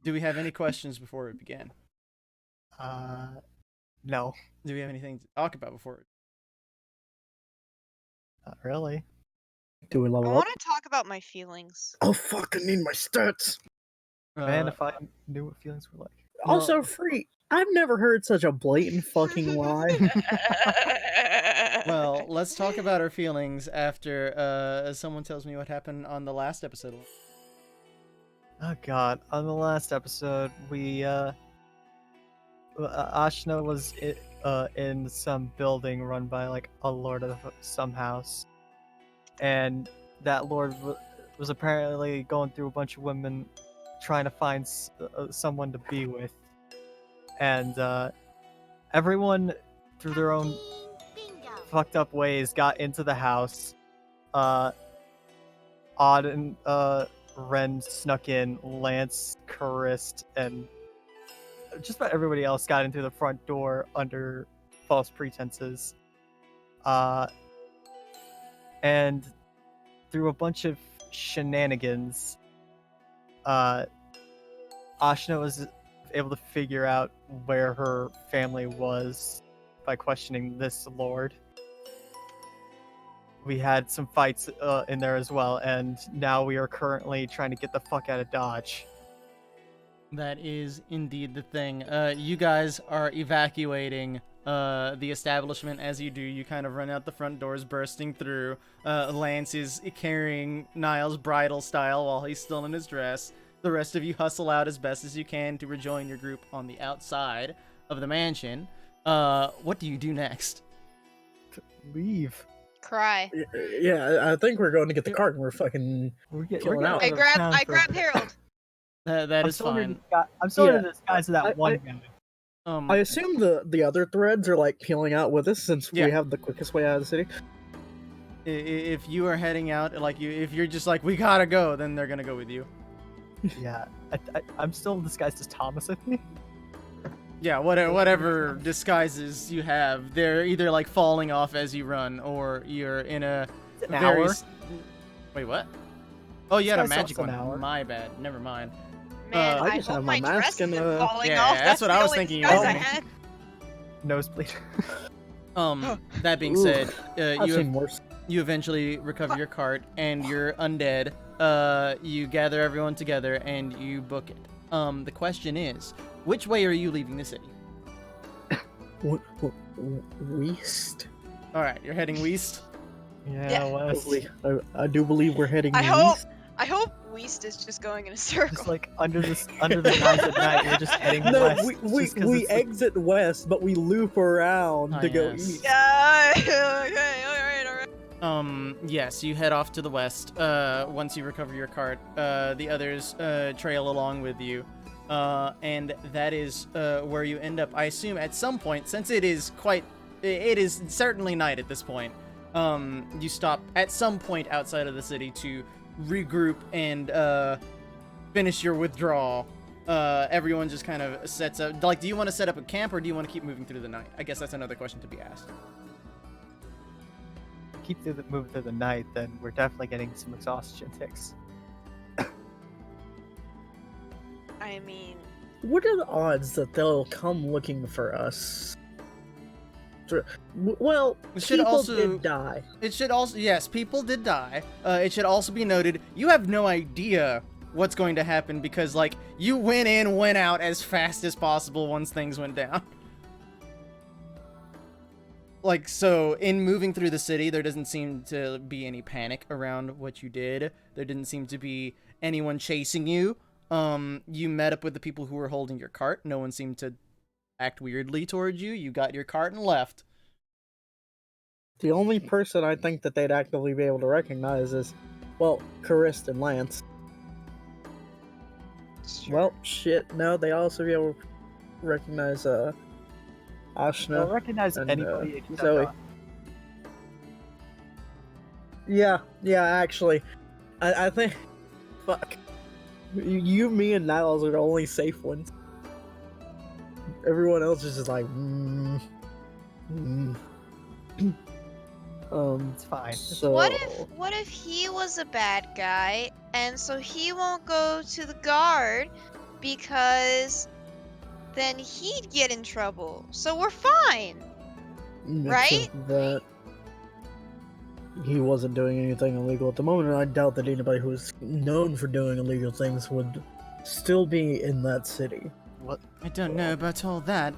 Do we have any questions before we begin? No. Do we have anything to talk about before? Not really. Do we I level up? want to talk about my feelings. Oh fuck! I need my stats. Man, if I knew what feelings were like. Also, free. I've never heard such a blatant fucking lie. Well, let's talk about our feelings after someone tells me what happened on the last episode. Oh god, on the last episode, we, Ashna was in some building run by, like, a lord of some house. And that lord was apparently going through a bunch of women trying to find someone to be with. And, everyone, through their own fucked up ways, got into the house. Odd and, Ren snuck in, Lance, Charist, and just about everybody else got into the front door under false pretenses. And through a bunch of shenanigans, Ashna was able to figure out where her family was by questioning this lord. We had some fights in there as well, and now we are currently trying to get the fuck out of Dodge. That is indeed the thing. You guys are evacuating the establishment. As you do, you kind of run out the front doors, bursting through. Lance is carrying Niles bridal style while he's still in his dress. The rest of you hustle out as best as you can to rejoin your group on the outside of the mansion. What do you do next? Leave. Cry. Yeah, I think we're going to get the cart and we're fucking killing out. I grab Harold. That is fine. I'm still in disguise to that one guy. I assume the other threads are like peeling out with us since we have the quickest way out of the city. If you are heading out, if you're just like, we gotta go, then they're gonna go with you. Yeah, I'm still disguised as Thomas, I think. Yeah, whatever disguises you have, they're either like falling off as you run, or you're in a hour? Wait, what? Oh, you had a Disguise magic lasts one. an hour. My bad. Never mind. Man, I I just hope have my my dress mask and, isn't falling yeah, off. that's what the I was only thinking. disguise I Oh. had. Nosebleed. That being Ooh, said, I've seen worse. you eventually recover your cart and you're undead. You gather everyone together and you book it. The question is, which way are you leaving the city? West. All right, you're heading west. Yeah, West. I do believe we're heading I east. hope Weast is just going in a circle. Just like under the guise at night, we're just heading west. we exit west, but we loop around to go yes. east. Yeah. Okay. All right. Yes, you head off to the west. Once you recover your cart, the others trail along with you. And that is where you end up. I assume at some point, since it is certainly night at this point. You stop at some point outside of the city to regroup and finish your withdrawal. Everyone just kind of sets up. Like, do you want to set up a camp or do you want to keep moving through the night? I guess that's another question to be asked. Keep moving through the night, then we're definitely getting some exhaustion ticks. I mean, What are the odds that they'll come looking for us? Well, people did die. It should also, yes, people did die. It should also be noted, you have no idea what's going to happen because, like, you went in, went out as fast as possible once things went down. Like, so, in moving through the city, there doesn't seem to be any panic around what you did. There didn't seem to be anyone chasing you. You met up with the people who were holding your cart. No one seemed to act weirdly towards you. You got your cart and left. The only person I think that they'd actively be able to recognize is, well, Charist and Lance. Well, shit, no, they also be able to recognize, Ashna. They'll recognize and, anybody except Zoe. Yeah, actually. I think... Fuck. You, me, and Niles are the only safe ones. Everyone else is just like, It's fine. So... what if he was a bad guy, and so he won't go to the guard, because then he'd get in trouble. So we're fine. Right? Except that he wasn't doing anything illegal at the moment, and I doubt that anybody who was known for doing illegal things would still be in that city. What? I don't know about all that,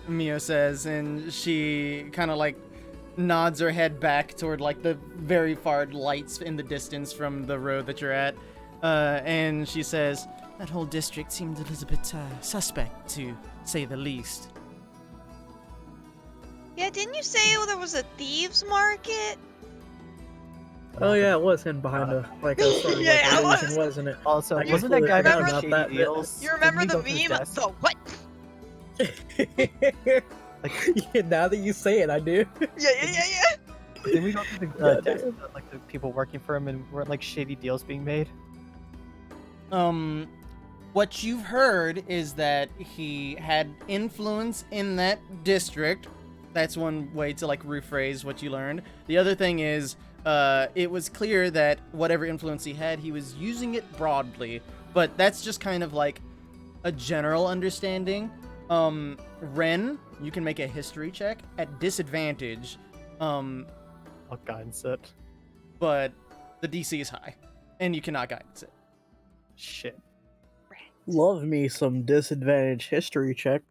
Mio says, and she kind of like nods her head back toward like the very far lights in the distance from the road that you're at, and she says, that whole district seemed a little bit suspect, to say the least. Yeah, didn't you say there was a thieves market? Oh yeah, it was hidden behind a sort of Yeah, it illusion, was. wasn't it? Also, I wasn't that completely guy forgot making about shady that bit. deals? You remember Didn't the he go through meme? desk? The what? Yeah, now that you say it, I do. Yeah. Didn't we go through the Yeah, desk dude. of, like the people working for him, and weren't like shady deals being made? What you've heard is that he had influence in that district. That's one way to like rephrase what you learned. The other thing is, it was clear that whatever influence he had, he was using it broadly, but that's just kind of like a general understanding. Ren, you can make a history check at disadvantage, I'll guidance it. but the DC is high, and you cannot guidance it. Shit. Love me some disadvantage history check.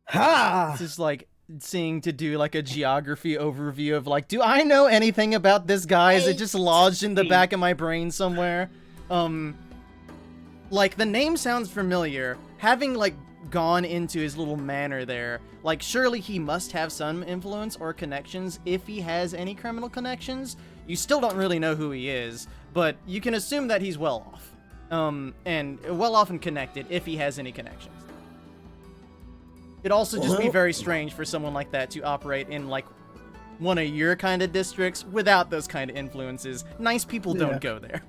Ha! This is like seeing to do like a geography overview of like, do I know anything about this guy? Is it just lodged in the back of my brain somewhere? Like the name sounds familiar. Having like gone into his little manor there, like surely he must have some influence or connections if he has any criminal connections. You still don't really know who he is, but you can assume that he's well off. And well off and connected if he has any connections. It'd also just be very strange for someone like that to operate in like one of your kind of districts without those kind of influences. Nice people don't go there.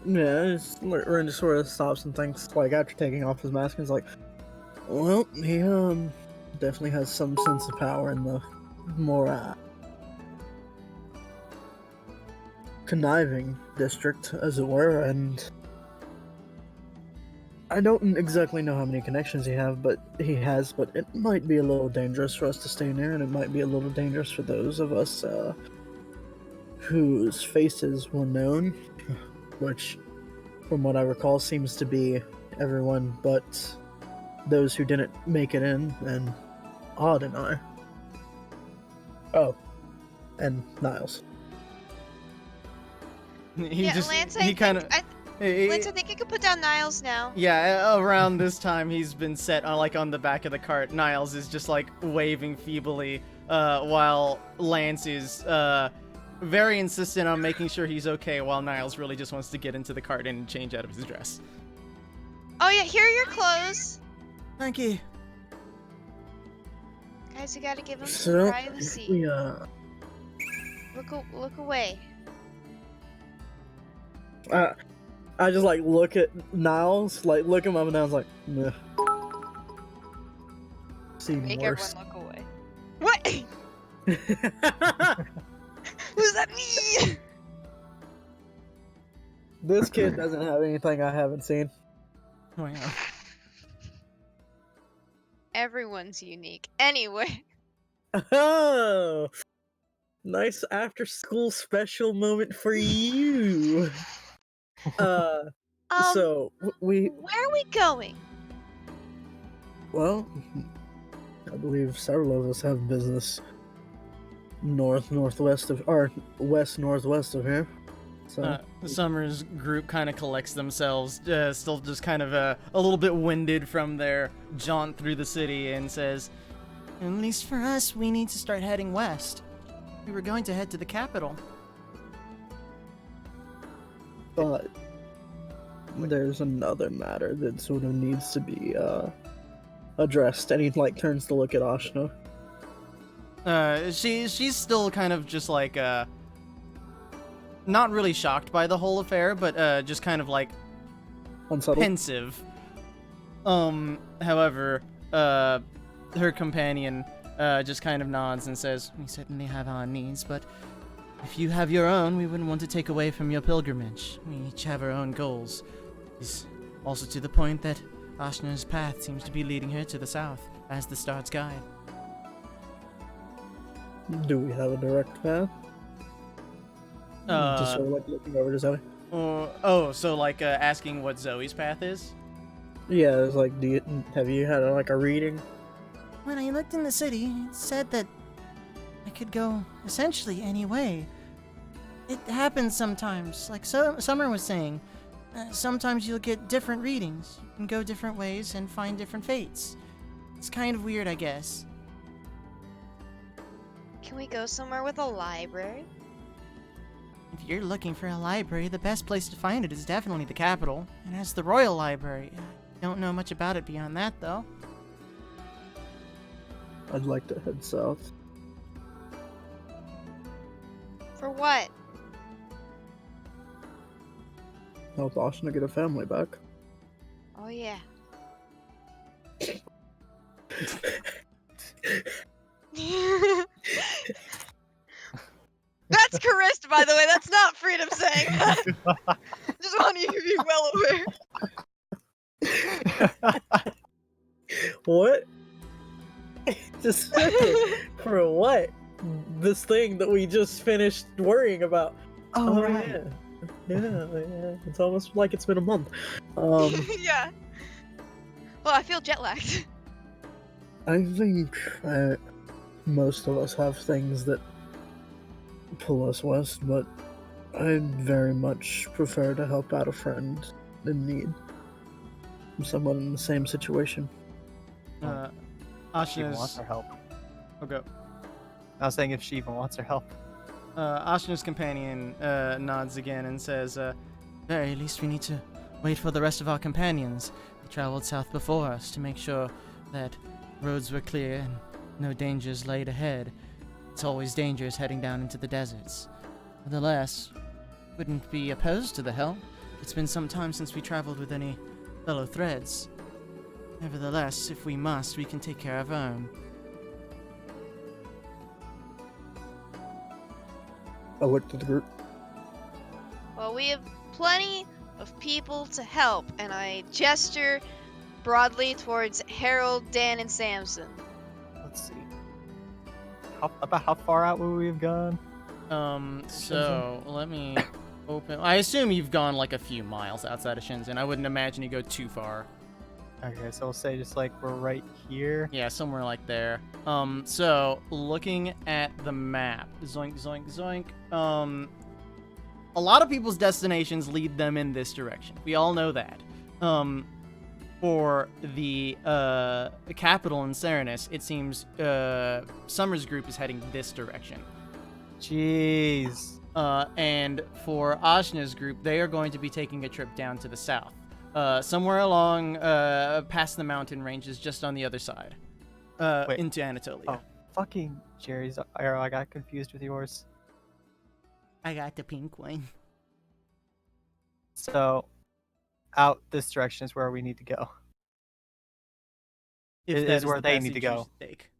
Yeah, Ren just sort of stops and thinks, like, after taking off his mask, he's like, well, he, definitely has some sense of power in the more, conniving district, as it were, and I don't exactly know how many connections he has, but it might be a little dangerous for us to stay near, and it might be a little dangerous for those of us, whose faces were known, which, from what I recall, seems to be everyone but those who didn't make it in, and Odd and I. Oh, and Niles. Lance, Lance, I think I could put down Niles now. Yeah, around this time he's been set on like on the back of the cart. Niles is just like waving feebly, while Lance is very insistent on making sure he's okay, while Niles really just wants to get into the cart and change out of his dress. Oh yeah, here are your clothes. Thank you. Guys, you gotta give him some So, privacy. we, Look away. I just like look at Niles, like look him up and down, like, meh. Seen Make worse. everyone look away. What? Who's that me? This kid doesn't have anything I haven't seen. Oh, yeah. Everyone's unique. Anyway. Oh, nice after school special moment for you. So we, Where are we going? well, I believe several of us have business northwest of here. So Summer's group kind of collects themselves, still just kind of a little bit winded from their jaunt through the city, and says, at least for us, we need to start heading west. We were going to head to the capital. but there's another matter that sort of needs to be addressed, and he like turns to look at Ashna. She's still kind of just like not really shocked by the whole affair, but just kind of like Unsettled. pensive. However, her companion just kind of nods and says, we certainly have our needs, but if you have your own, we wouldn't want to take away from your pilgrimage. We each have our own goals. Also to the point that Ashna's path seems to be leading her to the south, as the star's guide. Do we have a direct path? Just sort of like looking over to Zoe. So like asking what Zoe's path is? Yeah, it's like, have you had like a reading? When I looked in the city, it said that I could go essentially any way. It happens sometimes, like Summer was saying. Sometimes you'll get different readings. You can go different ways and find different fates. It's kind of weird, I guess. Can we go somewhere with a library? If you're looking for a library, the best place to find it is definitely the capital. It has the Royal Library. I don't know much about it beyond that, though. I'd like to head south. For what? Help Ashna get a family back. Oh yeah. That's Charist, by the way. That's not Freedom saying that. Just want you to be well aware. What? Just for what? This thing that we just finished worrying about. Oh, right. Yeah. Yeah. It's almost like it's been a month. Yeah. Well, I feel jet lagged. I think most of us have things that pull us west, but I very much prefer to help out a friend in need. Someone in the same situation. She even wants Ashna's... our help. Oh, go. I was saying if she even wants our help. Ashna's companion nods again and says, very least we need to wait for the rest of our companions. They traveled south before us to make sure that roads were clear and no dangers laid ahead. It's always dangerous heading down into the deserts. Nevertheless, wouldn't be opposed to the help. It's been some time since we traveled with any fellow threads. Nevertheless, if we must, we can take care of our own. I looked at the group. Well, we have plenty of people to help, and I gesture broadly towards Harold, Dan, and Samson. Let's see. About how far out would we have gone? So let me open. I assume you've gone like a few miles outside of Shenzhen. I wouldn't imagine you go too far. Okay, so we'll say just like we're right here. Yeah, somewhere like there. So looking at the map, zoink, zoink, zoink. A lot of people's destinations lead them in this direction. We all know that. For the capital in Serenus, it seems Summer's group is heading this direction. Jeez. And for Ashna's group, they are going to be taking a trip down to the south. Somewhere along past the mountain ranges just on the other side. Into Anatolia. Oh, fucking Jerry's arrow. I got confused with yours. I got the pink one. So, out this direction is where we need to go. If It that is where the they path need to you go. choose to take.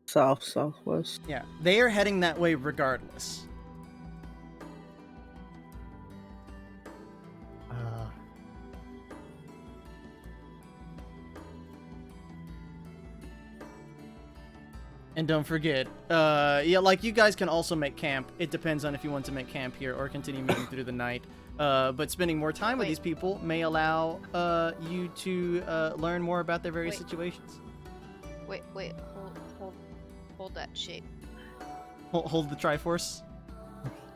Southwest. Yeah, they are heading that way regardless. And don't forget, like you guys can also make camp. It depends on if you want to make camp here or continue moving through the night. But spending more time with these people may allow you to learn more about their various situations. Wait, hold that shape. Hold the Triforce.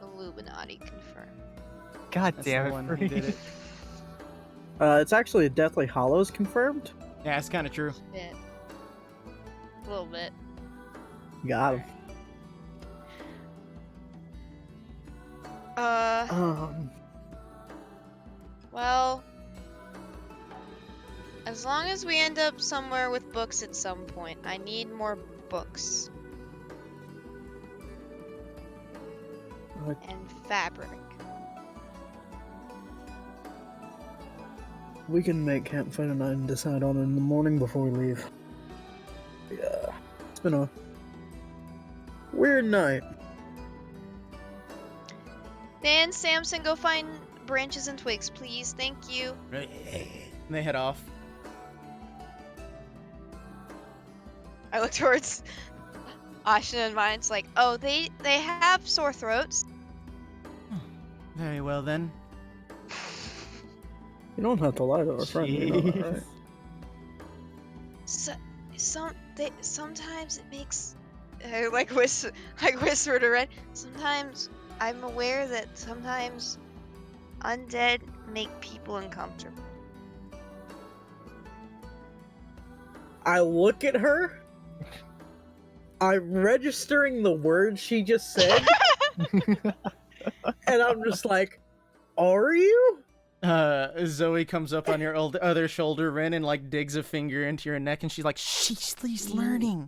Illuminati confirm. God That's damn the it, one who Free. did it. It's actually Deathly Hollows confirmed. Yeah, it's kind of true. Bit. A little bit. Got him. Well, as long as we end up somewhere with books at some point, I need more books. And fabric. We can make campfire tonight and decide on it in the morning before we leave. Yeah, it's been a weird night. Dan, Samson, go find branches and twigs, please. Thank you. And they head off. I look towards Ashna and mine's like, oh, they have sore throats. Very well then. You don't have to lie to our friend. You know that, right? Sometimes it makes I whisper to Red. Sometimes I'm aware that sometimes undead make people uncomfortable. I look at her. I'm registering the words she just said. And I'm just like, are you? Zoe comes up on your other shoulder, Ren, and like digs a finger into your neck, and she's like, she's learning.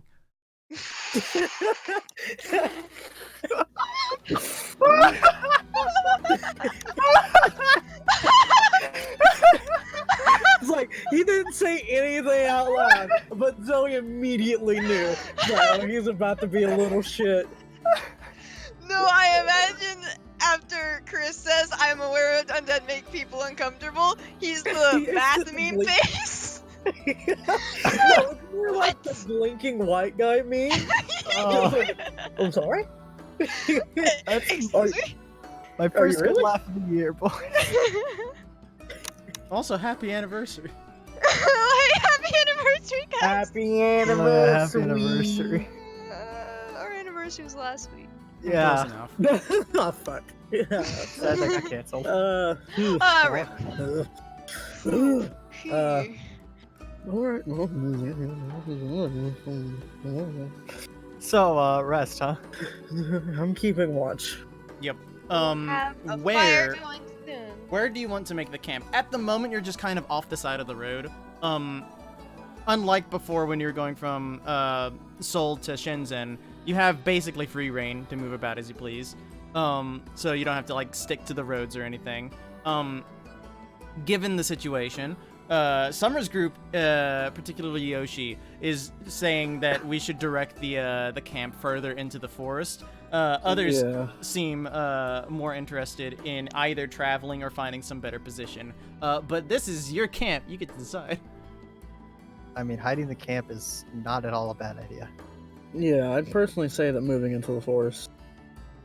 It's like, he didn't say anything out loud, but Zoe immediately knew that he's about to be a little shit. No, I imagine after Chris says, I'm aware of undead make people uncomfortable, he's the math meme face. No, you're like the blinking white guy meme. I'm sorry? Excuse me? My first good really? laugh of the year, boy. Also, happy anniversary. Happy anniversary, guys! Happy Happy anniversary. anniversary. Our anniversary was last week. Close Yeah. enough. Oh, fuck. Yeah. Sad that got canceled. Rip. Alright. So, rest, huh? I'm keeping watch. Yep. Have a Where? fire going soon. Where do you want to make the camp? At the moment, you're just kind of off the side of the road. Unlike before when you're going from Seoul to Shenzhen, you have basically free reign to move about as you please. So you don't have to like stick to the roads or anything. Given the situation, Summer's group, particularly Yoshi, is saying that we should direct the camp further into the forest. Others seem more interested in either traveling or finding some better position. But this is your camp. You get to decide. I mean, hiding the camp is not at all a bad idea. Yeah, I'd personally say that moving into the forest,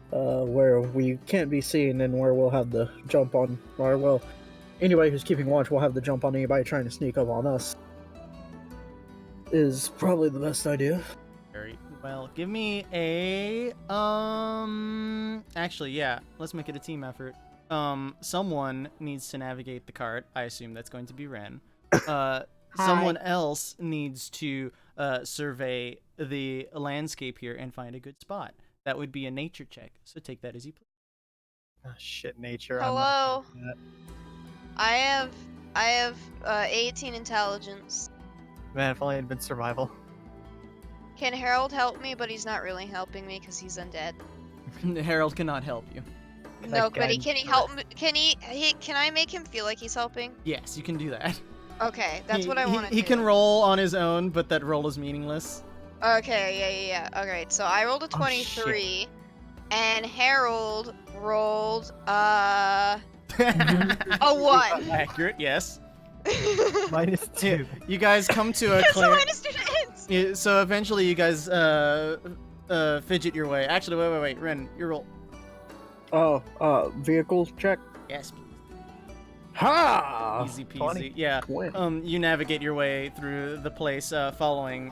where we can't be seen and where we'll have the jump on, or well, anybody who's keeping watch will have the jump on anybody trying to sneak up on us, is probably the best idea. Very well. Give me a Actually, yeah. Let's make it a team effort. Someone needs to navigate the cart. I assume that's going to be Ren. Someone else needs to survey the landscape here and find a good spot. That would be a nature check. So take that as you please. Oh, shit, nature. Hello. I'm not I have 18 intelligence. Man, if only it had been survival. Can Harold help me? But he's not really helping me because he's undead. Harold cannot help you. No, That but guy- can he help me? Can I make him feel like he's helping? Yes, you can do that. Okay, that's what I want to do. He can roll on his own, but that roll is meaningless. Okay, yeah. Alright, so I rolled a 23, and Harold rolled a 1. Accurate, yes. -2. You guys come to a That's clear. how I understood it. Yeah, so eventually you guys fidget your way. Actually, wait, Ren, your roll. Vehicle check. Yes, Ha! easy peasy. 20. Yeah. 20. You navigate your way through the place, following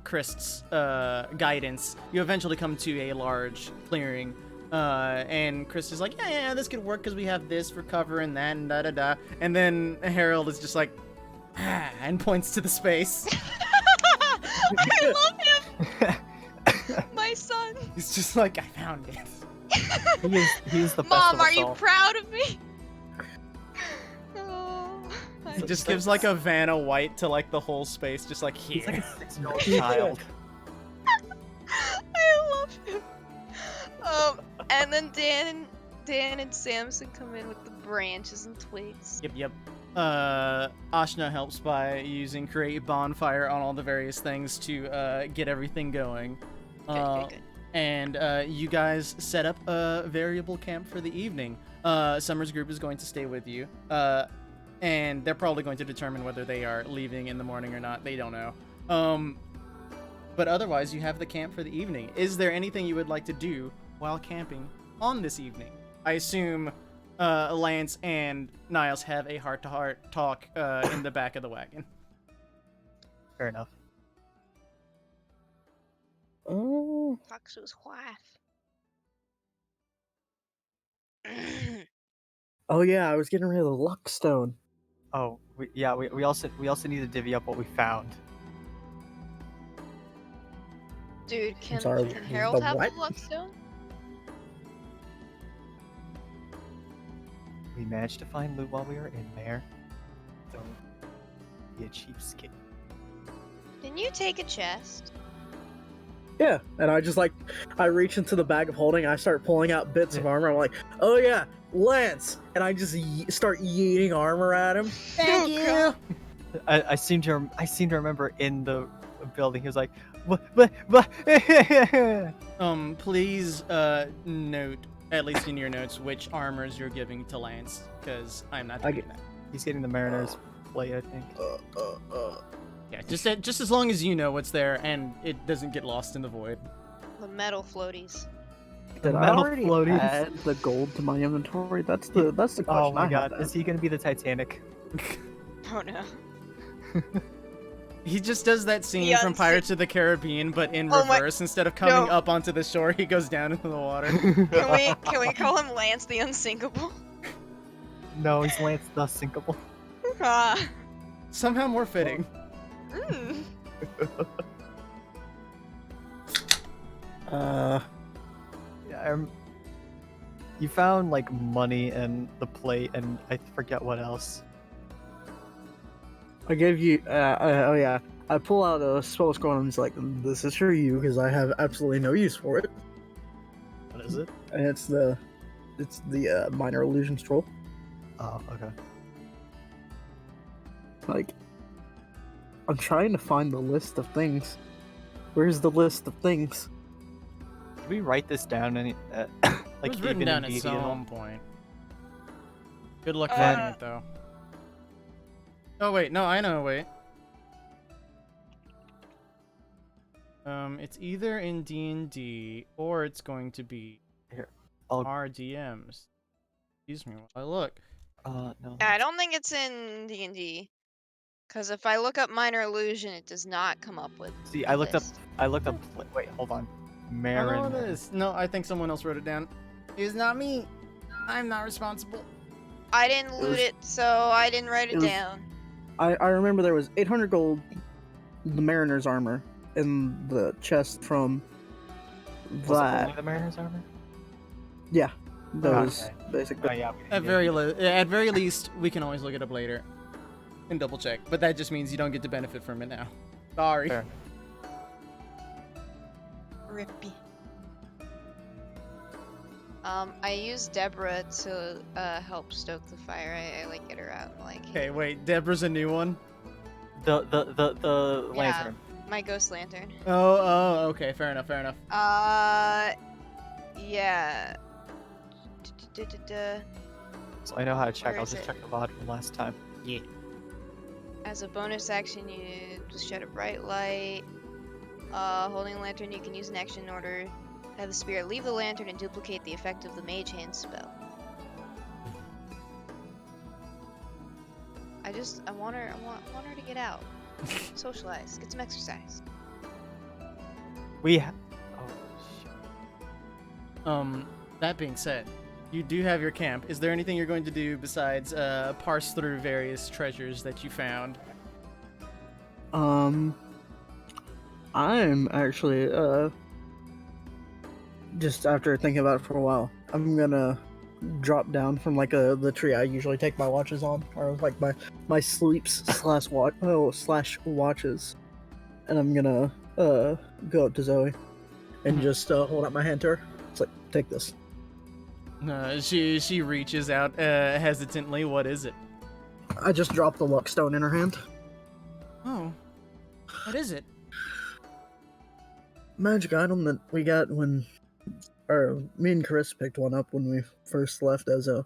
Christ's guidance. You eventually come to a large clearing, and Chris is like, yeah, this could work because we have this for cover and that and da-da-da. And then Harold is just like, and points to the space. I love him. My son. He's just like, I found it. He's the best Mom, of are us you all. proud of me? Oh, He just gives like a Vanna White to like the whole space, just like He's like here. a 6-year-old child. I love him. And then Dan and Samson come in with the branches and twigs. Yep. Ashna helps by using create bonfire on all the various things to get everything going. Good. And you guys set up a variable camp for the evening. Summer's group is going to stay with you. and they're probably going to determine whether they are leaving in the morning or not. They don't know. But otherwise, you have the camp for the evening. Is there anything you would like to do while camping on this evening? I assume Lance and Niles have a heart-to-heart talk in the back of the wagon. Fair enough. Oh, Fox's wife. oh yeah, I was getting rid of the luck stone. Oh, we also need to divvy up what we found. Dude, can sorry, Harold the have what? the luckstone? We managed to find loot while we were in there. Don't be a cheapskate. Didn't you take a chest? Yeah, and I reach into the bag of holding, I start pulling out bits of armor. I'm like, oh yeah, Lance, and I just start yeeting armor at him. Thank you! I seem to remember in the building he was like, what? Please note, at least in your notes, which armors you're giving to Lance, because I'm not doing that. He's getting the Mariner's plate, I think. Yeah, just as long as you know what's there and it doesn't get lost in the void. The metal floaties. Did I Metal already floaties. add the gold to my inventory? That's the question. Oh my I god, have. is he gonna be the Titanic? Oh no. He just does that scene from Pirates of the Caribbean, but in Oh my- reverse. Instead of coming No. up onto the shore, he goes down into the water. Can we call him Lance the Unsinkable? No, he's Lance the Sinkable. Ah. Somehow more fitting. Mm. Yeah, you found like money and the plate and I forget what else. I gave you. Oh yeah. I pull out a spell scroll and I'm just like, this is for you because I have absolutely no use for it. What is it? And it's the minor illusion scroll. Oh, okay. Like, I'm trying to find the list of things. Where's the list of things? Did we write this down any It like was written even down in at D&D at all? some point. Good luck finding it, though. Oh, wait. No, I know. Wait. It's either in D&D or it's going to be Here, I'll- our DMs. Excuse me while I look. No. I don't think it's in D&D. Because if I look up minor illusion, it does not come up with. See, a I looked list. up. Wait, hold on. I don't know what Mariner. it is. No, I think someone else wrote it down. It's not me. I'm not responsible. I didn't loot it, so I didn't write it was- down. I remember there was 800 gold, the Mariner's armor, in the chest from Was it that. only the Mariner's armor? Yeah, those Okay. basically. Oh yeah. At very least, we can always look it up later and double check. But that just means you don't get to benefit from it now. Sorry. Fair. Rippy. I used Deborah to help stoke the fire. I like get her out and like. Okay, wait. Deborah's a new one. The Yeah. lantern. My ghost lantern. Oh, okay. Fair enough. Yeah. So I know how to check. Where I'll is just it? check the VOD from last time. Yeah. As a bonus action, you just shed a bright light. Holding a lantern, you can use an action in order to have the spirit leave the lantern and duplicate the effect of the mage hand spell. I want her to get out, socialize, get some exercise. Oh shit. That being said, you do have your camp. Is there anything you're going to do besides parse through various treasures that you found? I'm actually just after thinking about it for a while, I'm gonna drop down from like the tree I usually take my watches on, or like my sleeps slash watches, and I'm gonna go up to Zoe and just hold up my hand to her. It's like, take this. She reaches out hesitantly. What is it? I just dropped the luck stone in her hand. Oh, what is it? Magic item that we got when, or me and Chris picked one up when we first left Ezo.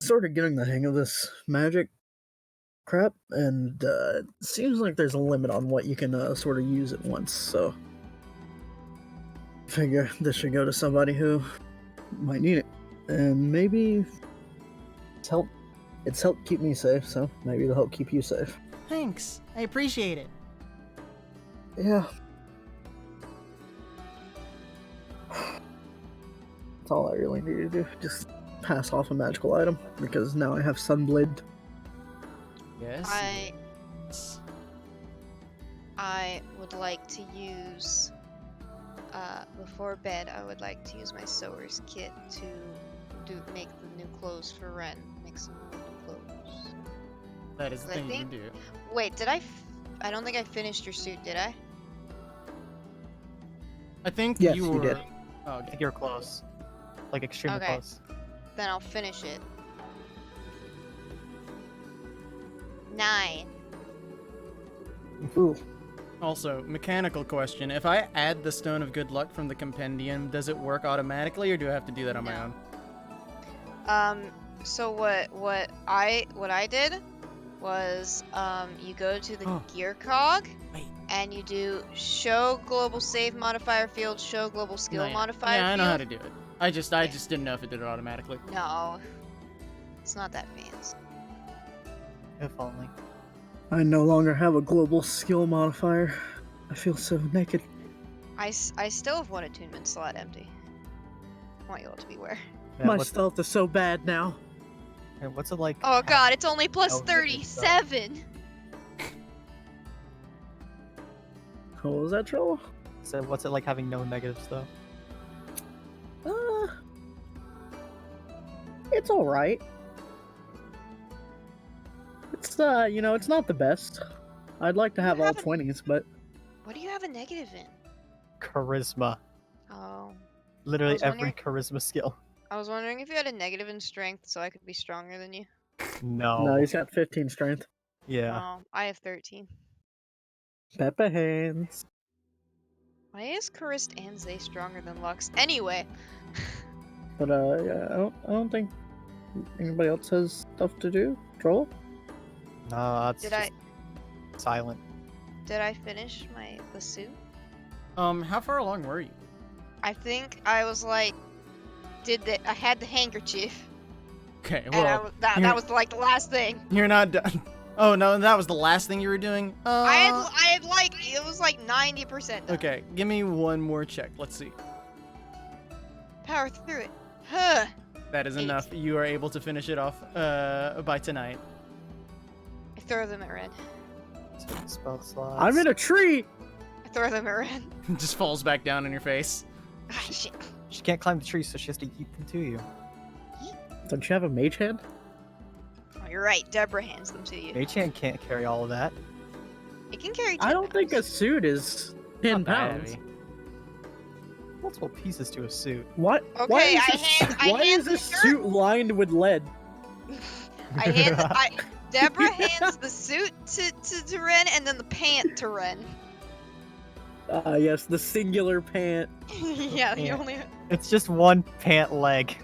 sort of getting the hang of this magic crap, and it seems like there's a limit on what you can sort of use at once, so I figure this should go to somebody who might need it. And maybe it's helped keep me safe, so maybe it'll help keep you safe. Thanks. I appreciate it. Yeah. That's all I really need to do. Just pass off a magical item, because now I have Sunblade. Yes. I would like to use, before bed, I would like to use my sewer's kit to make the new clothes for Ren. Make some new clothes. That is the thing you can do. Wait, I don't think I finished your suit, did I? I think Yes, you you were. did. Oh, I okay. think you're close. Like, extremely Okay. close. Then I'll finish it. 9. Ooh. Also, mechanical question. If I add the Stone of Good Luck from the compendium, does it work automatically, or do I have to do that on my No. own? So what I did was, you go to the Oh. gear cog, Wait. and you do show global save modifier field, show global skill modifier Yeah, I know how to field. do it. I just didn't know if it did it automatically. No, it's not that fancy. If only. I no longer have a global skill modifier. I feel so naked. I still have one attunement slot empty. I want you all to beware. Yeah, My what's, stealth is so bad now. what's it like? Oh god, it's only plus Oh, goodness, 37! What was that, Troll? So what's it like having no negatives, though? It's alright. It's, it's not the best. I'd like to have all 20s, but What do you have a negative in? Charisma. Oh. Literally was every wondering- charisma skill. I was wondering if you had a negative in strength so I could be stronger than you. No. no, he's got 15 strength. Yeah. Oh, I have 13. Peppa hands. Why is Charist and Zay stronger than Lux? Anyway. But, yeah, I don't think anybody else has stuff to do. Troll? No, that's Did just silent. I finish the suit? How far along were you? I think I was like, I had the handkerchief, Okay, and well, that was like the last thing. you're not done. Oh no, that was the last thing you were doing. I had like, it was like 90% done. Okay, give me one more check. Let's see. Power through it. Huh. That is 8. enough. You are able to finish it off by tonight. I throw them at Ren. Spell slots. I'm in a tree! I throw them at Ren. It just falls back down in your face. Ah, shit. She can't climb the tree, so she has to eat them to you. Don't you have a mage hand? Oh, you're right. Deborah hands them to you. Mage-Hand can't carry all of that. It can carry 10 I don't think a pounds. suit is 10 Not that pounds. heavy. Multiple pieces to a suit. What? Okay, why is I this, hand- I why hand is the this shirt- suit lined with lead? Deborah hands the suit to Ren, and then the pant to Ren. Yes, the singular pant. Yeah, you Pant. only. It's just one pant leg.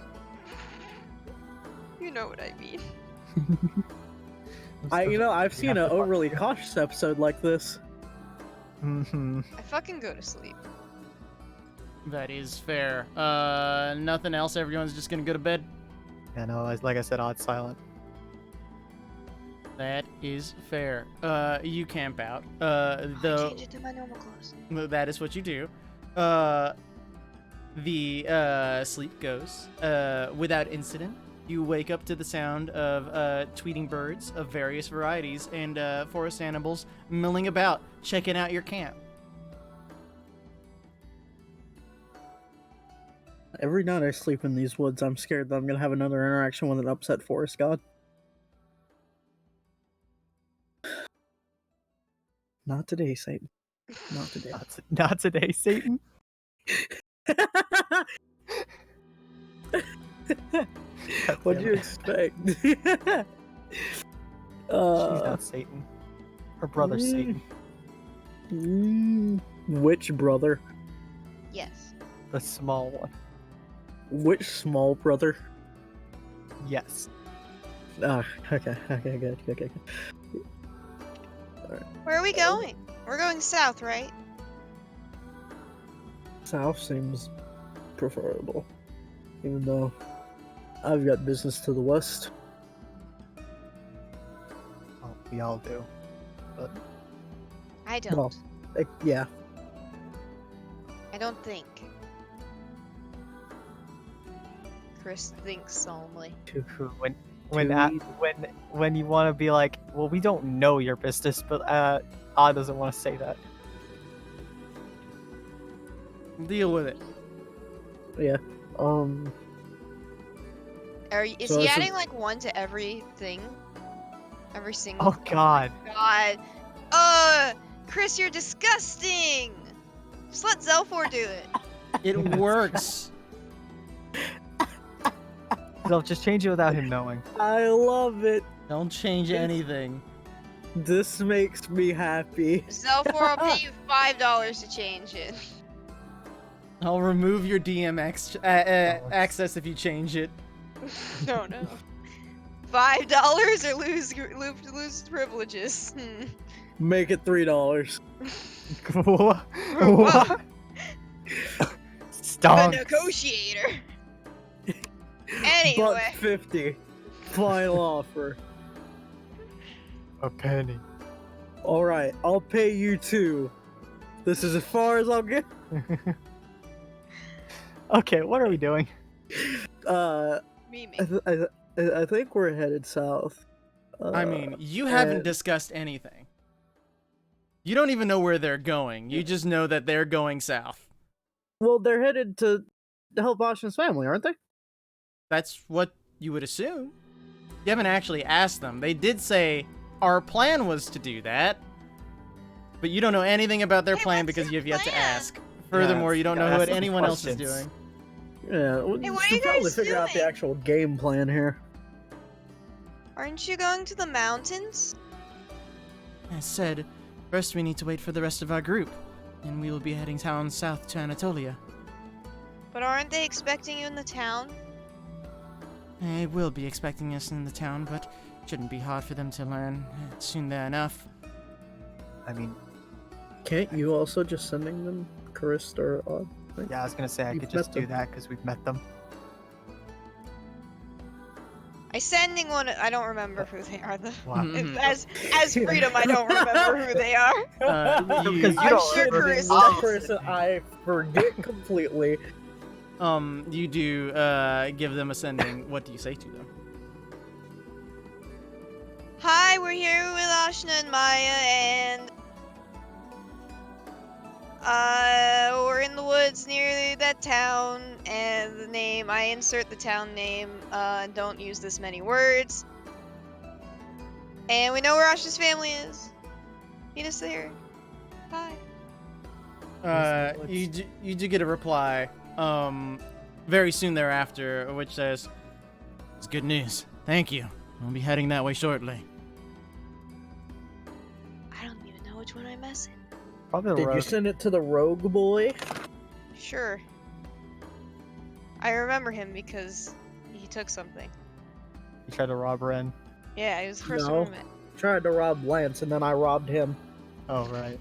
You know what I mean. I've seen an overly cautious episode like this. Mm-hmm. I fucking go to sleep. That is fair. Nothing else. Everyone's just gonna go to bed. Yeah, no, like I said, odd silent. That is fair. You camp out. I Though change it to my normal clothes. that is what you do. The sleep goes without incident. You wake up to the sound of tweeting birds of various varieties and forest animals milling about, checking out your camp. Every night I sleep in these woods, I'm scared that I'm gonna have another interaction with an upset forest god. Not today, Satan. Not today. Not today, Satan. What'd you expect? She's not Satan. Her brother's Mm. Satan. Which brother? Yes. The small one. Which small brother? Yes. Okay, good. Where are we going? We're going south, right? South seems preferable, even though I've got business to the west. Well, we all do. But I don't. Well, yeah. I don't think. Chris thinks only. when you want to be like, well, we don't know your business, but Ah doesn't want to say that. Deal with it. Yeah. Is So he I should- adding like one to everything? Every single. Oh God. God. Chris, you're disgusting. Just let Zelfor do it. It works. They'll just change it without him knowing. I love it. Don't change anything. This makes me happy. Zelfor, I'll pay you $5 to change it. I'll remove your DMX access if you change it. No. $5 or lose privileges. Make it $3. What? Whoa. The Stop. negotiator. Anyway. $1.50. Final offer. A penny. All right, I'll pay you $2. This is as far as I'll get. Okay, what are we doing? Mimi. I think we're headed south. I mean, you haven't and- discussed anything. You don't even know where they're going. You just know that they're going south. Well, they're headed to help Ashton's family, aren't they? That's what you would assume. You haven't actually asked them. They did say our plan was to do that. But you don't know anything about their Hey, plan what's because your you have yet to plan? ask. Furthermore, you don't know ask what them anyone else is questions. doing. Yeah, we Hey, what are should you probably guys figure out the doing? actual game plan here. Aren't you going to the mountains? As said, first we need to wait for the rest of our group. And we will be heading down south to Anatolia. But aren't they expecting you in the town? They will be expecting us in the town, but it shouldn't be hard for them to learn soon enough. I mean, Can't you also just sending them Karist or Odd? yeah, I was gonna say I You've could just met do them. that because we've met them. I sending one. I don't remember who they are. Wow. Mhm. As Freedom, I don't remember who they are. Because you I'm don't sure remember Chris the- That does. person I forget completely. You do give them a sending. What do you say to them? Hi, we're here with Ashna and Maya, and we're in the woods near that town. And the name, I insert the town name. And don't use this many words. And we know where Ashna's family is. Meet us there. Bye. You do get a reply very soon thereafter, which says, "It's good news. Thank you. We'll be heading that way shortly." I don't even know which one I'm messing. Probably the Did you road. send it to the rogue boy? Sure. I remember him because he took something. You tried to rob Ren. Yeah, he was the first No. one I met. Tried to rob Lance and then I robbed him. Oh right.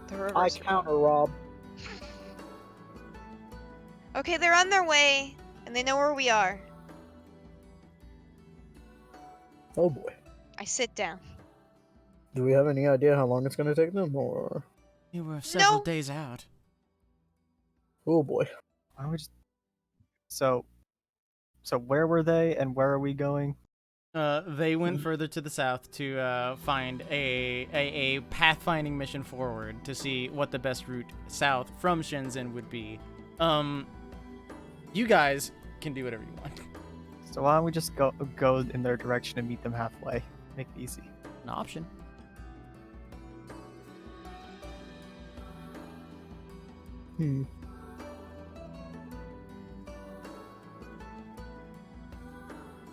The I reverse. counter rob. Okay, they're on their way, and they know where we are. Oh boy. I sit down. Do we have any idea how long it's gonna take them, or? You were several No. days out. Oh boy. Why don't we just? So where were they, and where are we going? They went further to the south to find a pathfinding mission forward to see what the best route south from Shenzhen would be. You guys can do whatever you want. So why don't we just go in their direction and meet them halfway? Make it easy. An option.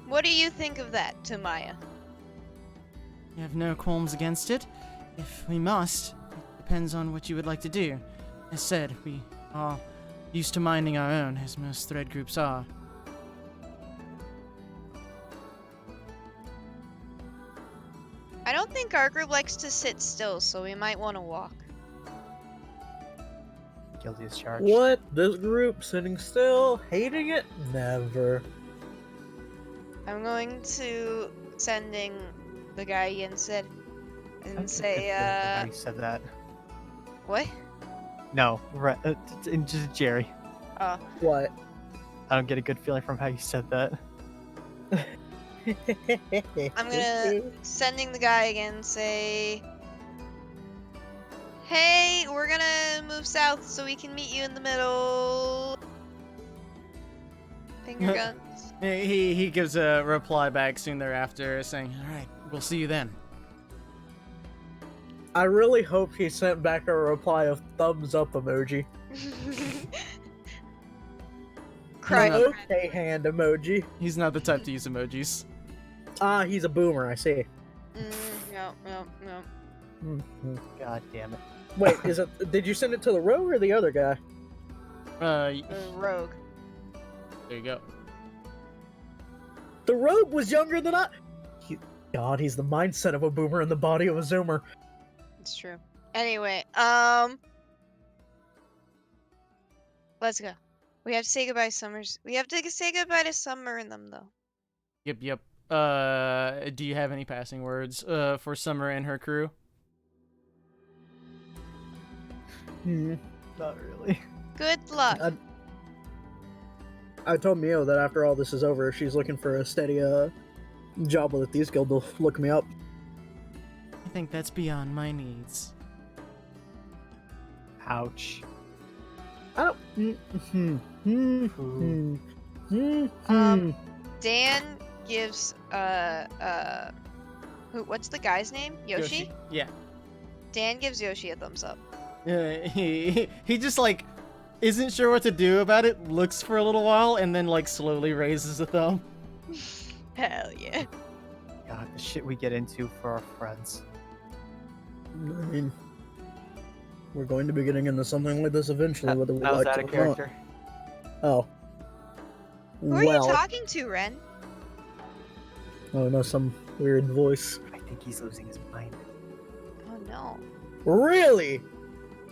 What do you think of that, to Maya? You have no qualms against it. If we must, it depends on what you would like to do. As said, we are used to minding our own, as most thread groups are. I don't think our group likes to sit still, so we might want to walk. Guilty as charged. What? This group sitting still, hating it? Never. I'm going to sending the guy Yin said and say, How you said that? what? No, just Jerry. Oh, What? I don't get a good feeling from how you said that. I'm gonna sending the guy again and say, hey, we're gonna move south so we can meet you in the middle. Finger guns. He gives a reply back soon thereafter saying, all right, we'll see you then. I really hope he sent back a reply of thumbs up emoji. Crying. Okay hand emoji. He's not the type to use emojis. Ah, he's a boomer, I see. No. Mhm. God damn it. Wait, did you send it to the rogue or the other guy? Rogue. There you go. The rogue was younger than I. God, he's the mindset of a boomer and the body of a zoomer. It's true. Anyway, let's go. We have to say goodbye to Summers. We have to say goodbye to Summer and them, though. Yep. Do you have any passing words for Summer and her crew? Not really. Good luck. I told Mio that after all this is over, if she's looking for a steady job with a Thieves Guild, they'll look me up. I think that's beyond my needs. Ouch. I don't. Dan gives what's the guy's name? Yoshi? Yeah. Dan gives Yoshi a thumbs up. He just like isn't sure what to do about it, looks for a little while, and then like slowly raises a thumb. Hell yeah. God, the shit we get into for our friends. I mean, we're going to be getting into something like this eventually, whether we That was like out it of or not. character. Oh. Who are you talking to, Ren? Oh no, some weird voice. I think he's losing his mind. Oh no. Really?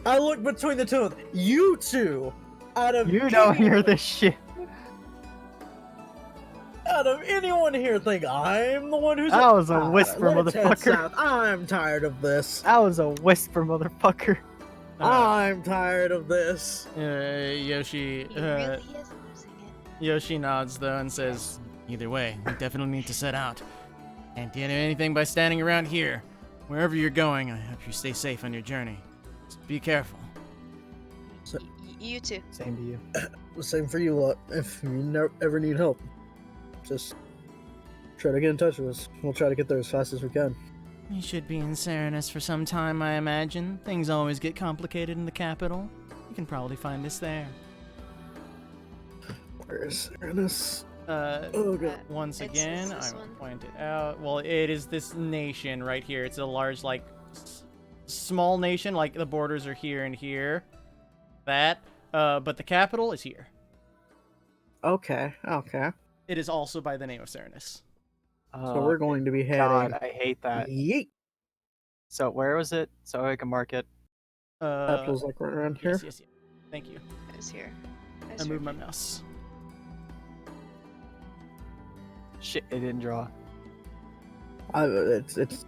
I look between the two of them. You two! Out of You don't hear this shit. Out of anyone here think I'm the one who's That was a whisper, let's head motherfucker. south. I'm tired of this. That was a whisper, motherfucker. I'm tired of this. Yoshi He really is losing it. Yoshi nods though and says, either way, we definitely need to set out. Can't get anything by standing around here. Wherever you're going, I hope you stay safe on your journey. Just be careful. You too. Same to you. Same for you lot. If you ever need help, just try to get in touch with us. We'll try to get there as fast as we can. You should be in Serenus for some time, I imagine. Things always get complicated in the capital. You can probably find us there. Where is Serenus? Oh god. Once It's again, this I will one. point it out. Well, it is this nation right here. It's a large, like, small nation. Like, the borders are here and here. That. But the capital is here. Okay. It is also by the name of Serenus. So we're going to be heading. God, I hate that. Yeet. So where was it? So I can mark it. Capital's like right around here. Yes. Thank you. It's here. I moved my mouse. Shit, it didn't draw. It's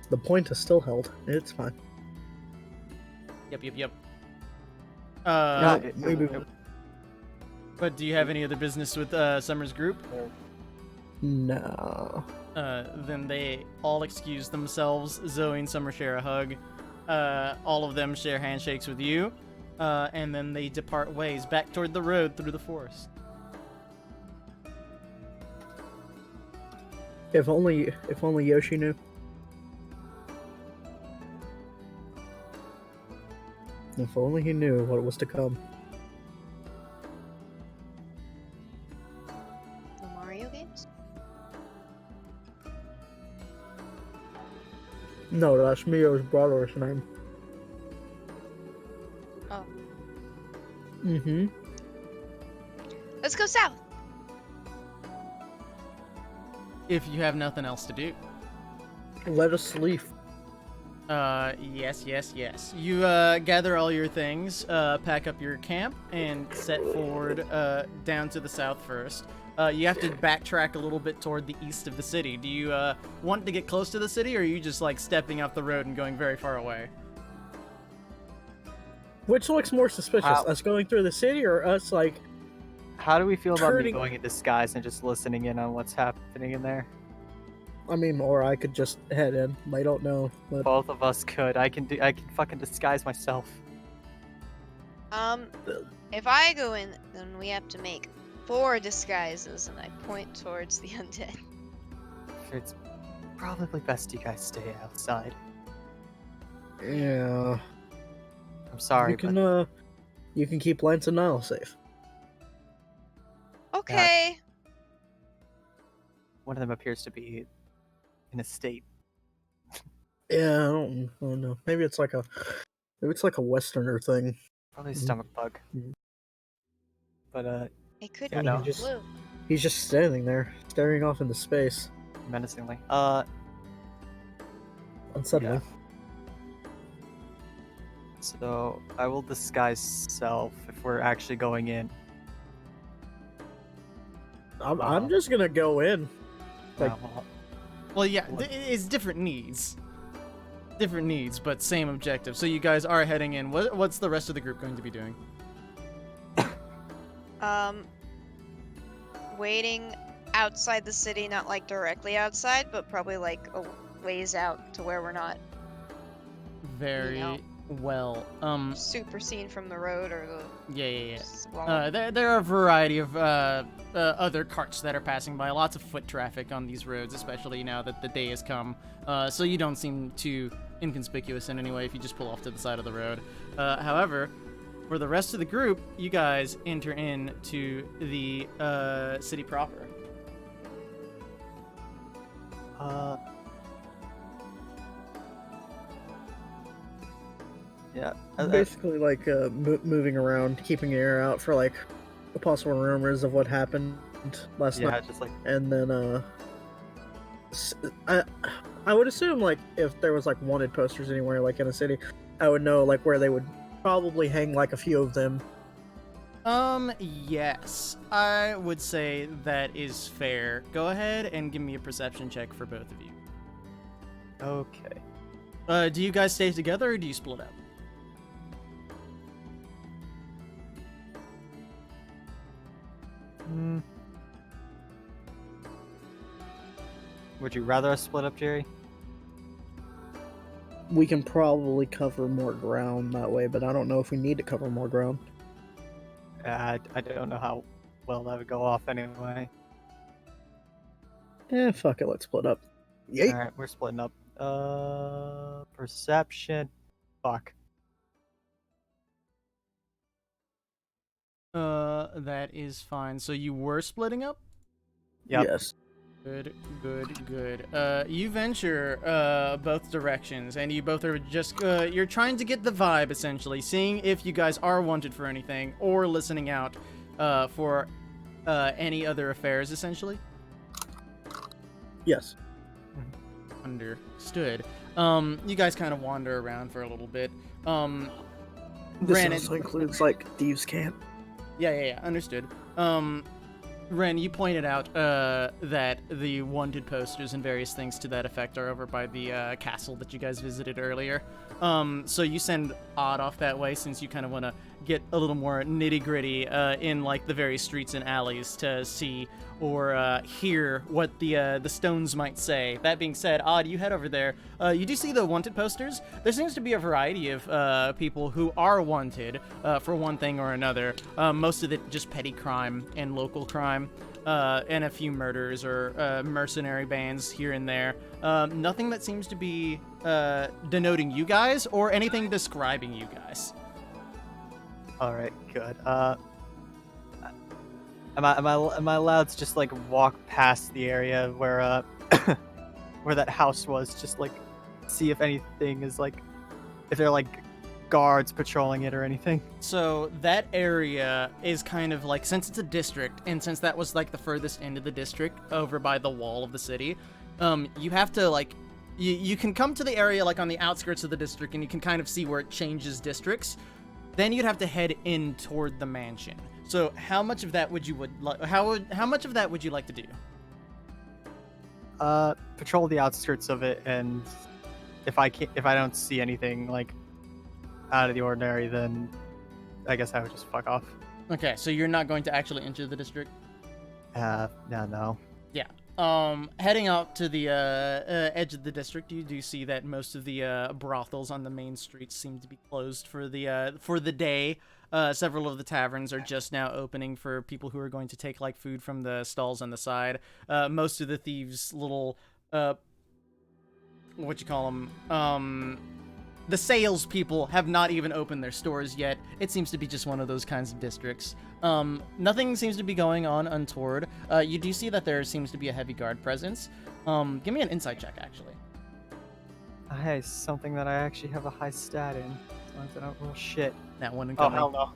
the point is still held. It's fine. Yep. Maybe. But do you have any other business with Summer's group? No. Then they all excuse themselves. Zoe and Summer share a hug. All of them share handshakes with you. And then they depart ways back toward the road through the forest. If only Yoshi knew. If only he knew what was to come. The Mario games? No, that's Mio's brother's name. Oh. Mm-hmm. Let's go south. If you have nothing else to do. Let us leave. Yes. You gather all your things, pack up your camp, and set forward down to the south first. You have to backtrack a little bit toward the east of the city. Do you want to get close to the city, or are you just like stepping off the road and going very far away? Which looks more suspicious, How- us going through the city or us like? How do we feel about me Turning- going in disguise and just listening in on what's happening in there? I mean, or I could just head in. I don't know. But Both of us could. I can fucking disguise myself. If I go in, then we have to make 4 disguises, and I point towards the undead. It's probably best you guys stay outside. yeah, I'm sorry, you can but you can keep Lance and Niall safe. Okay. one of them appears to be in a state. Yeah, I don't know. Maybe it's like a Westerner thing. Probably a Mhm. stomach bug. Mhm. But It could Yeah, be no. the flu. He's just standing there, staring off into space, menacingly. unsettling. So I will disguise self if we're actually going in. I'm just gonna go in. Like- Well, Well, yeah, it's different needs. Different needs, but same objective. So you guys are heading in. What's the rest of the group going to be doing? Waiting outside the city, not like directly outside, but probably like a ways out to where we're not Very know. well. super seen from the road or the. Yeah. Well, There are a variety of other carts that are passing by. Lots of foot traffic on these roads, especially now that the day has come. So you don't seem too inconspicuous in any way if you just pull off to the side of the road. However, for the rest of the group, you guys enter into the city proper. Yeah. Basically, like moving around, keeping your ear out for like possible rumors of what happened last yeah, night, just like and then I would assume like if there was like wanted posters anywhere like in a city, I would know like where they would probably hang like a few of them. Yes, I would say that is fair. Go ahead and give me a perception check for both of you. okay. Do you guys stay together or do you split up? Would you rather us split up, Jerry? We can probably cover more ground that way, but I don't know if we need to cover more ground. I don't know how well that would go off anyway. Fuck it, let's split up. Yay! Alright, we're splitting up. Perception. Fuck. That is fine. So you were splitting up? Yep. Yes. Good. You venture both directions, and you both are just you're trying to get the vibe, essentially, seeing if you guys are wanted for anything or listening out for any other affairs, essentially. Yes. Understood. You guys kind of wander around for a little bit. This Ren, also includes like thieves' camp. Yeah, understood. Ren, you pointed out that the wanted posters and various things to that effect are over by the castle that you guys visited earlier. So you send Odd off that way since you kind of want to get a little more nitty-gritty in like the various streets and alleys to see or hear what the stones might say. That being said, Odd, you head over there. You do see the wanted posters. There seems to be a variety of people who are wanted for one thing or another. Most of it just petty crime and local crime. And a few murders or mercenary bands here and there. Nothing that seems to be denoting you guys or anything describing you guys. All right, good. Am I allowed to just like walk past the area where where that house was, just like see if anything is like, if they're like guards patrolling it or anything? So that area is kind of like, since it's a district, and since that was like the furthest end of the district over by the wall of the city, you have to like you can come to the area like on the outskirts of the district, and you can kind of see where it changes districts. Then you'd have to head in toward the mansion. So how much of that would you how much of that would you like to do? Patrol the outskirts of it, and if I don't see anything like out of the ordinary, then I guess I would just fuck off. Okay, so you're not going to actually enter the district? No. Yeah. Heading out to the edge of the district, you do see that most of the brothels on the main streets seem to be closed for the day. Several of the taverns are just now opening for people who are going to take like food from the stalls on the side. Most of the thieves' little the salespeople have not even opened their stores yet. It seems to be just one of those kinds of districts. Nothing seems to be going on untoward. You do see that there seems to be a heavy guard presence. Give me an insight check, actually. Hey, something that I actually have a high stat in. As long as I don't roll shit. That one Oh, incoming. hell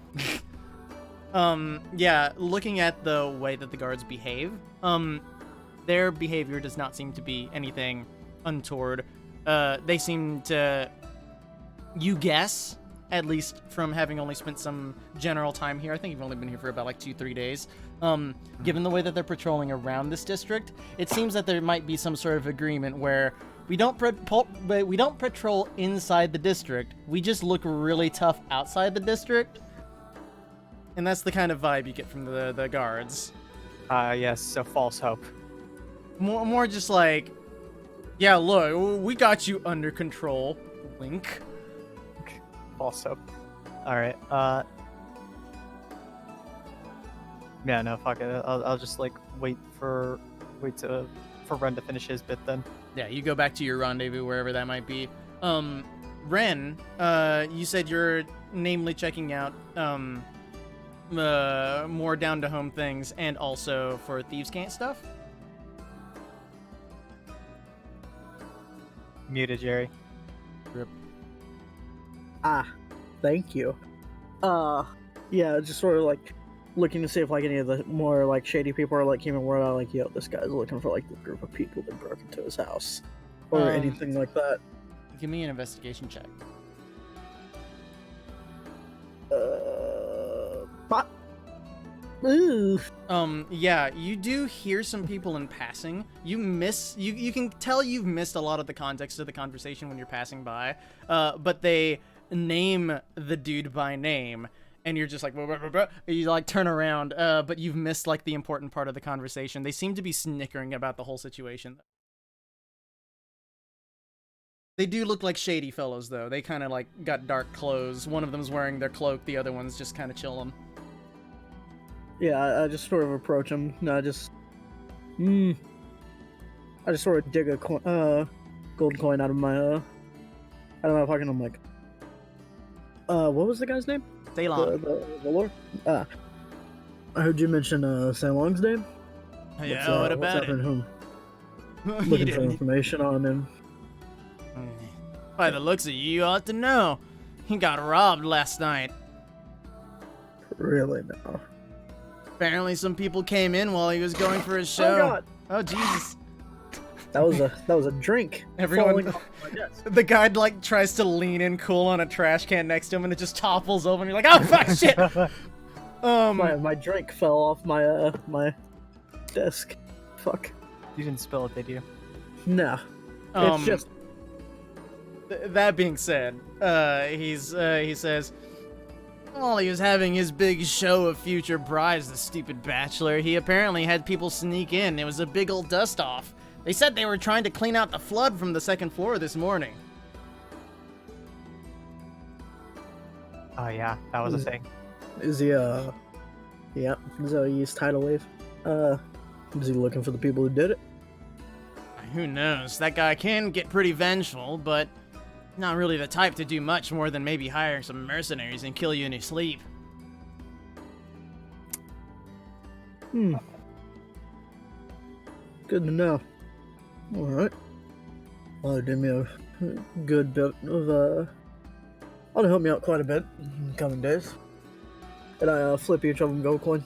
no. Yeah, looking at the way that the guards behave, their behavior does not seem to be anything untoward. They seem to, you guess, at least from having only spent some general time here, I think you've only been here for about like 2-3 days, given the way that they're patrolling around this district, it seems that there might be some sort of agreement where we don't patrol inside the district, we just look really tough outside the district. And that's the kind of vibe you get from the guards. Yes, so false hope. More just like, yeah, look, we got you under control. Wink. False hope. Alright, yeah, no, fuck it. I'll just, like, wait for Ren to finish his bit then. Yeah, you go back to your rendezvous, wherever that might be. Ren, you said you're namely checking out, more down-to-home things, and also for Thieves' Cant stuff? Muted, Jerry. Rip. Thank you. Yeah, just sort of like looking to see if like any of the more like shady people are like came and word out like, yo, this guy's looking for like the group of people that broke into his house or anything like that. Give me an investigation check. But ooh. Yeah, you do hear some people in passing. You can tell you've missed a lot of the context of the conversation when you're passing by. But they name the dude by name, and you're just like, blah, blah, blah, blah. You like turn around, but you've missed like the important part of the conversation. They seem to be snickering about the whole situation. They do look like shady fellows, though. They kind of like got dark clothes. One of them's wearing their cloak, the other one's just kind of chilling. Yeah, I just sort of approach him. I just sort of dig a gold coin out of my pocket. And I'm like, what was the guy's name? Ceylon. The Lord. I heard you mention Ceylon's name. Yeah, what about it? Looking for information on him. By the looks of you, you ought to know. He got robbed last night. Really now? Apparently some people came in while he was going for his show. Oh God! Oh Jesus! That was a drink. Everyone, falling off my desk. the guy like tries to lean in cool on a trash can next to him, and it just topples over, and you're like, oh fuck, shit! My drink fell off my my desk. Fuck. You didn't spill it, did you? No. It's just. That being said, he says, while he was having his big show of future brides, the stupid bachelor, he apparently had people sneak in. It was a big old dust-off. They said they were trying to clean out the flood from the second floor this morning. Oh yeah, that was a thing. Is he yeah? Is that his tidal wave? Is he looking for the people who did it? Who knows? That guy can get pretty vengeful, but not really the type to do much more than maybe hire some mercenaries and kill you in your sleep. Good to know. Alright. Well, it did me a good bit of, ought to help me out quite a bit in the coming days. And I flip each of them gold coin.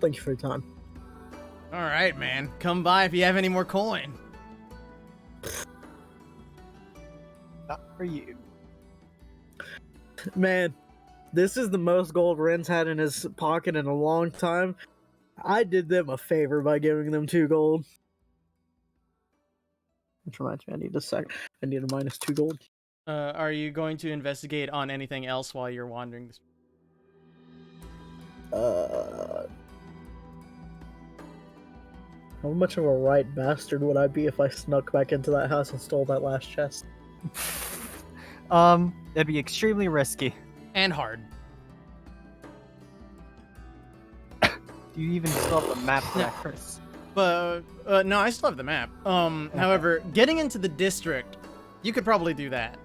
Thank you for your time. Alright, man. Come by if you have any more coin. Not for you. Man, this is the most gold Ren's had in his pocket in a long time. I did them a favor by giving them 2 gold. Which reminds me, I need a minus 2 gold. Are you going to investigate on anything else while you're wandering the street? How much of a right bastard would I be if I snuck back into that house and stole that last chest? That'd be extremely risky. And hard. Do you even still have the map there, Chris? But no, I still have the map. However, getting into the district, you could probably do that.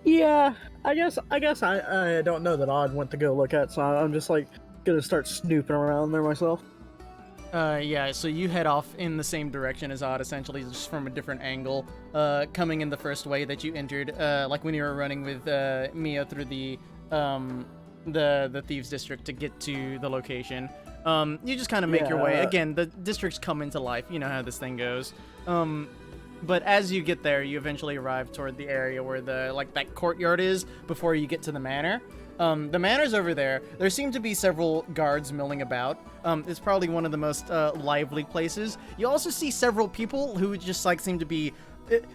Yeah, I guess I don't know that Odd went to go look at, so I'm just like gonna start snooping around there myself. Yeah, so you head off in the same direction as Odd, essentially, just from a different angle, coming in the first way that you entered, like when you were running with Mia through the Thieves District to get to the location. You just kind of make your way. Again, the districts come into life. You know how this thing goes. But as you get there, you eventually arrive toward the area where that courtyard is before you get to the manor. The manor's over there. There seem to be several guards milling about. It's probably one of the most lively places. You also see several people who just seem to be...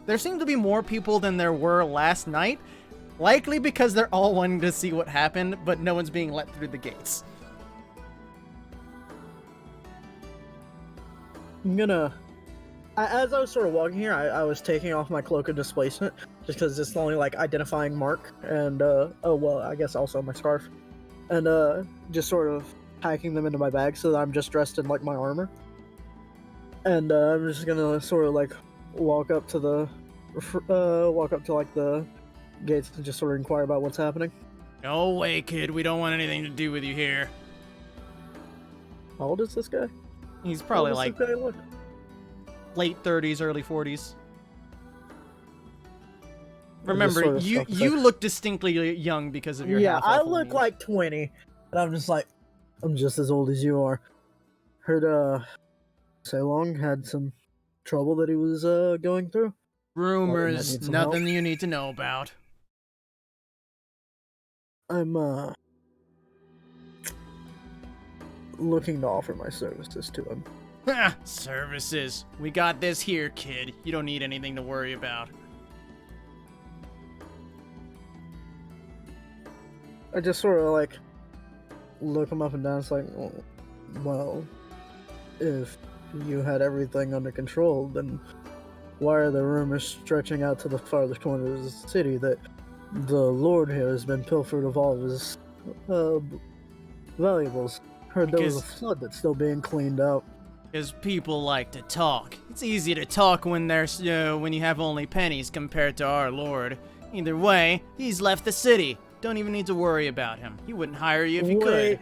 There seem to be more people than there were last night. Likely because they're all wanting to see what happened, but no one's being let through the gates. I'm gonna... As I was sort of walking here, I was taking off my Cloak of Displacement, just because it's the only, identifying mark, and, I guess also my scarf. And, just sort of packing them into my bag so that I'm just dressed in, my armor. And, I'm just gonna sort of, walk up to the gates and just sort of inquire about what's happening. No way, kid. We don't want anything to do with you here. How old is this guy? He's probably How old does this guy look? Late 30s, early 40s. Remember, you look distinctly young because of your half-elf I look lineage. like 20, and I'm just as old as you are. Heard, Ceylon had some trouble that he was, going through. Rumors, some nothing help. you need to know about. I'm, looking to offer my services to him. Ha! Services. We got this here, kid. You don't need anything to worry about. I just sort of, look him up and down. It's like, well, if you had everything under control, then why are the rumors stretching out to the farthest corner of the city that the Lord here has been pilfered of all of his valuables? Heard there was a flood that's still being cleaned out. Because people like to talk. It's easy to talk when when you have only pennies compared to our Lord. Either way, he's left the city. Don't even need to worry about him. He wouldn't hire you if he could.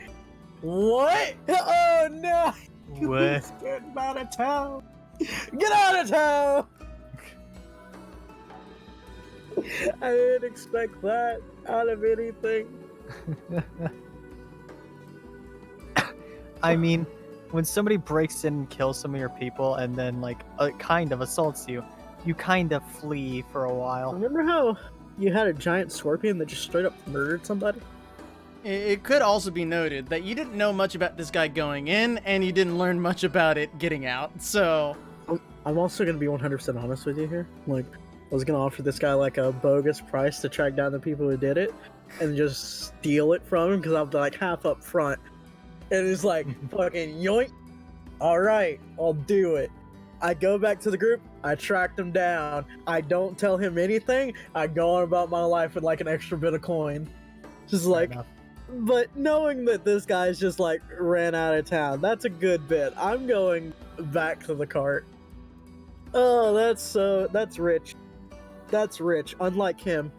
What? Oh no! What? He's getting out of town. Get out of town! I didn't expect that out of anything. I mean, when somebody breaks in and kills some of your people and then, kind of assaults you, you kind of flee for a while. Remember how you had a giant scorpion that just straight up murdered somebody? It could also be noted that you didn't know much about this guy going in, and you didn't learn much about it getting out, so... I'm also going to be 100% honest with you here. I was going to offer this guy, a bogus price to track down the people who did it, and just steal it from him, because I'm, half up front. And it's fucking yoink. Alright, I'll do it. I go back to the group, I tracked him down. I don't tell him anything, I go on about my life with, an extra bit of coin. Just but knowing that this guy's just, ran out of town, that's a good bit. I'm going back to the cart. Oh, that's rich. That's rich, unlike him.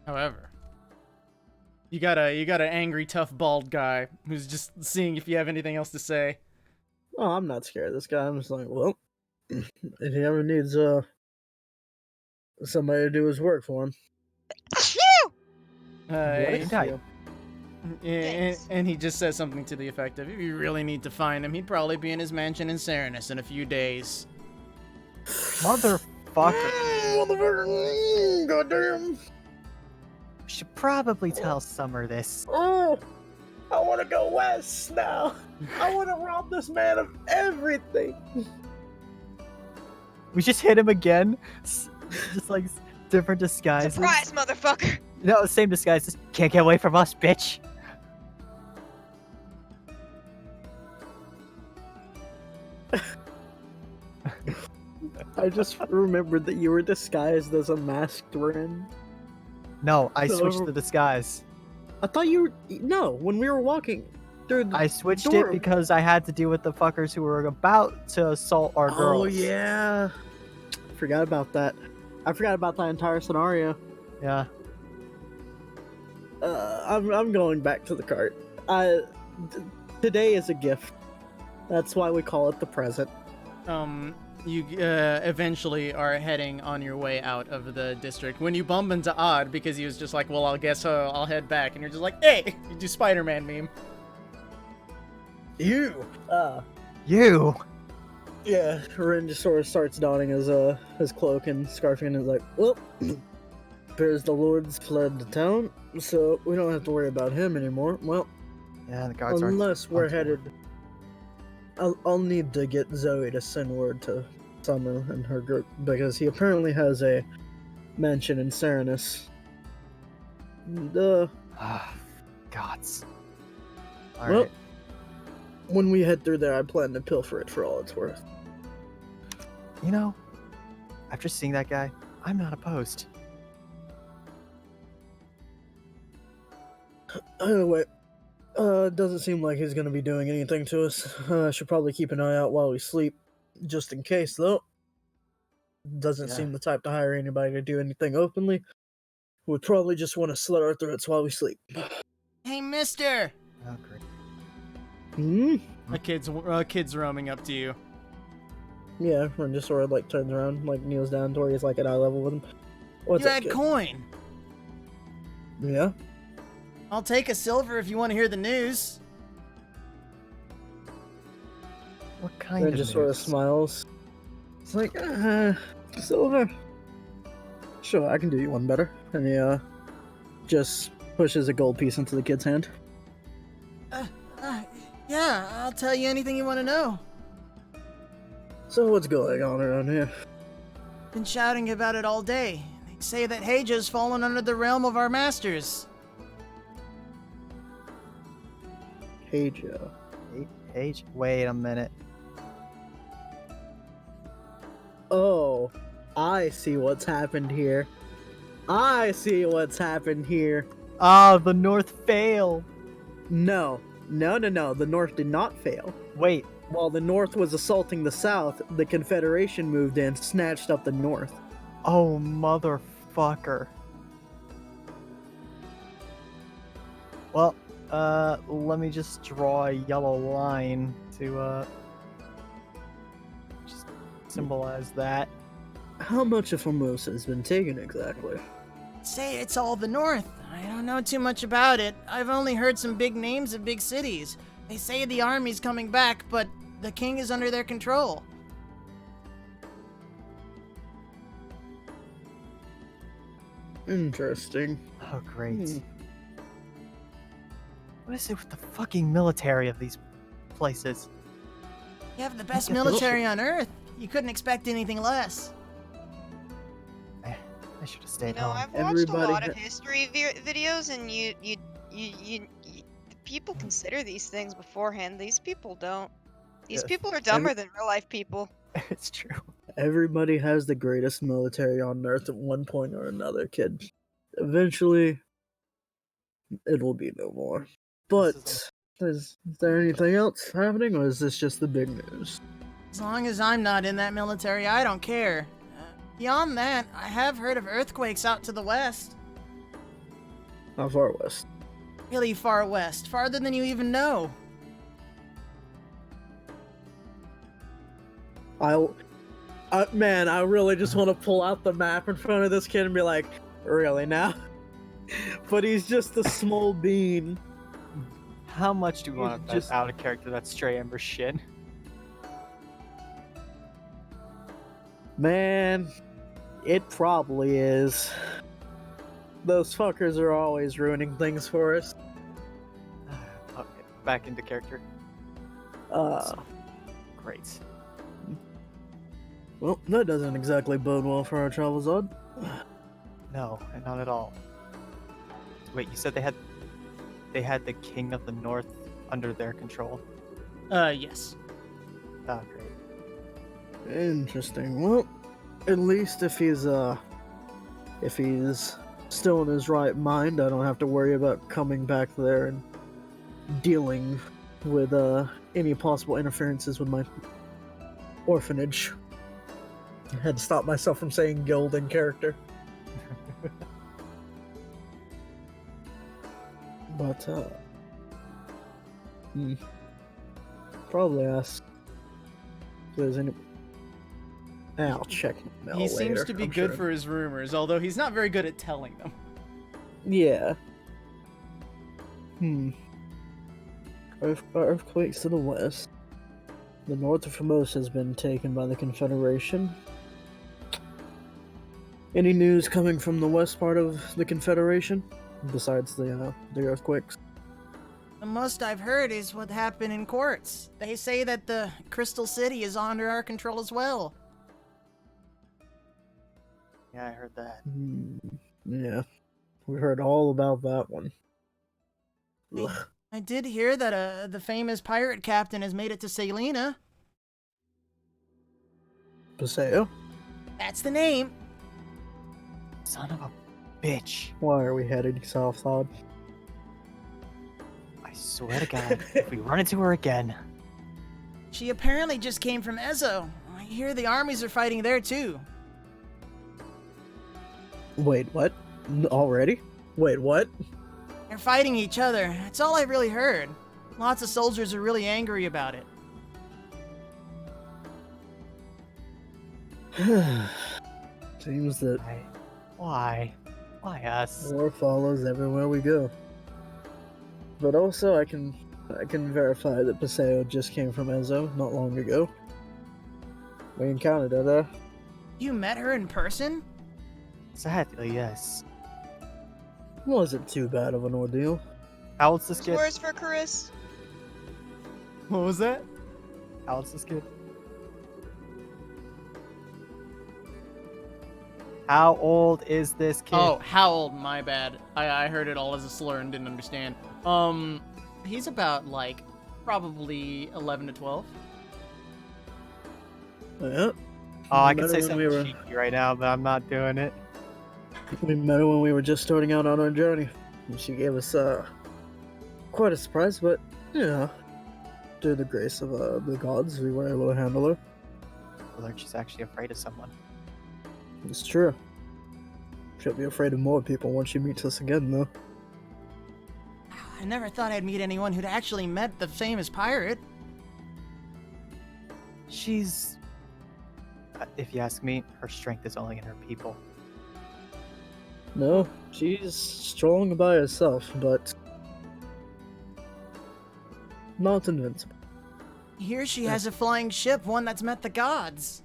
However, you got an angry, tough, bald guy who's just seeing if you have anything else to say. Oh, I'm not scared of this guy. I'm just well, if he ever needs somebody to do his work for him. He And he just says something to the effect of, if you really need to find him, he'd probably be in his mansion in Serenus in a few days. Motherfucker. Motherfucker! Goddamn! Should probably tell Summer this. Oh, I want to go west now. I want to rob this man of everything. We just hit him again. Just like different disguises. Surprise, motherfucker! No, same disguises. Can't get away from us, bitch. I just remembered that you were disguised as a masked Ren. No, I switched So- the disguise. I thought you were... No, when we were walking through the I switched door. it because I had to deal with the fuckers who were about to assault our girls. Oh, yeah. Forgot about that. I forgot about that entire scenario. Yeah. I'm going back to the cart. Today is a gift. That's why we call it the present. You eventually are heading on your way out of the district when you bump into Odd because he was just like, well, I guess I'll head back. And you're just like, hey, you do Spider-Man meme. You! You! Yeah, Ren just sort of starts donning his cloak and scarf and is like, well, appears the Lord's fled the town, so we don't have to worry about him anymore. Well, Yeah, the guards aren't. unless we're headed... I'll need to get Zoe to send word to Summer and her group, because he apparently has a mansion in Serenus. And, Gods. well, Alright. when we head through there, I plan to pilfer it for all it's worth. You know, after seeing that guy, I'm not opposed. Anyway, doesn't seem like he's gonna be doing anything to us. Should probably keep an eye out while we sleep, just in case, though. Doesn't Yeah. seem the type to hire anybody to do anything openly. Would probably just want to slit our throats while we sleep. Hey, mister! Oh, great. Hmm? A kid's roaming up to you. Yeah, Ren just sort of like turns around, like kneels down to where he's like at eye level with him. What's You up, had kid? coin. Yeah? I'll take a silver if you want to hear the news. What kind Ren of just sort of news? smiles. It's like, Silver. Sure, I can do you one better. And he, just pushes a gold piece into the kid's hand. Yeah, I'll tell you anything you want to know. So what's going on around here? Been shouting about it all day. They say that Haja's fallen under the realm of our masters. Hey, Joe. Wait a minute. Oh, I see what's happened here. I see what's happened here. Ah, the North failed. No. The North did not fail. Wait, While the North was assaulting the South, the Confederation moved in, snatched up the North. oh motherfucker. Well, let me just draw a yellow line to, just symbolize that. How much of Formosa has been taken exactly? Say it's all the North. I don't know too much about it. I've only heard some big names of big cities. They say the army's coming back, but the king is under their control. Interesting. Oh, great. Hmm. What is it with the fucking military of these places? You have the best Yeah, military on Earth. You couldn't expect anything less. I should have You stayed know, home. I've watched Everybody a lot ha- of history videos, and you people consider these things beforehand. These people don't. These Yes. people are dumber than real life people. It's true. Everybody has the greatest military on Earth at one point or another, kid. Eventually, it will be no more. But, is there anything else happening, or is this just the big news? As long as I'm not in that military, I don't care. Beyond that, I have heard of earthquakes out to the west. How far west? Really far west, farther than you even know. Man, I really just want to pull out the map in front of this kid and be like, really now? But he's just a small bean How much do we You want to just- out of character that stray ember shit? Man, it probably is. Those fuckers are always ruining things for us. Okay, back into character. Great. Well, that doesn't exactly bode well for our travels, Odd. No, not at all. Wait, you said they had the King of the North under their control? Yes. Oh, great. Interesting. Well, at least if he's still in his right mind, I don't have to worry about coming back there and dealing with any possible interferences with my orphanage. I had to stop myself from saying guild in character. But probably ask if there's any. I'll check my mail He seems later, to be I'm good sure. for his rumors, although he's not very good at telling them. Yeah. Earthquakes to the west. The north of Formosa has been taken by the Confederation. Any news coming from the west part of the Confederation? Besides the earthquakes? The most I've heard is what happened in Quartz. They say that the Crystal City is under our control as well. Yeah, I heard that. Yeah. We heard all about that one. Ugh. I did hear that the famous pirate captain has made it to Salina. Paseo? That's the name. Son of a bitch. Why are we heading south, Todd? I swear to God, if we run into her again. She apparently just came from Ezo. I hear the armies are fighting there too. Wait, what? Already? Wait, what? They're fighting each other. That's all I've really heard. Lots of soldiers are really angry about it. Seems that Why? Why us? war follows everywhere we go. But also, I can verify that Paseo just came from Ezo not long ago. We encountered her there. You met her in person? Sadly, yes. Wasn't too bad of an ordeal. How old's this kid? Scores for Chris. What was that? How old's this kid? How old is this kid? Oh, how old? My bad. I heard it all as a slur and didn't understand. He's about, like, probably 11 to 12. Yeah. I We could met say her when we something were- cheeky right now, but I'm not doing it. We met her when we were just starting out on our journey. And she gave us quite a surprise, but yeah, through the grace of the gods, we were able to handle her. I learned she's actually afraid of someone. It's true. She'll be afraid of more people once she meets us again, though. I never thought I'd meet anyone who'd actually met the famous pirate. She's... if you ask me, her strength is only in her people. No, she's strong by herself, but not invincible. Here she has a flying ship, one that's met the gods.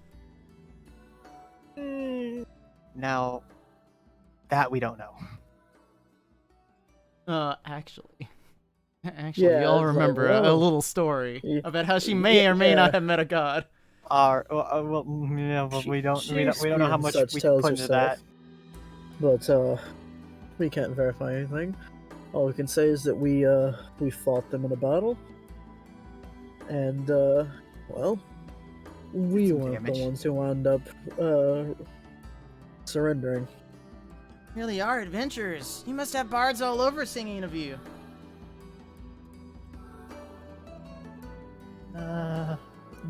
Now, that we don't know. Actually, Yeah, you all it's like, remember a whoa. may story Yeah. about how she may or may not have met a god. Well, yeah, but we don't know how much Such we tells put into herself. that. But we can't verify anything. All we can say is that we fought them in a battle, and well, we Some weren't damage. the ones who wound up surrendering. Really are adventurers. You must have bards all over singing of you.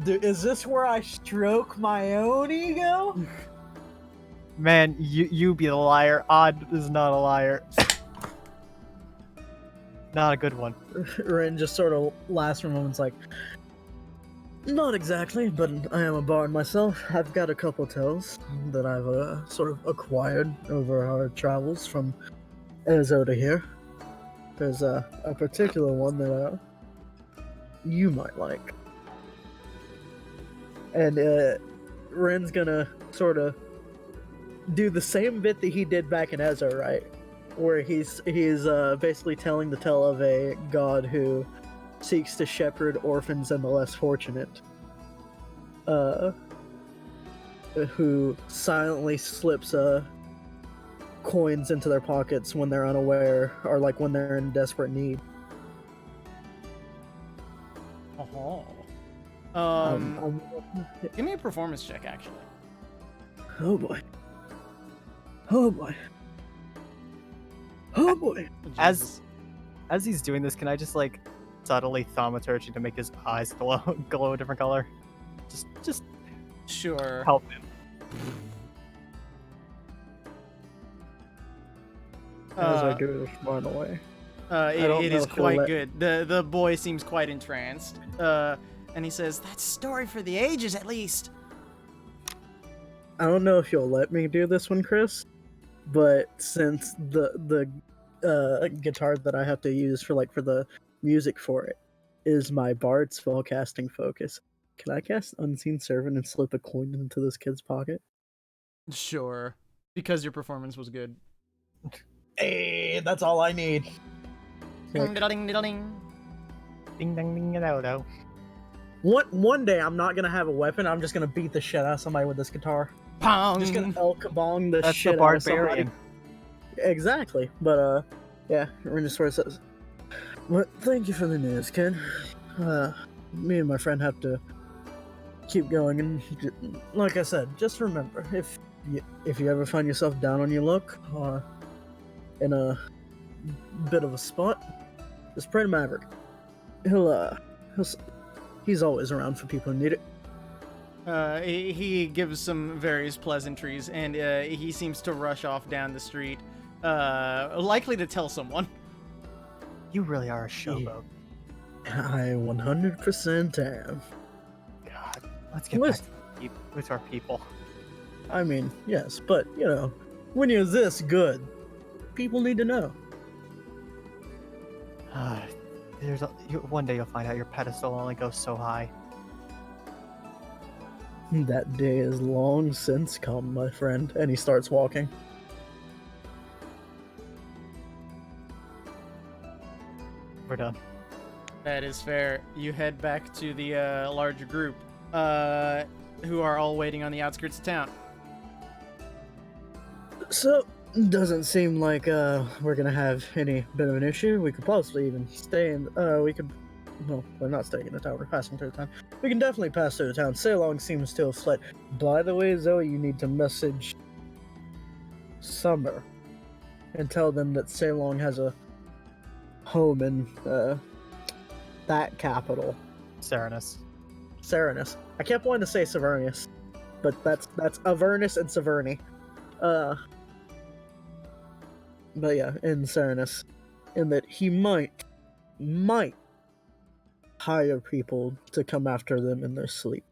Is this where I stroke my own ego? Man, you be the liar. Odd is not a liar. Not a good one. Ren just sort of laughs for a moment, like, not exactly, but I am a bard myself. I've got a couple tales that I've sort of acquired over our travels from Ezo to here. There's a particular one that you might like. And Ren's gonna sort of do the same bit that he did back in Ezra, right? Where he's basically telling the tale of a god who seeks to shepherd orphans and the less fortunate, who silently slips coins into their pockets when they're unaware, or like when they're in desperate need. Oh. Give me a performance check, actually. Oh boy. Oh boy. Oh boy. Jesus. As he's doing this, can I just like subtly thaumaturgy to make his eyes glow a different color? Just Sure. help him. As I go to run away. It is know if he'll quite let- good. The boy seems quite entranced. And he says, "That's a story for the ages, at least." I don't know if you'll let me do this one, Chris, but since the guitar that I have to use for the music for it is my bard spellcasting focus, can I cast Unseen Servant and slip a coin into this kid's pocket? Sure. Because your performance was good. Hey, that's all I need. Ding, diddle-ding, diddle-ding. Ding ding ding do. One day I'm not gonna have a weapon. I'm just gonna beat the shit out of somebody with this guitar. Pong. I'm just gonna El Kabong the That's shit the out of somebody. barbarian. Exactly, but yeah, Ren sort of says, "Well, thank you for the news, kid. Me and my friend have to keep going, and like I said, just remember, if you ever find yourself down on your luck or in a bit of a spot, just pray to Maverick. He's always around for people who need it." He gives some various pleasantries, and he seems to rush off down the street, likely to tell someone. You really are a showboat. I 100% am. God, let's get Listen. back with our people. I mean, yes, but when you're this good, people need to know. One day you'll find out your pedestal only goes so high. That day is long since come, my friend. And he starts walking. We're done. That is fair. You head back to the larger group, who are all waiting on the outskirts of town. So, doesn't seem like we're gonna have any bit of an issue. We could possibly even stay in. Well, we're not staying in the town. We're passing through the town. We can definitely pass through the town. Ceylon seems to have fled. By the way, Zoe, you need to message Summer and tell them that Ceylon has a home in that capital, Serenus. Serenus. I kept wanting to say Severnius, but that's Avernus and Severny. But yeah, in Serenus, in that he might hire people to come after them in their sleep.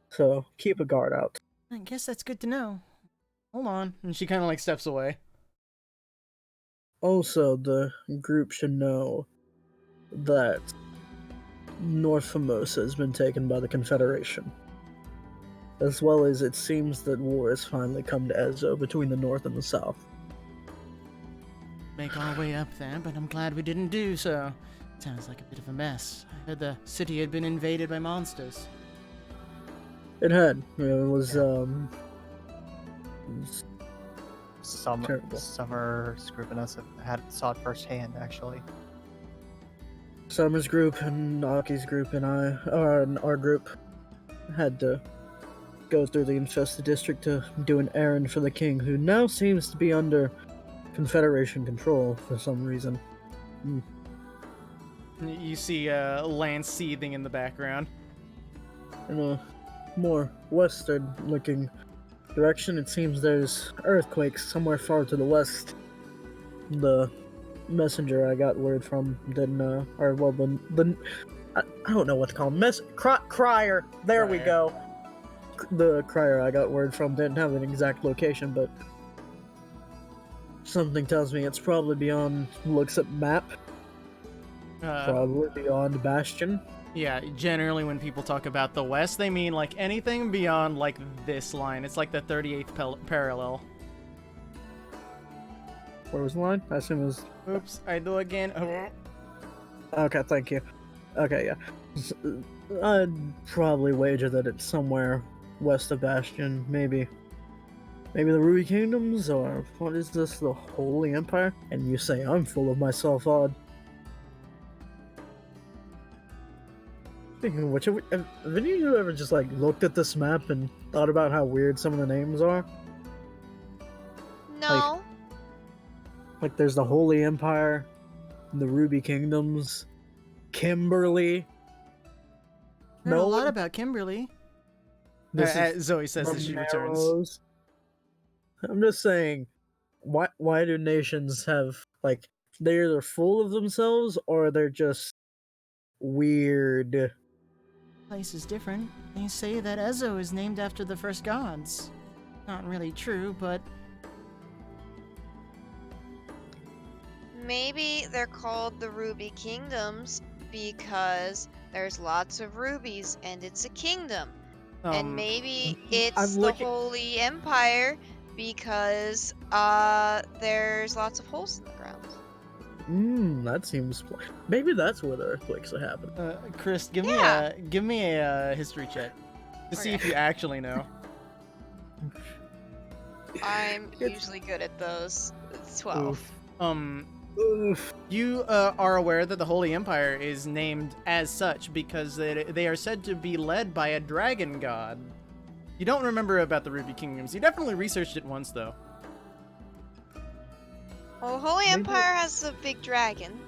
So keep a guard out. I guess that's good to know. Hold on. And she kind of steps away. Also, the group should know that North Formosa has been taken by the Confederation. As well as it seems that war has finally come to Ezo between the North and the South. Make our way up there, but I'm glad we didn't do so. Sounds like a bit of a mess. I heard the city had been invaded by monsters. It had. It was terrible. Summer's group and us saw it firsthand, actually. Summer's group and Aki's group and our group had to go through the infested district to do an errand for the king, who now seems to be under Confederation control for some reason. You see land seething in the background. In a more western-looking direction, it seems there's earthquakes somewhere far to the west. The messenger I got word from didn't, I don't know what to call him. Crier. There we Crier. go. The crier I got word from didn't have an exact location, but something tells me it's probably beyond looks at map Probably beyond Bastion. Yeah, generally when people talk about the West, they mean like anything beyond like this line. It's like the 38th parallel. Where was the line? I assume it was. Oops, I do again. Okay, thank you. Okay, yeah. I'd probably wager that it's somewhere west of Bastion, maybe the Ruby Kingdoms, or what is this, the Holy Empire? And you say I'm full of myself, odd. Speaking of which, have any of you ever just like looked at this map and thought about how weird some of the names are? No. Like there's the Holy Empire, the Ruby Kingdoms, Kimberly. I know a lot about Kimberly. This is Zoe says as she returns. Romero's. I'm just saying, why do nations have like they're either full of themselves or they're just weird? Place is different. They say that Ezo is named after the first gods. Not really true, but Maybe they're called the Ruby Kingdoms because there's lots of rubies and it's a kingdom. And maybe it's the Holy Empire because there's lots of holes in the ground. That seems. Maybe that's where the earthquakes are happening. Chris, give me a history check to see if you actually know. I'm usually good at those. It's 12. Oof. You are aware that the Holy Empire is named as such because they are said to be led by a dragon god. You don't remember about the Ruby Kingdoms. You definitely researched it once, though. Well, the Holy Empire has a big dragon.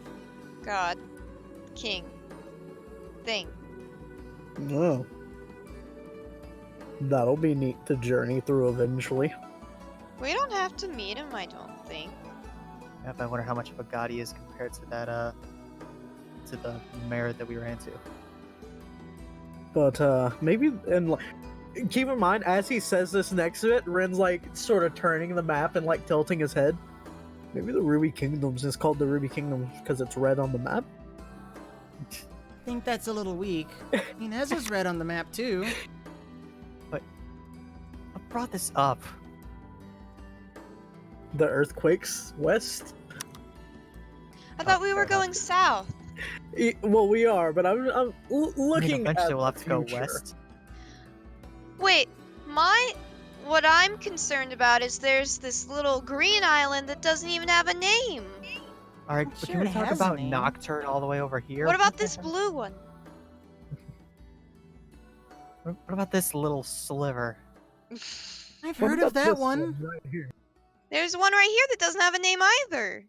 God. King. Thing. No. That'll be neat to journey through eventually. We don't have to meet him, I don't think. Yeah, I wonder how much of a god he is compared to that, to the mayor that we ran into. But, maybe, and keep in mind, as he says this next to it, Ren's, like, sort of turning the map and, like, tilting his head. Maybe the Ruby Kingdoms is called the Ruby Kingdoms because it's red on the map? I think that's a little weak. I mean, Ezo's red on the map, too. But I brought this up. The earthquakes west? I thought we were going south. Well, we are, but I'm looking at eventually we'll have the to go future. west. Wait, what I'm concerned about is there's this little green island that doesn't even have a name. Alright, I'm but sure can we it talk has a about name. Nocturne all the way over here? What about the this heck? blue one? What about this little sliver? I've What heard about of that this one. right here? There's one right here that doesn't have a name either.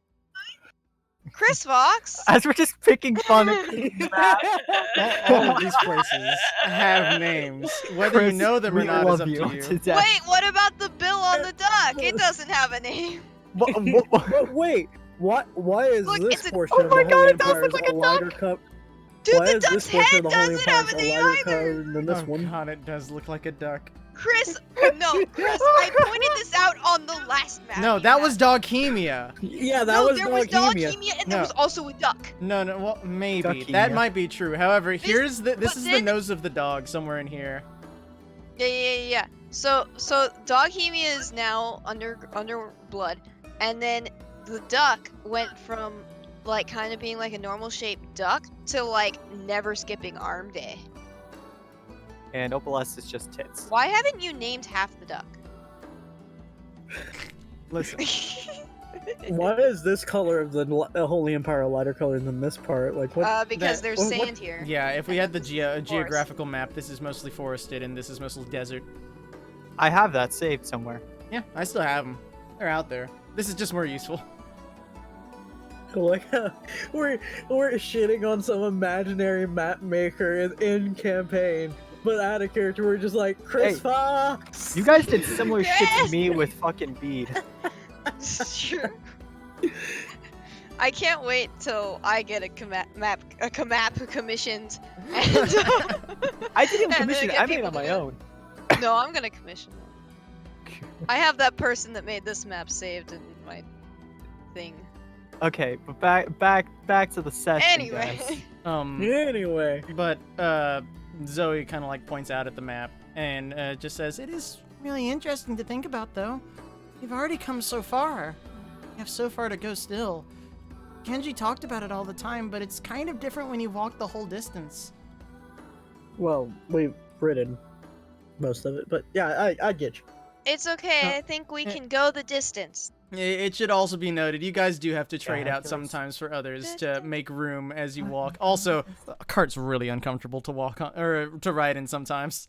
Chris Fox. As we're just picking fun at All of these places have names. Whether Chris, you know them or we not is love up you to you. to death. Wait, what about the bill on the duck? It doesn't have a name. But wait, why is Look, this it's a- portion Oh of the my Holy God, it does Empire look like a a lighter duck! cup? Dude, Why the is this duck's portion head of the Holy doesn't Empire have a a name lighter either. color than this Oh one? god, it does look like a duck. Chris, no, Chris, I pointed this out on the last map. No, you that had. was Doghemia. Yeah, that No, was there was Doghemia. Doghemia and No. there was also a duck. No, well, maybe. Duckemia. That might be true. However, This this but is the then- nose of the dog somewhere in here. Yeah. So Doghemia is now under blood, and then the duck went from like kind of being like a normal shaped duck to like never skipping arm day. And Opalescence is just tits. Why haven't you named half the duck? Listen, Why is this color of the Holy Empire a lighter color than this part? Like what? Because That- there's what- sand here. yeah, if we had the Forest. geographical map, this is mostly forested and this is mostly desert. I have that saved somewhere. Yeah, I still have them. They're out there. This is just more useful. Like we're shitting on some imaginary map maker in campaign, but out of character we're just like Chris Hey, Fox. You guys did similar shit to Yes! me with fucking Bead. Sure. I can't wait till I get a map commissioned. And, I didn't And then commission it. get I made it people on to my do it. own. No, I'm gonna commission one. I have that person that made this map saved in my thing. Okay, but back to the session, guys. Anyway. Anyway, But Zoe kind of like points out at the map and just says, "It is really interesting to think about, though. You've already come so far. You have so far to go still. Kenji talked about it all the time, but it's kind of different when you walk the whole distance." well, we've ridden most of it, but yeah, I get you. It's okay. I think we can go the distance. It should also be noted, you guys do have to trade out Ridiculous. sometimes for others to make room as you walk. Also, a cart's really uncomfortable to walk on or to ride in sometimes.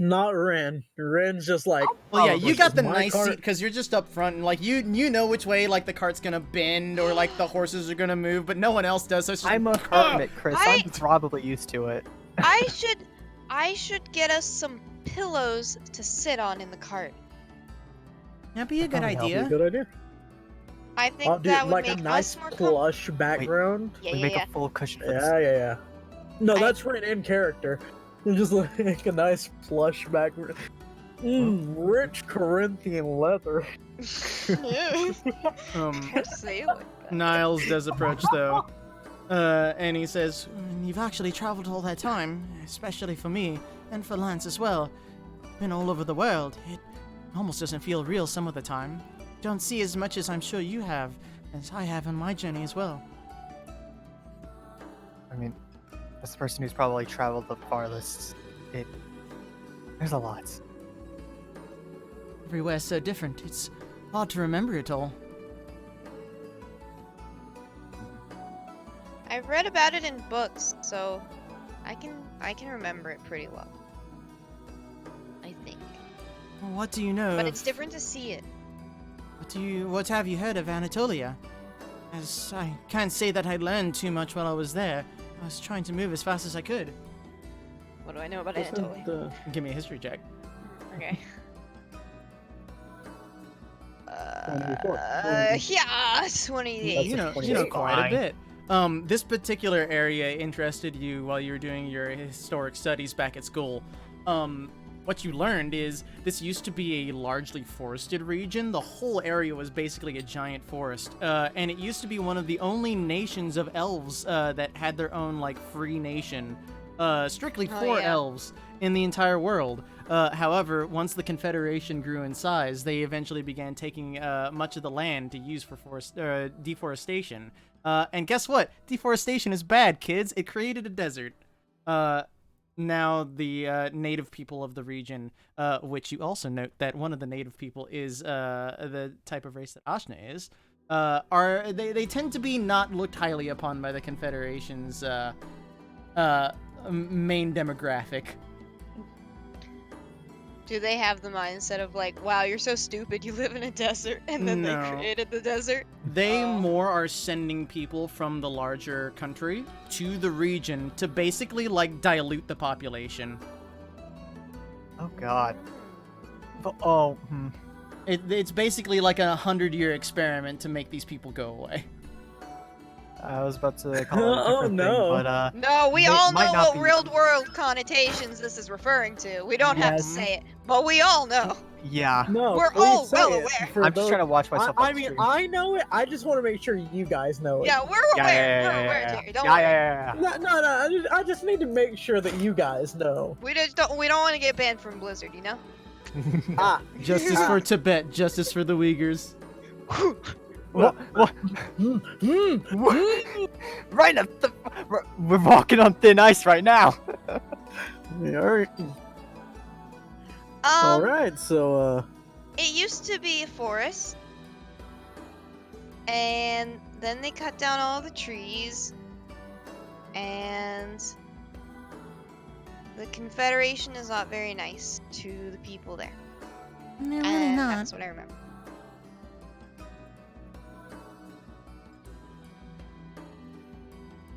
Not Ren. Ren's just like, Well, yeah, oh, you this got is the my nice cart. seat because you're just up front and like you know which way like the cart's gonna bend or like the horses are gonna move, but no one else does. So it's just I'm a hermit, Chris. I- I'm probably used to it. I should get us some pillows to sit on in the cart. that'd be a good Probably help Be a idea. good idea. I think I'll do that would like make a nice us more plush background. Yeah, we yeah, make yeah. a full cushion for this. Yeah. No, I- that's Ren in character. You just like a nice plush background. Rich Corinthian leather. Don't say it like that. Niles does approach though, and he says, "You've actually traveled all that time, especially for me and for Lance as well. Been all over the world. It almost doesn't feel real some of the time. Don't see as much as I'm sure you have, as I have on my journey as well." I mean, as the person who's probably traveled the farthest, there's a lot. Everywhere's so different. It's hard to remember it all. I've read about it in books, so I can remember it pretty well. I think. What do you know? But of- it's different to see it. What have you heard of Anatolia? As I can't say that I learned too much while I was there. I was trying to move as fast as I could. What do I know about Isn't Anatolia? the- Give me a history check. Okay. 24. Yeah, 28. You know quite a Fine. bit. This particular area interested you while you were doing your historic studies back at school. What you learned is this used to be a largely forested region. The whole area was basically a giant forest, and it used to be one of the only nations of elves that had their own like free nation, strictly Oh, for yeah. elves in the entire world. However, once the Confederation grew in size, they eventually began taking much of the land to use for deforestation. And guess what? Deforestation is bad, kids. It created a desert. Now the native people of the region, which you also note that one of the native people is the type of race that Ashna is, they tend to be not looked highly upon by the Confederation's main demographic. Do they have the mindset of like, wow, you're so stupid, you live in a desert, and then No. they created the desert? They Oh. more are sending people from the larger country to the region to basically like dilute the population. Oh God. But, It's basically like a 100-year experiment to make these people go away. I was about to call it a Oh, different no. thing, but No, we It all might know not what be- real world connotations this is referring to. We don't have to Yes. say it, but we all know. yeah. No, We're please all say well it aware. for I'm just those- trying to watch myself on I mean, stream. I know it. I just want to make sure you guys know it. Yeah, we're Yeah, aware. yeah, We're yeah, aware, yeah, Jerry. Don't yeah, worry. yeah, yeah, yeah. No. I just need to make sure that you guys know. We don't want to get banned from Blizzard, you know? Ah, Justice for Tibet, justice for the Uyghurs. What? Right up the. We're walking on thin ice right now. Alright. Alright, so, It used to be a forest, and then they cut down all the trees, and the Confederation is not very nice to the people there. They're really And not. that's what I remember.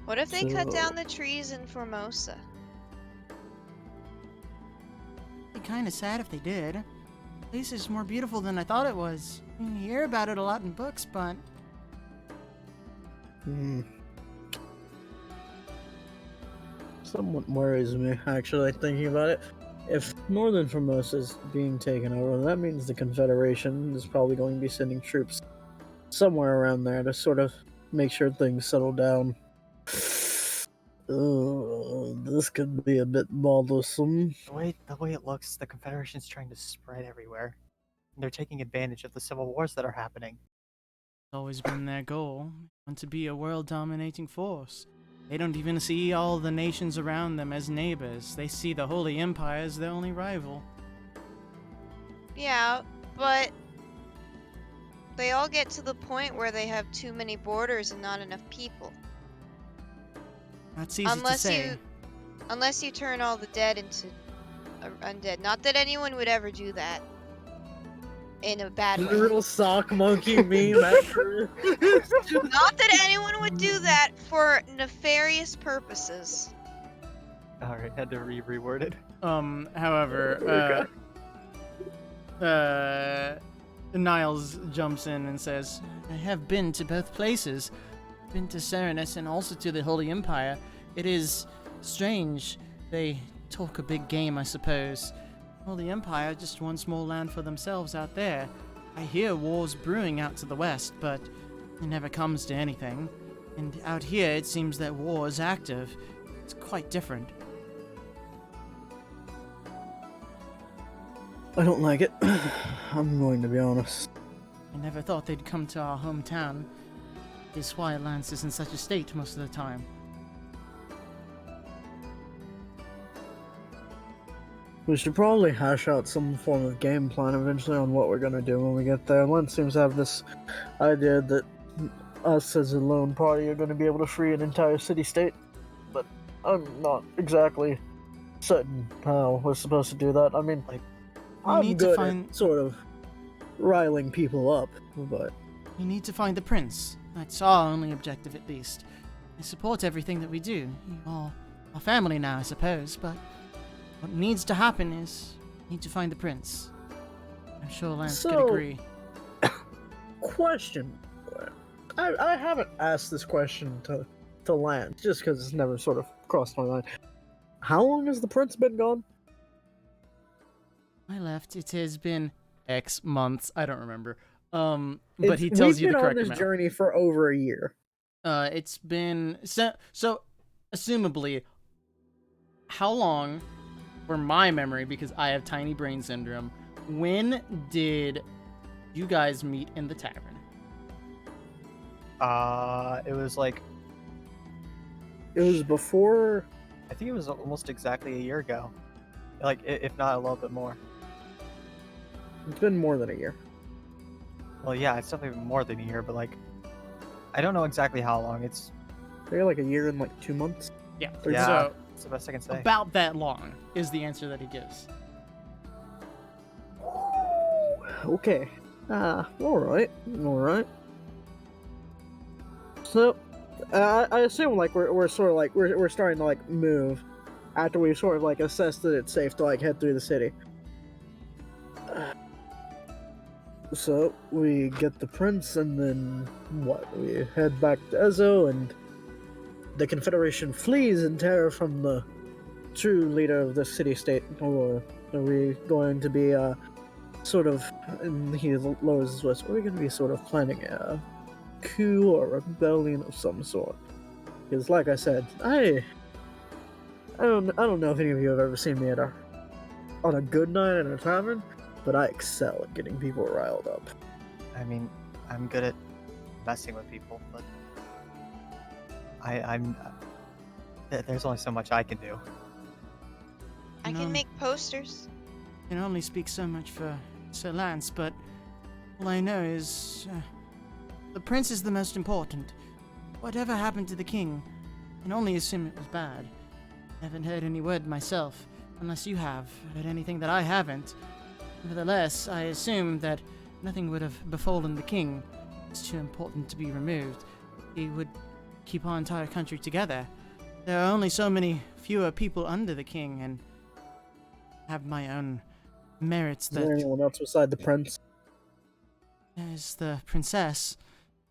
What if they cut So- down the trees in Formosa? It'd be kind of sad if they did. The place is more beautiful than I thought it was. You hear about it a lot in books, but somewhat worries me, actually, thinking about it. If Northern Formosa is being taken over, that means the Confederation is probably going to be sending troops somewhere around there to sort of make sure things settle down. Oh, this could be a bit bothersome. The way it looks, the Confederation's trying to spread everywhere. And they're taking advantage of the civil wars that are happening. It's always been their goal, want to be a world-dominating force. They don't even see all the nations around them as neighbors. They see the Holy Empire as their only rival. Yeah, but they all get to the point where they have too many borders and not enough people. That's easy to say. Unless you turn all the dead into undead. Not that anyone would ever do that. In a bad way. Little sock monkey meme. Not that anyone would do that for nefarious purposes. Alright, had to reword it. However, Niles jumps in and says, I have been to both places. Been to Serenus and also to the Holy Empire. It is strange. They talk a big game, I suppose. Holy Empire just wants more land for themselves out there. I hear wars brewing out to the west, but it never comes to anything. And out here, it seems that war is active. It's quite different. I don't like it. I'm going to be honest. I never thought they'd come to our hometown. It's why Lance is in such a state most of the time. We should probably hash out some form of game plan eventually on what we're gonna do when we get there. Lance seems to have this idea that us as a lone party are gonna be able to free an entire city-state, but I'm not exactly certain how we're supposed to do that. I mean, like, I'm need good to find at sort of riling people up, but we need to find the prince. That's our only objective, at least. I support everything that we do. You are our family now, I suppose, but what needs to happen is we need to find the prince. I'm sure Lance could agree. Question. I haven't asked this question to Lance, just because it's never sort of crossed my mind. How long has the prince been gone? I left. It has been X months. I don't remember. But he tells you the correct amount. We've been on this journey for over a year. It's been so assumably, how long, for my memory, because I have tiny brain syndrome, when did you guys meet in the tavern? It was like, It was before. I think it was almost exactly a year ago. Like, if not a little bit more. It's been more than a year. Well, yeah, it's definitely more than a year, but like, I don't know exactly how long. It's Maybe like a year and like 2 months. Yeah. Yeah. So it's the best I can say. about that long is the answer that he gives. Okay. Alright. So, I assume like we're sort of like we're starting to like move after we've sort of like assessed that it's safe to like head through the city. So we get the prince, and then what? We head back to Ezo, and the Confederation flees in terror from the true leader of the city-state. Or are we going to be sort of? And he lowers his voice. Are we going to be sort of planning a coup or rebellion of some sort? Because, like I said, I don't know if any of you have ever seen me on a good night at a tavern, but I excel at getting people riled up. I mean, I'm good at messing with people, but there's only so much I can do. I can make posters. I can only speak so much for Sir Lance, but all I know is the prince is the most important. Whatever happened to the king, I can only assume it was bad. I haven't heard any word myself, unless you have heard anything that I haven't. Nevertheless, I assume that nothing would have befallen the king. It's too important to be removed. He would keep our entire country together. There are only so many fewer people under the king, and I have my own merits Is there that... anyone else beside the prince? There's the princess,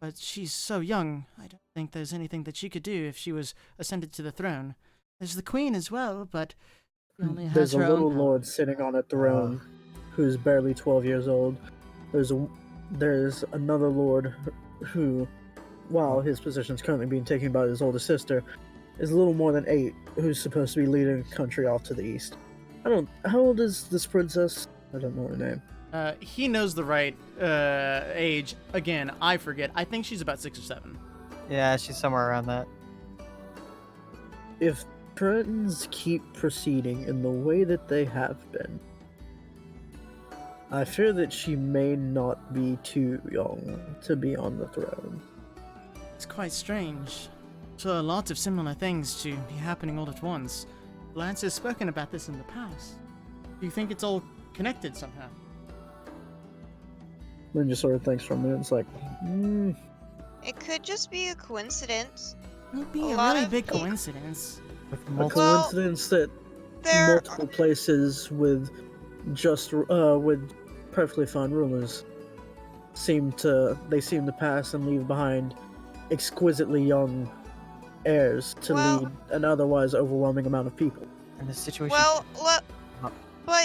but she's so young. I don't think there's anything that she could do if she was ascended to the throne. There's the queen as well, but she only has There's a her little own power. lord sitting on a throne who's barely 12 years old. There's another lord who, while his position is currently being taken by his older sister, is a little more than 8, who's supposed to be leading the country off to the east. How old is this princess? I don't know her name. He knows the right age. Again, I forget. I think she's about 6 or 7. Yeah, she's somewhere around that. If trends keep proceeding in the way that they have been, I fear that she may not be too young to be on the throne. It's quite strange. So lots of similar things to be happening all at once. Lance has spoken about this in the past. Do you think it's all connected somehow? Then just sort of thinks for a minute. It's like, It could just be a coincidence. It would be A a lot really of big peop- coincidence. With a multiple. Well, coincidence that There, multiple places with perfectly fine rulers seem to pass and leave behind exquisitely young heirs to Well- lead an otherwise overwhelming amount of people. In this situation. well, Uh,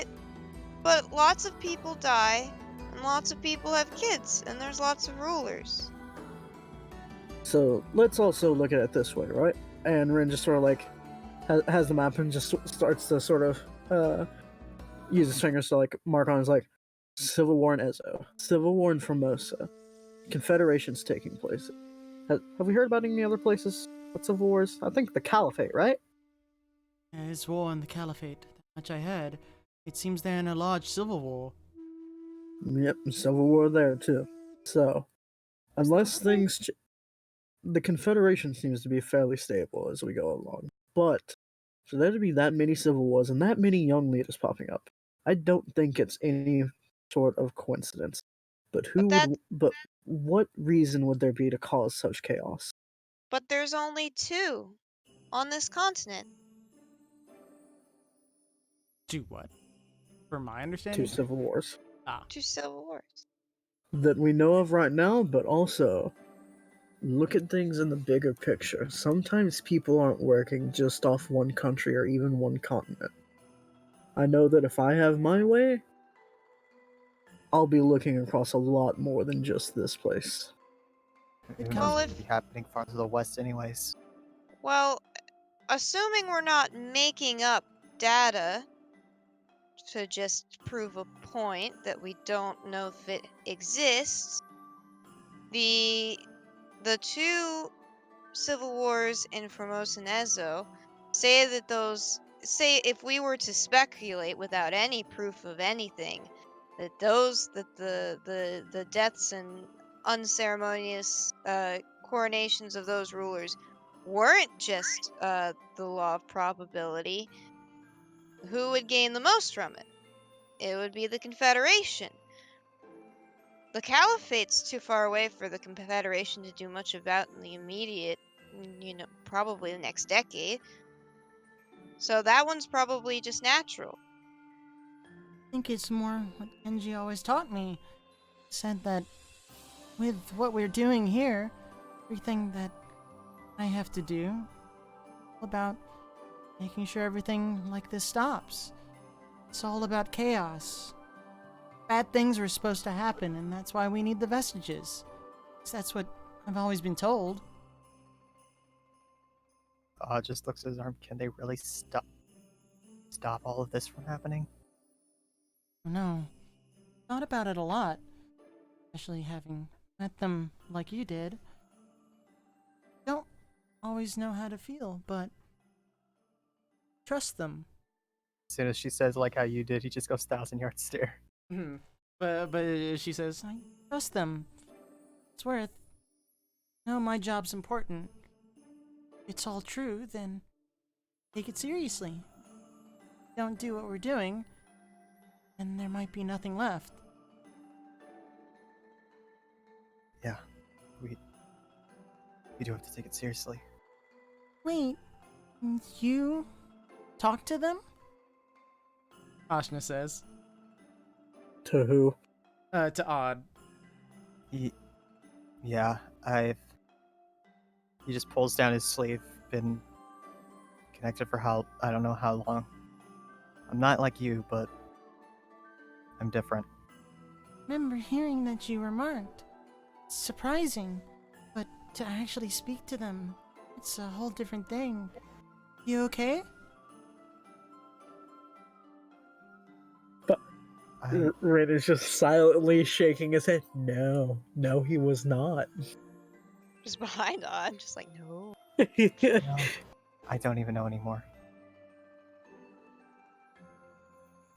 but lots of people die, and lots of people have kids, and there's lots of rulers. So let's also look at it this way, right? And Rin just sort of like has the map and just starts to sort of use his fingers to like mark on his like Civil War in Ezo, Civil War in Formosa, Confederation's taking place. Have we heard about any other places with civil wars? I think the Caliphate, right? There's war in the Caliphate, that much I heard. It seems they're in a large civil war. Yep, civil war there too. So, unless the Confederation seems to be fairly stable as we go along. But for there to be that many civil wars and that many young leaders popping up, I don't think it's any sort of coincidence. But what reason would there be to cause such chaos? But there's only 2 on this continent. Do what? From my 2 understanding? civil wars 2 civil wars. that we know of right now, but also look at things in the bigger picture. Sometimes people aren't working just off one country or even one continent. I know that if I have my way, I'll be looking across a lot more than just this place. Who Well, knows what if- would be happening far to the west, anyways. Well, assuming we're not making up data to just prove a point that we don't know if it exists, the 2 civil wars in Formosa and Ezo say if we were to speculate without any proof of anything, that the deaths and unceremonious coronations of those rulers weren't just the law of probability, who would gain the most from it? It would be the Confederation. The Caliphate's too far away for the Confederation to do much about in the immediate, probably the next decade. So that one's probably just natural. I think it's more what Kenji always taught me. Said that with what we're doing here, everything that I have to do, about making sure everything like this stops. It's all about chaos. Bad things are supposed to happen, and that's why we need the vestiges. 'Cause that's what I've always been told. Just looks at his arm. Can they really stop all of this from happening? No, thought about it a lot, especially having met them like you did. Don't always know how to feel, but trust them. As soon as she says, like how you did, he just goes 1,000-yard stare. But she says, I trust them. It's worth. No, my job's important. If it's all true, then take it seriously. Don't do what we're doing, and there might be nothing left. Yeah, we do have to take it seriously. Wait, you talk to them? Ashna says. To who? To Odd. Yeah, he just pulls down his sleeve. Been connected for I don't know how long. I'm not like you, but I'm different. Remember hearing that you were marked. It's surprising. to actually speak to them. It's a whole different thing. You okay? Rin is just silently shaking his head. No, he was not. Just behind on, just like, no. No, I don't even know anymore.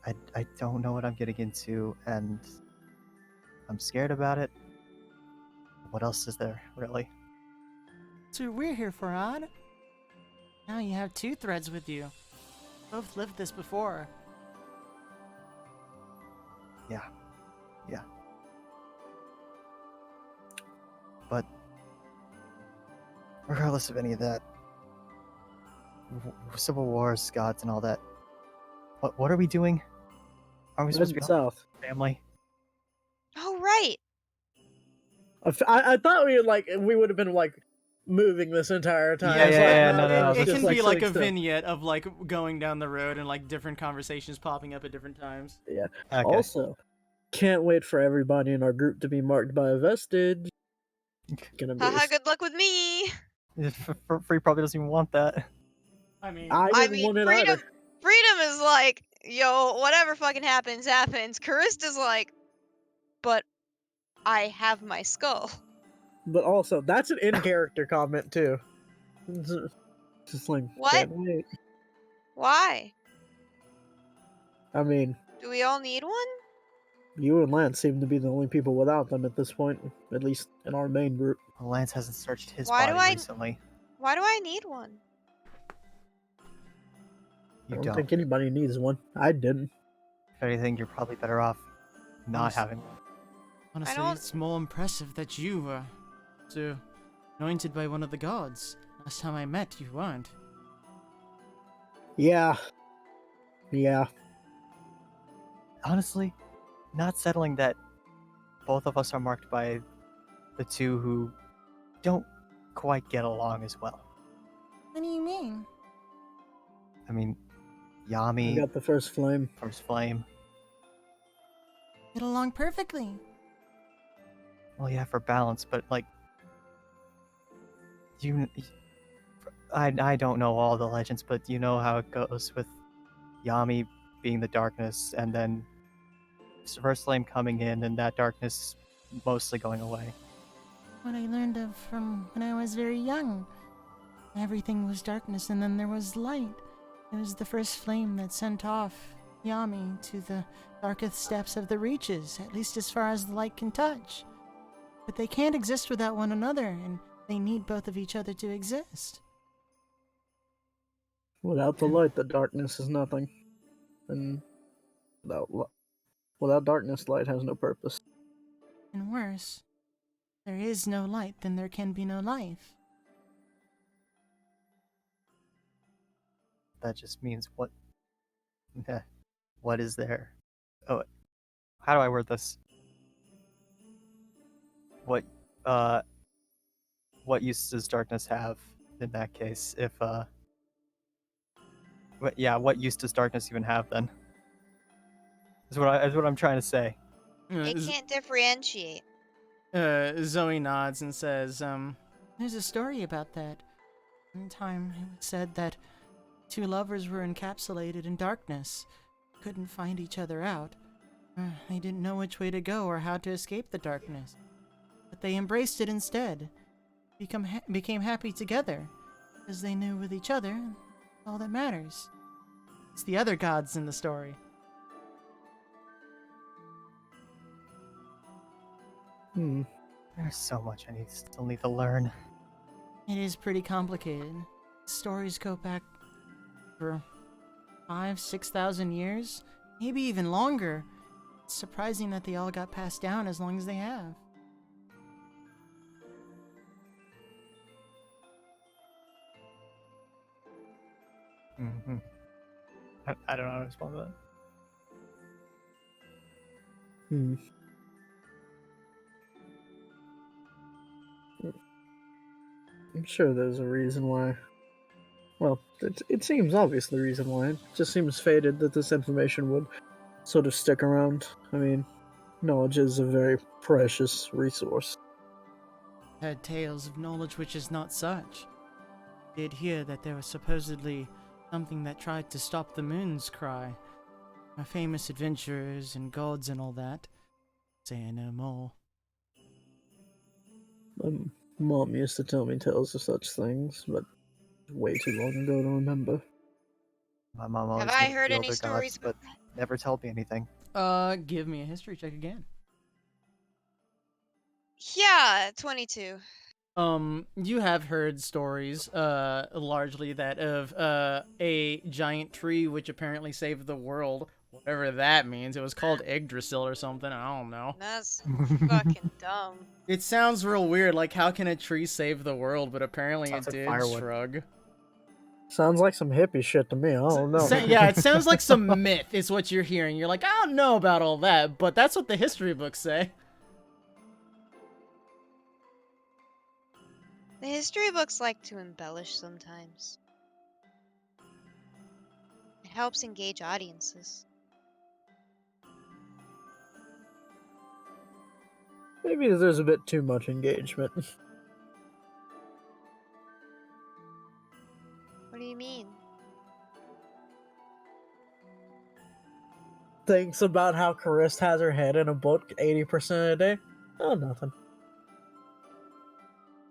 I don't know what I'm getting into, and I'm scared about it. What else is there, really? That's what we're here for, Odd. Now you have two threads with you. Both lived this before. Yeah. But regardless of any of that, civil wars, gods, and all that, what are we doing? Are we supposed to be south? family? Oh, right. I thought we would have been moving this entire time. No, It just can be like a sitting still. vignette of going down the road and different conversations popping up at different times. Yeah. Okay. Also, can't wait for everybody in our group to be marked by a vestige. Gonna be. Haha, good luck with me. Free probably doesn't even want that. I mean, I didn't want it freedom. either. Freedom is like, yo, whatever fucking happens, happens. Carista's like, but I have my skull. But also, that's an in-character comment too. Just like, What? can't wait. Why? I mean, Do we all need one? you and Lance seem to be the only people without them at this point, at least in our main group. Lance hasn't searched his Why do body I- recently. Why do I need one? You I don't don't. think anybody needs one. I didn't. If anything, you're probably better off not Honest- having one. honestly, don't- it's more impressive that you were so anointed by one of the gods. Last time I met, you weren't. Yeah. Honestly, not settling that both of us are marked by the two who don't quite get along as well. What do you mean? I mean, I Yami, got the first flame. First Flame. Get along perfectly. Well, yeah, for balance, but I don't know all the legends, but you know how it goes with Yami being the darkness, and then First Flame coming in, and that darkness mostly going away. What I learned of from when I was very young. Everything was darkness, and then there was light. It was the first flame that sent off Yami to the darkest depths of the reaches, at least as far as the light can touch. But they can't exist without one another, and they need both of each other to exist. Without the light, the darkness is nothing. And without darkness, light has no purpose. And worse, there is no light, then there can be no life. That just means what is there? Oh, how do I word this? What use does darkness have in that case? If what use does darkness even have then? Is what I'm trying to say. It can't differentiate. Zoe nods and says, there's a story about that. One time it was said that two lovers were encapsulated in darkness, couldn't find each other out. They didn't know which way to go or how to escape the darkness. But they embraced it instead, became happy together, because they knew with each other, all that matters. It's the other gods in the story. There's so much I still need to learn. It is pretty complicated. Stories go back for 5,000-6,000 years, maybe even longer. It's surprising that they all got passed down as long as they have. Mm-hmm. I don't know how to respond to that. I'm sure there's a reason why. Well, it seems obvious the reason why. It just seems fated that this information would sort of stick around. I mean, knowledge is a very precious resource. heard tales of knowledge which is not such. Did hear that there was supposedly something that tried to stop the moon's cry. My famous adventurers and gods and all that. Say no more. My mom used to tell me tales of such things, but way too long ago to remember. My mom always Have I knew heard the any older stories gods, but never told me anything. Give me a history check again. Yeah, 22. You have heard stories, largely that of, a giant tree which apparently saved the world. Whatever that means. It was called Yggdrasil or something, I don't know. That's fucking dumb. It sounds real weird, like how can a tree save the world, but apparently Sounds it like did, firewood. shrug. Sounds like some hippie shit to me. I don't know. Yeah, it sounds like some myth is what you're hearing. You're like, I don't know about all that, but that's what the history books say. The history books like to embellish sometimes. It helps engage audiences. Maybe there's a bit too much engagement. What do you mean? Thinks about how Carist has her head in a book 80% of the day. Oh, nothing.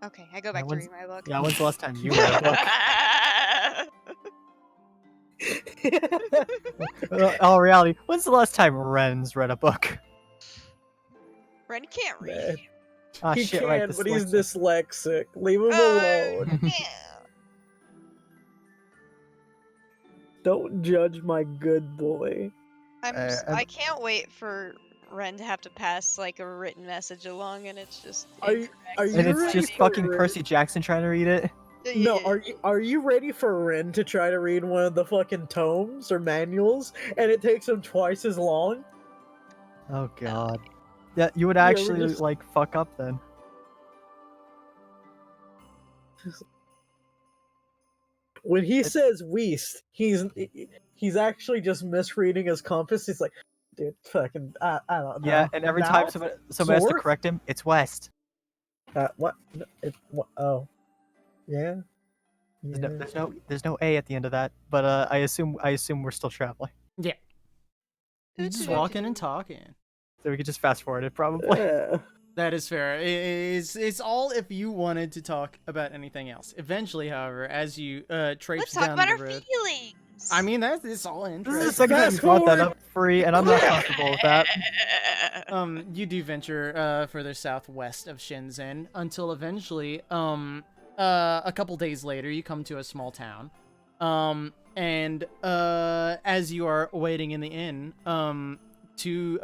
Okay, I go back to when's- read my book. Yeah, when's the last time you read a book? Well, in all reality, when's the last time Ren's read a book? Ren can't read. Man, Ah, he shit, can, right, but he's dyslexic. dyslexic. Leave him alone. Yeah. Don't judge my good boy. I can't wait for Ren to have to pass like a written message along, and it's just. Are you And You it's ready just for fucking Ren? Percy Jackson trying to read it. No, are you ready for Ren to try to read one of the fucking tomes or manuals, and it takes him twice as long? Oh god. Yeah, you would Yeah, we're actually just- like fuck up then. When he says "weast," he's actually just misreading his compass. He's like, dude, fucking, I don't know. Yeah, and every time Now? somebody has to North? correct him, it's west. What? What? Oh, yeah. There's no A at the end of that. But I assume we're still traveling. Yeah. You're just walking and talking. So we could just fast forward it probably. Yeah. That is fair. It's all if you wanted to talk about anything else. Eventually, however, as you traipse Let's talk down about the our road. feelings. I mean, it's all This is the interesting. second time you Fast brought that forward. up, Free, and I'm not comfortable with that. You do venture further southwest of Shenzhen until eventually, a couple days later, you come to a small town. And as you are waiting in the inn, two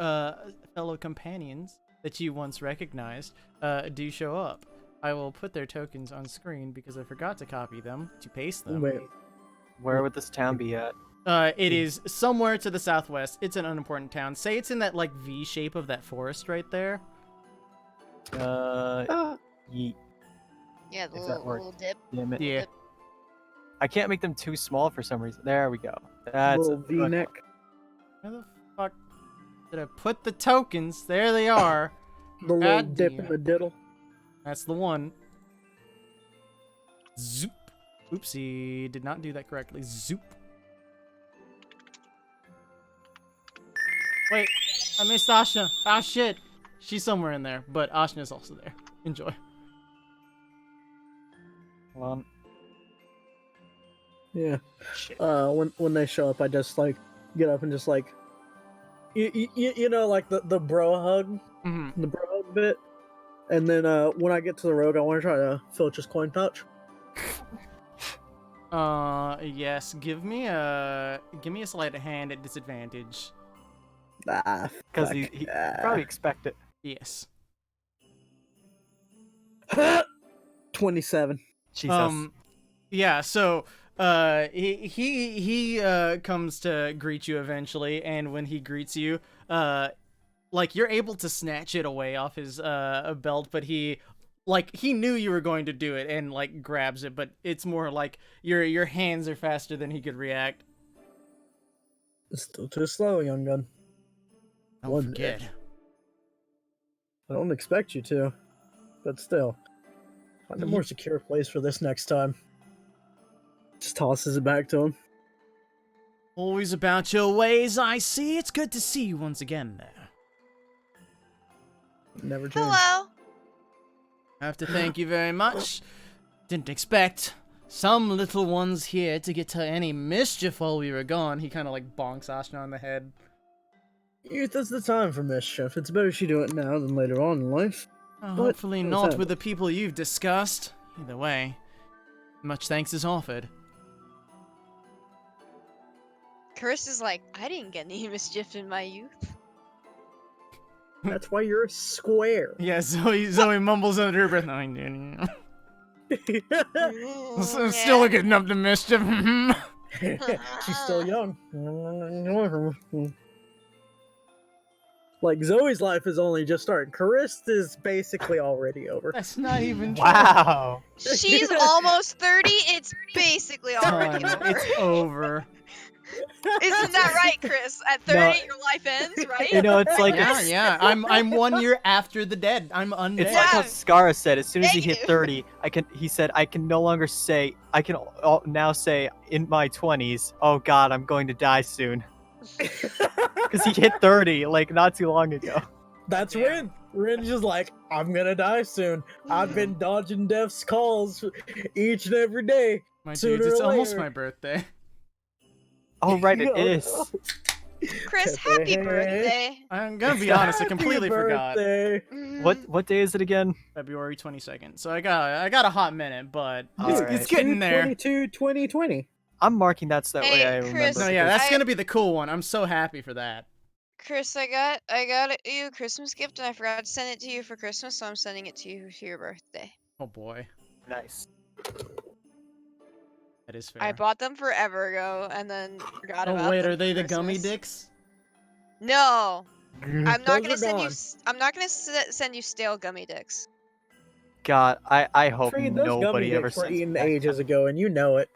fellow companions that you once recognized do show up. I will put their tokens on screen because I forgot to copy them to paste them. Wait. Where would this town be at? It is somewhere to the southwest. It's an unimportant town. Say it's in that like V shape of that forest right there. Yeet. Yeah, the If that worked. little dip. Damn it. Yeah. I can't make them too small for some reason. There we go. That's Little V-neck. Where the fuck did I put the tokens? There they are. The little God dip damn in it. the diddle. That's the one. Zoop. Oopsie, did not do that correctly. Zoop. Wait, I missed Ashna. Ah, shit. She's somewhere in there, but Ashna's also there. Enjoy. Hold on. Yeah. Shit. When they show up, I just like get up and just like, you know, like the bro hug, Mm-hmm. the bro hug bit, and then when I get to the rogue, I want to try to filch his coin pouch. Yes. Give me a sleight of hand at disadvantage. Ah, Because fuck. he probably expect it. Yes. 27. Jesus. Yeah, so he comes to greet you eventually, and when he greets you, like you're able to snatch it away off his belt, but he knew you were going to do it and like grabs it, but it's more like your hands are faster than he could react. Still too slow, young gun. Don't One forget. I don't expect you to, but still. Find a more secure place for this next time. Just tosses it back to him. Always about your ways, I see. It's good to see you once again there. Never change. Hello. I have to thank you very much. Didn't expect some little ones here to get to any mischief while we were gone. He kind of like bonks Ashna on the head. Youth is the time for mischief. It's better she do it now than later on in life. Hopefully What's not that? with the people you've discussed. Either way, much thanks is offered. Chris is like, I didn't get any mischief in my youth. That's why you're a square. Yeah, Zoe mumbles under her breath. No, I didn't. I'm still getting up to mischief. She's still young. Like, Zoe's life is only just starting. Carista's basically already over. That's not even true. Wow. She's almost 30. It's basically already Done. over. It's over. Isn't that right, Chris? At 30, No. your life ends, right? You know, it's like Yeah. I'm 1 year after the dead. I'm undead. it's like how Skara said. As soon as he hit Negative. 30, he said, I can no longer say. I can now say in my 20s. Oh God, I'm going to die soon. Because he hit 30 like not too long ago. That's Rin. Rin's just like, I'm gonna die soon. I've been dodging death's calls each and every day. My sooner dudes, it's or almost later. my birthday. Oh right, it No. is. Chris, happy birthday. I'm gonna be honest, I completely Happy forgot. birthday. What day is it again? February 22nd. So I got a hot minute, but it's, Alright. it's getting there. 2020. I'm marking that so that way Hey, I remember. Chris. No, yeah, because- that's gonna be the cool one. I'm so happy for that. Chris, I got you a Christmas gift and I forgot to send it to you for Christmas, so I'm sending it to you for your birthday. Oh boy, nice. that is fair. I bought them forever ago and then forgot about Oh wait, them are they for the gummy Christmas. dicks? No, I'm not Those gonna are send you. gone. I'm not gonna send you stale gummy dicks. God, I hope Trey, those gummy nobody ever dicks were sends me eaten that. ages ago, and you know it.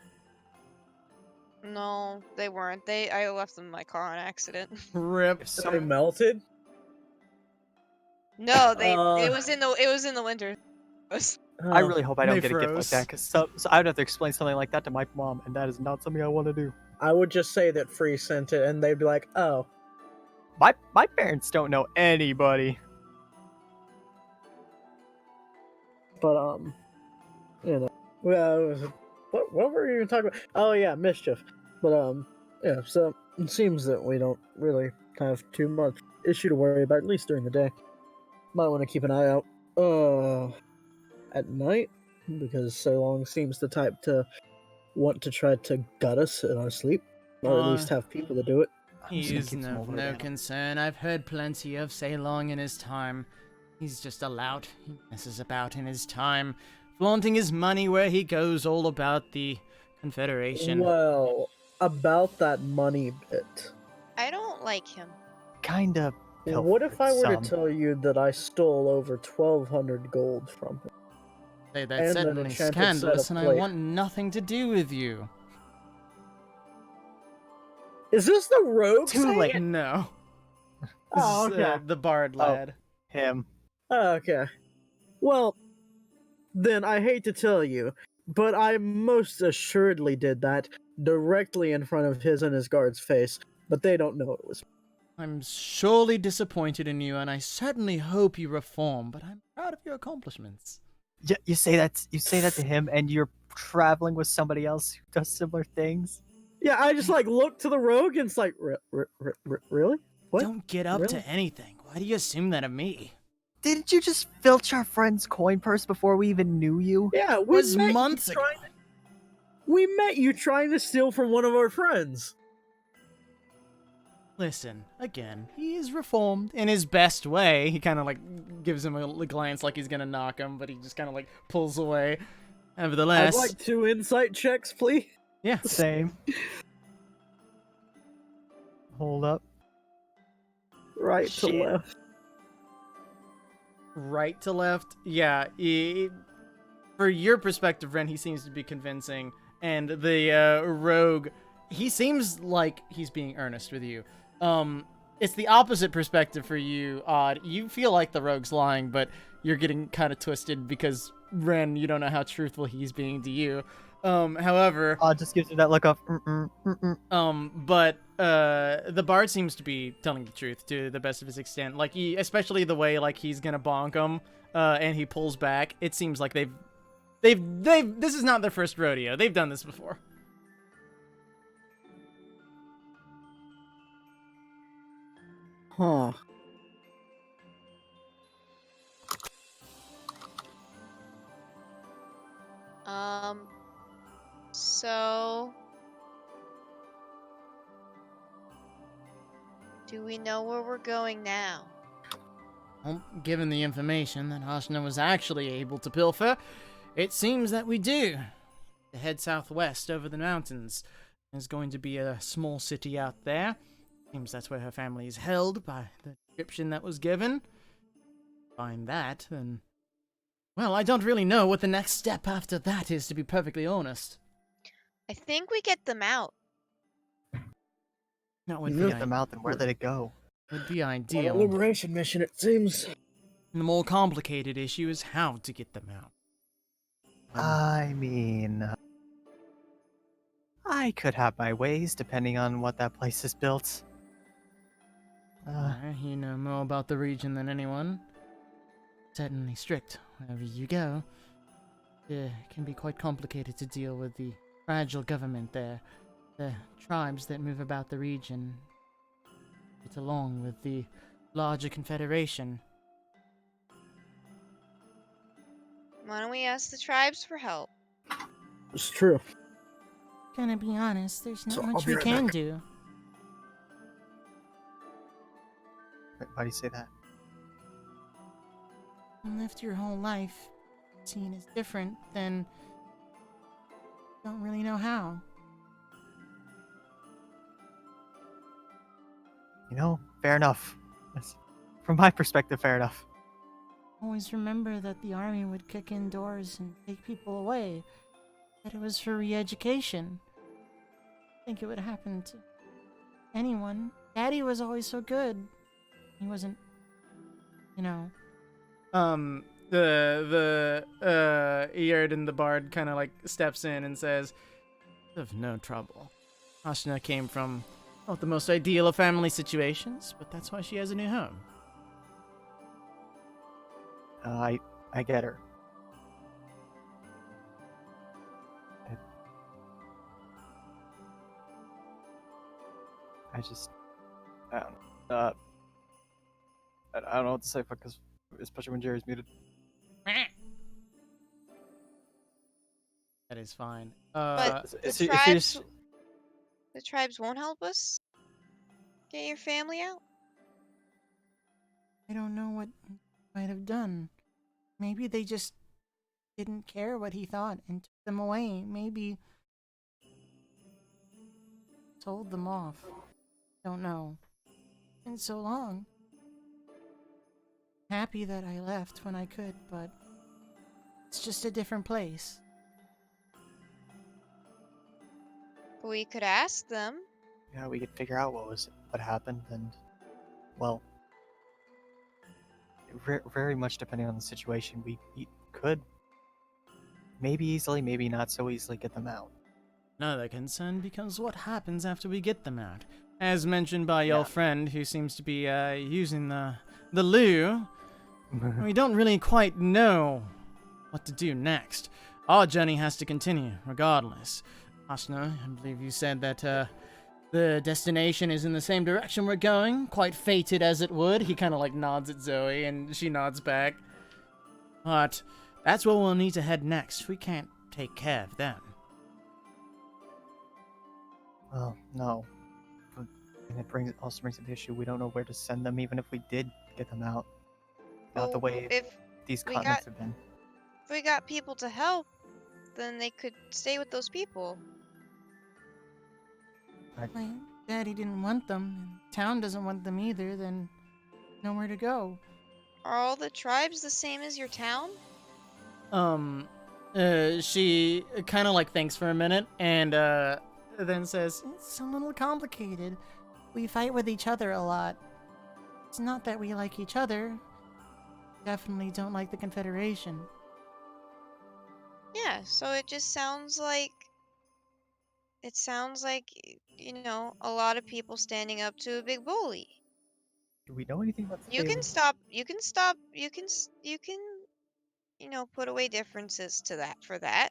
No, they weren't. I left them in my car on accident. Rip. If They some- melted. No, it Uh. was in the winter. I really hope I don't They get a gift like froze. that, because so I would have to explain something like that to my mom, and that is not something I want to do. I would just say that Free sent it, and they'd be like, "Oh, My parents don't know anybody. but you know, well, what were we even talking about? Oh yeah, mischief. But yeah. So it seems that we don't really have too much issue to worry about, at least during the day. Might want to keep an eye out. At night, because So Long seems the type to want to try to gut us in our sleep, or at least have people to do it. I'm just gonna He's keep some over no there. concern. I've heard plenty of Ceylon in his time. He's just a lout. He messes about in his time, flaunting his money where he goes, all about the Confederation. Well, about that money bit. I don't like him. Kind of. What if I were some. to tell you that I stole over 1,200 gold from him? Say and that's an certainly enchanted set scandalous, of and I plate. want nothing to do with you. Is this the rogue? Too saying late. it? No. Oh, This is, okay. the bard lad. Him. Oh, okay. Well, then I hate to tell you, but I most assuredly did that directly in front of his and his guard's face, but they don't know it was. I'm surely disappointed in you, and I certainly hope you reform, but I'm proud of your accomplishments. You say that to him, and you're traveling with somebody else who does similar things. Yeah, I just like look to the rogue and it's like, really? What? Don't get up Really? to anything. Why do you assume that of me? Didn't you just filch our friend's coin purse before we even knew you? Yeah, we Was met you months ago. We met you trying to steal from one of our friends. Listen, again, he is reformed in his best way. He kind of like gives him a glance like he's gonna knock him, but he just kind of like pulls away. Nevertheless, I'd like 2 insight checks, please. yeah. Same. Hold up. Right Shit. to left. Right to left, yeah. For your perspective, Ren, he seems to be convincing, and the rogue, he seems like he's being earnest with you. It's the opposite perspective for you, Odd. You feel like the rogue's lying, but you're getting kind of twisted because Ren, you don't know how truthful he's being to you. However, Just gives you that look of but the bard seems to be telling the truth to the best of his extent. Like, especially the way like he's gonna bonk him, and he pulls back. It seems like they've this is not their first rodeo. They've done this before. Huh. So do we know where we're going now? Well, given the information that Ashna was actually able to pilfer, it seems that we do. To head southwest over the mountains. There's going to be a small city out there. Seems that's where her family is held by the description that was given. Find that, then... Well, I don't really know what the next step after that is, to be perfectly honest. I think we get them out. That would move be, them out. Then where did it go? would be On a ideal. liberation mission, it seems. The more complicated issue is how to get them out. I mean, I could have my ways depending on what that place is built. You know more about the region than anyone. Certainly strict wherever you go. It can be quite complicated to deal with the fragile government there. The tribes that move about the region get along with the larger confederation. Why don't we ask the tribes for help? It's true. Gonna be honest, there's not So, I'll much be we right can back. do. Why do you say that? You lived your whole life seen as different, then don't really know how. You know, fair enough. From my perspective, fair enough. Always remember that the army would kick in doors and take people away. That it was for re-education. I think it would happen to anyone. Daddy was always so good. He wasn't, you know. The Eard and the Bard kind of like steps in and says, "Of no trouble. Ashna came from not the most ideal of family situations, but that's why she has a new home." I get her. I just, I don't know. I don't know what to say because, especially when Jerry's muted. That is fine. But Is the he- if tribes, he's- the tribes won't help us get your family out? I don't know what he might have done. Maybe they just didn't care what he thought and took them away. Maybe sold them off. Don't know. It's been so long. Happy that I left when I could, but it's just a different place. We could ask them. Yeah, we could figure out what happened, and well, very much depending on the situation, we could maybe easily, maybe not so easily get them out. Another concern becomes what happens after we get them out. As mentioned by your Yeah. friend who seems to be using the loo, we don't really quite know what to do next. Our journey has to continue, regardless. Ashna, I believe you said that the destination is in the same direction we're going, quite fated as it would. He kind of like nods at Zoe, and she nods back. But that's where we'll need to head next. We can't take care of them. Well, no. And it also brings up the issue we don't know where to send them, even if we did get them out. Not the Well, way if these we continents have been. we got people to help, then they could stay with those people. My daddy didn't want them, and town doesn't want them either, then nowhere to go. Are all the tribes the same as your town? She kind of like thinks for a minute, and then says, "It's a little complicated. We fight with each other a lot. It's not that we like each other. Definitely don't like the Confederation." Yeah, so it just sounds like a lot of people standing up to a big bully. Do we know anything about the You can family? stop, you can stop, you can, put away differences to that for that.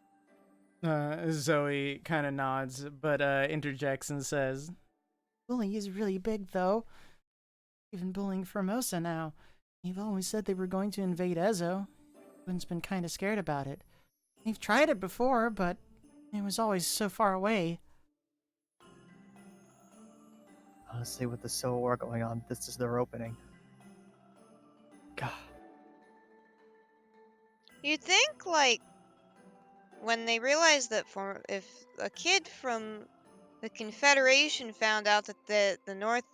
Zoe kind of nods, but interjects and says, "Bullying is really big, though. Even bullying Formosa now. They've always said they were going to invade Ezo. Everyone's been kind of scared about it. They've tried it before, but it was always so far away." Honestly, with the Civil War going on, this is their opening. God. You'd think, like, when they realized that if a kid from the Confederation found out that the north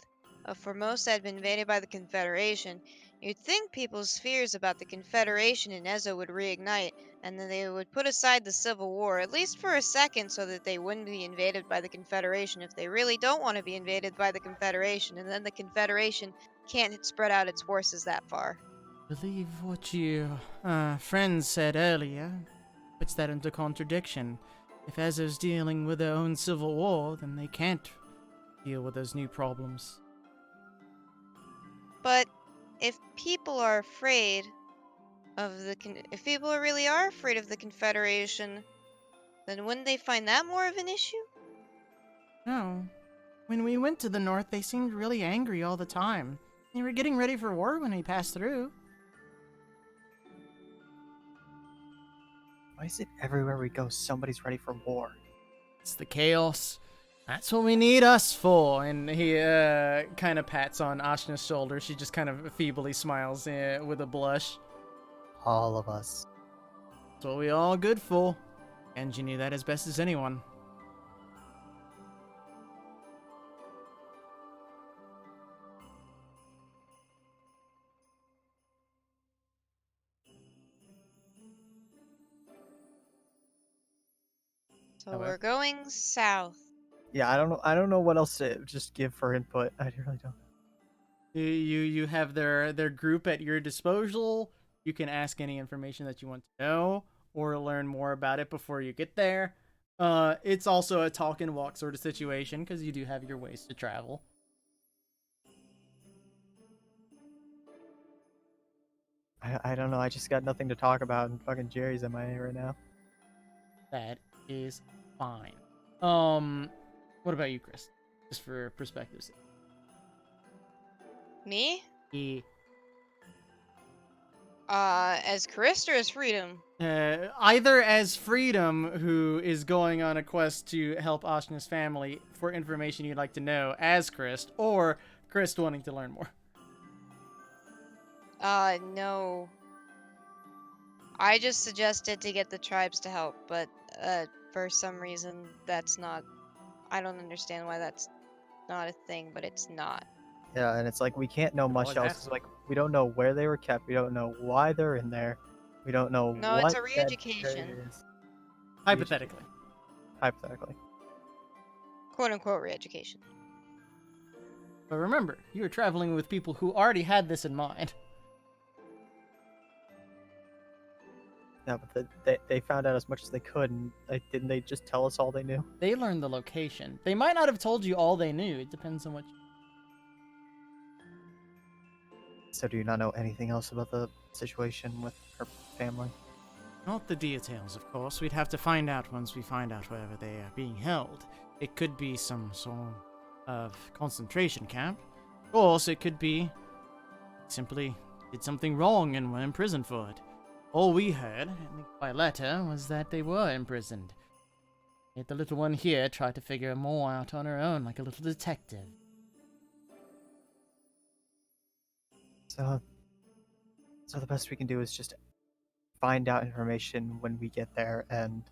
of Formosa had been invaded by the Confederation, you'd think people's fears about the Confederation and Ezo would reignite, and then they would put aside the Civil War, at least for a second, so that they wouldn't be invaded by the Confederation if they really don't want to be invaded by the Confederation, and then the Confederation can't spread out its forces that far. Believe what your friend said earlier puts that into contradiction. If Ezo's dealing with their own civil war, then they can't deal with those new problems. But if people are afraid if people really are afraid of the Confederation, then wouldn't they find that more of an issue? No. When we went to the north, they seemed really angry all the time. They were getting ready for war when we passed through. Why is it everywhere we go, somebody's ready for war? It's the chaos. That's what we need us for. And he kind of pats on Ashna's shoulder. She just kind of feebly smiles with a blush. All of us. That's what we all good for. And you knew that as best as anyone. So However. we're going south. Yeah, I don't know what else to just give for input. I really don't. You have their group at your disposal. You can ask any information that you want to know or learn more about it before you get there. It's also a talk and walk sort of situation because you do have your ways to travel. I don't know. I just got nothing to talk about, and fucking Jerry's in my ear right now. That is fine. What about you, Chris? Just for perspective's sake. Me? He, As Chris or as Freedom? either as Freedom, who is going on a quest to help Ashna's family for information you'd like to know, as Chris, or Chris wanting to learn more. No. I just suggested to get the tribes to help, but, for some reason, I don't understand why that's not a thing, but it's not. Yeah, and it's like we can't know Could much always else. ask. 'Cause, like we don't know where they were kept. We don't know why they're in there. We don't know No, it's what a that re-education. area is. Hypothetically. Hypothetically. Quote-unquote re-education. But remember, you were traveling with people who already had this in mind. Yeah, but they found out as much as they could, and didn't they just tell us all they knew? They learned the location. They might not have told you all they knew. It depends on what you... So do you not know anything else about the situation with her family? Not the details, of course. We'd have to find out once we find out wherever they are being held. It could be some sort of concentration camp. Of course, it could be simply did something wrong and were imprisoned for it. All we heard, at least by letter, was that they were imprisoned. Yet the little one here tried to figure more out on her own like a little detective. So the best we can do is just find out information when we get there and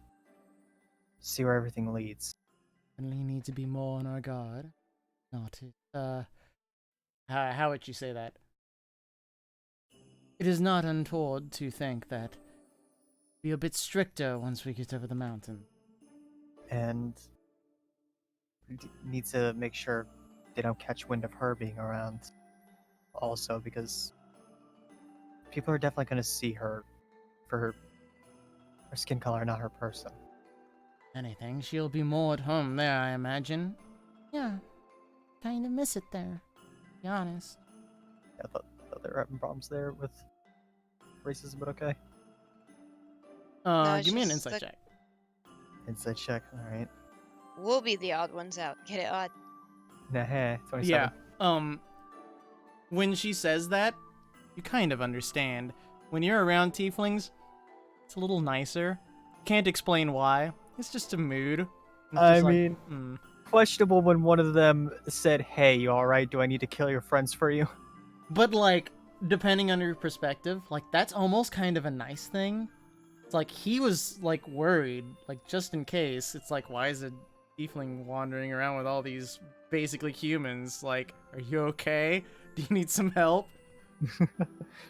see where everything leads. Certainly need to be more on our guard. Not it. How would you say that? It is not untoward to think that be a bit stricter once we get over the mountain. And we need to make sure they don't catch wind of her being around. Also, because people are definitely going to see her for Her skin color, not her person. Anything, she'll be more at home there, I imagine. Yeah, kind of miss it there, to be honest. Yeah, I thought they were having problems there with racism, but okay. No, it's Give me an just insight the- check. Insight check. All right. We'll be the odd ones out. Get it odd. Nah, 27. Yeah. When she says that, you kind of understand. When you're around tieflings, it's a little nicer. Can't explain why. It's just a mood. It's I just like, mean, questionable when one of them said, "Hey, you all right? Do I need to kill your friends for you?" But like, depending on your perspective, like that's almost kind of a nice thing. It's like he was like worried, like just in case. It's like, why is a tiefling wandering around with all these basically humans? Like, are you okay? Do you need some help?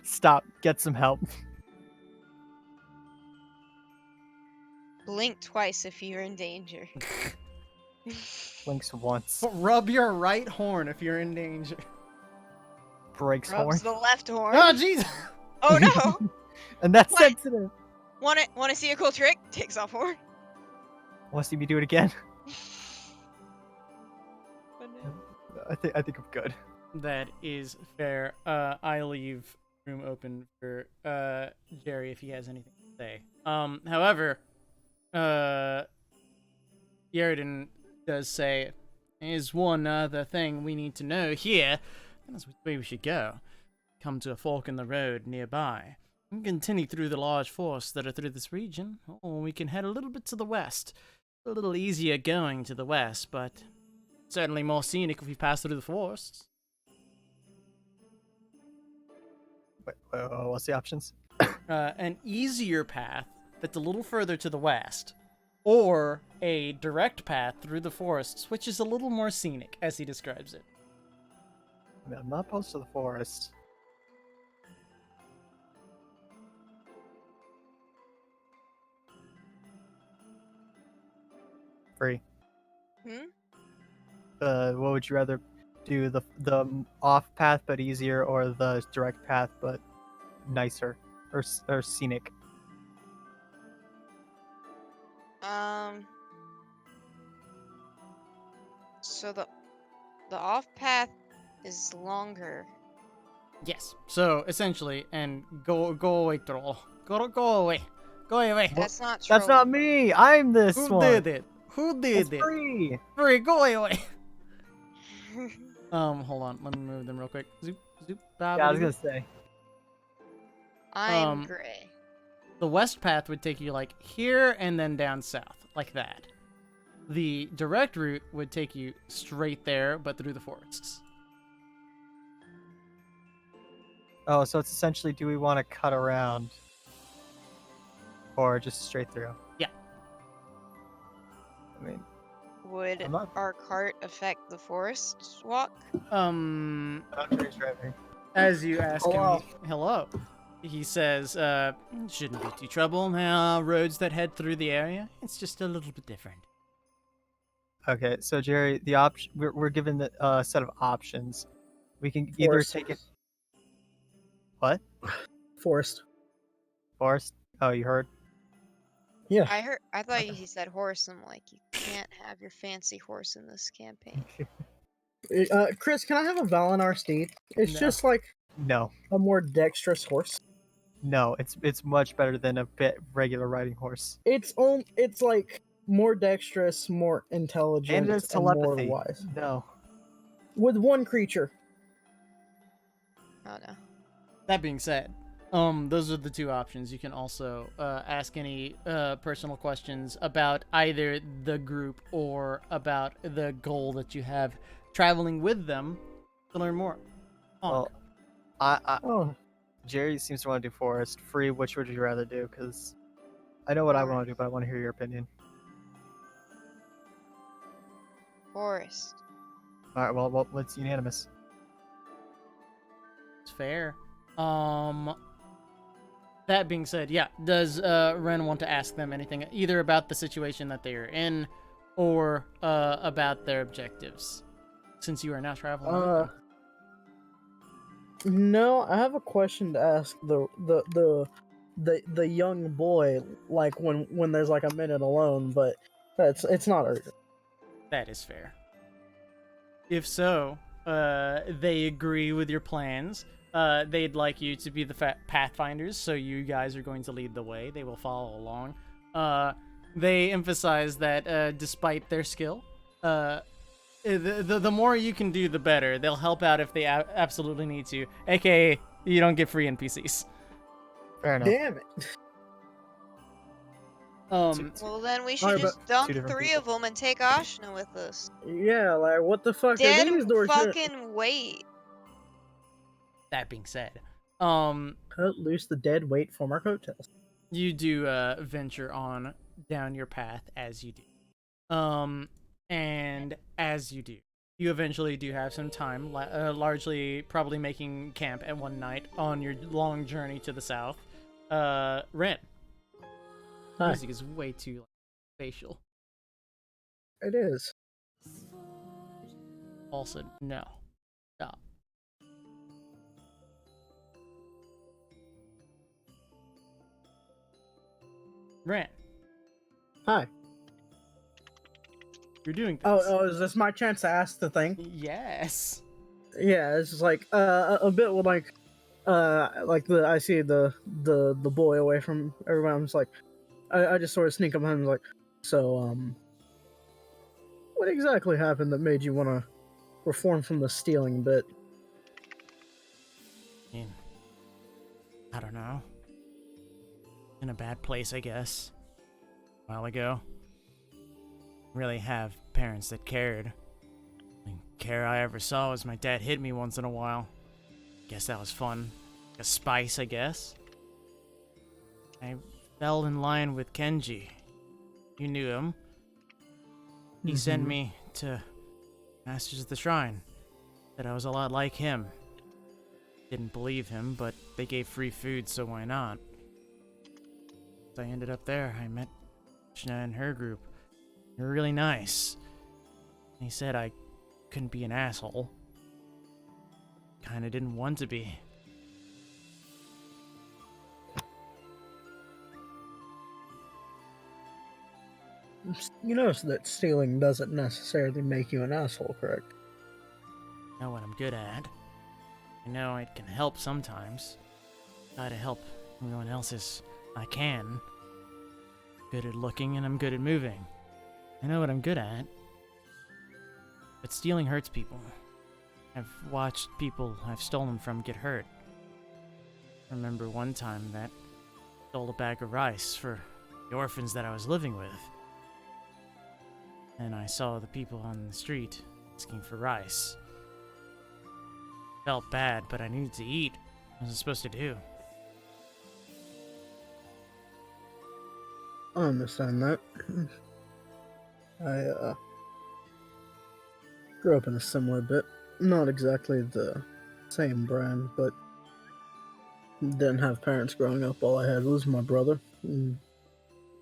Stop. Get some help. Blink twice if you're in danger. Blinks once. Rub your right horn if you're in danger. Breaks horn. Rubs the left horn. Oh, jeez! Oh no! And that's What? sensitive. Wanna see a cool trick? Takes off horn. Want to see me do it again? Oh, no. I think I'm good. That is fair. I leave room open for Jerry if he has anything to say. However, Yerden does say, "There's one other thing we need to know here, and that's which way we should go. Come to a fork in the road nearby, and continue through the large forests that are through this region, or we can head a little bit to the west. A little easier going to the west, but certainly more scenic if we pass through the forests." Wait, what's the options? An easier path that's a little further to the west, or a direct path through the forests, which is a little more scenic, as he describes it. I mean, I'm not opposed to the forest. Free. What would you rather do? The off path but easier, or the direct path but nicer, or scenic? So the off path is longer. Yes. So essentially, and go away, troll. Go away. Go away. That's not true. That's not me. I'm this Who one. did it? Who did It's it? free. Free. Go away. Hold on. Let me move them real quick. Zoop, zoop, bob. Yeah, I was gonna say. I'm gray. The west path would take you like here and then down south, like that. The direct route would take you straight there, but through the forests. Oh, so it's essentially, do we want to cut around, or just straight through? Yeah. I mean, Would I'm not- our cart affect the forest walk? I'm curious driving. As you ask Hello. him, hello, he says, shouldn't be too trouble. There are roads that head through the area. It's just a little bit different. Okay, so Jerry, the option we're given the set of options. We can either Forest. take it. What? Forest. Forest? Oh, you heard? Yeah. I thought he said horse. I'm like, you can't have your fancy horse in this campaign. Chris, can I have a Valinor steed? It's No. just like No, a more dexterous horse. no. It's much better than a regular riding horse. It's like more dexterous, more intelligent, And it's more telepathy. wise. No. With one creature. Oh no. That being said, those are the two options. You can also ask any personal questions about either the group or about the goal that you have traveling with them to learn more. Well, Oh, Jerry seems to want to do forest. Free, which would you rather do? Because I know what I want to do, but I want to hear your opinion. Forest. All right. Well, let's unanimous. It's fair. That being said, yeah, does Ren want to ask them anything either about the situation that they are in or about their objectives? Since you are now traveling with them. no, I have a question to ask the the young boy, like when there's like a minute alone, but it's not urgent. That is fair. If so, they agree with your plans. They'd like you to be the pathfinders, so you guys are going to lead the way. They will follow along. They emphasize that despite their skill, the more you can do, the better. They'll help out if they absolutely need to. AKA, you don't get free NPCs. Fair enough. Damn it! Well, then we should Alright, just two dump different 3 people. of them and take Ashna with us. Yeah, like what the fuck Dead are these doors? fucking wait. That being said, Cut loose the dead weight from our coattails. you do venture on down your path as you do. And as you do, you eventually do have some time, largely probably making camp at one night on your long journey to the south. Ren. Hi. Music is way too facial. It is. Also, no. Stop. Ren, Hi. you're doing this. Oh, is this my chance to ask the thing? Yes. Yeah, it's just like a bit with like I see the boy away from everyone. I'm just like, I just sort of sneak up behind him like, so what exactly happened that made you want to reform from the stealing bit? I mean, I don't know. In a bad place, I guess. A while ago. Really have parents that cared. The only care I ever saw was my dad hit me once in a while. Guess that was fun. A spice, I guess. I fell in line with Kenji. You knew him. He sent me to Masters of the Shrine. Said I was a lot like him. Didn't believe him, but they gave free food, so why not? I ended up there. I met Shna and her group. They were really nice. He said I couldn't be an asshole. Kinda didn't want to be. You notice that stealing doesn't necessarily make you an asshole, correct? Know what I'm good at. I know it can help sometimes. Try to help everyone else as I can. Good at looking and I'm good at moving. I know what I'm good at. But stealing hurts people. I've watched people I've stolen from get hurt. Remember one time that I stole a bag of rice for the orphans that I was living with. And I saw the people on the street asking for rice. Felt bad, but I needed to eat. What was I supposed to do? I understand that. I grew up in a similar bit. Not exactly the same brand, but didn't have parents growing up. All I had was my brother. And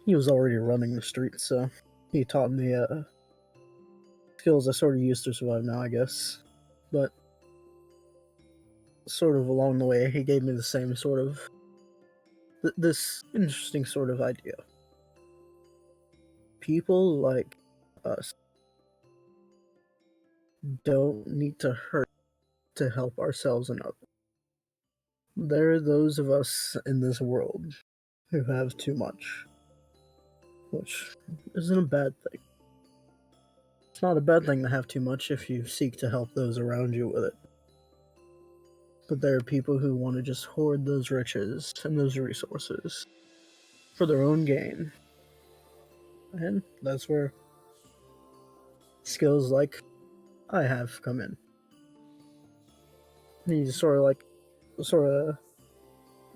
he was already running the street, so he taught me skills I sort of used to survive now, I guess. But sort of along the way, he gave me the same sort of this interesting sort of idea. People like us don't need to hurt to help ourselves and others. There are those of us in this world who have too much, which isn't a bad thing. It's not a bad thing to have too much if you seek to help those around you with it. But there are people who want to just hoard those riches and those resources for their own gain. And that's where skills like I have come in. And he just sort of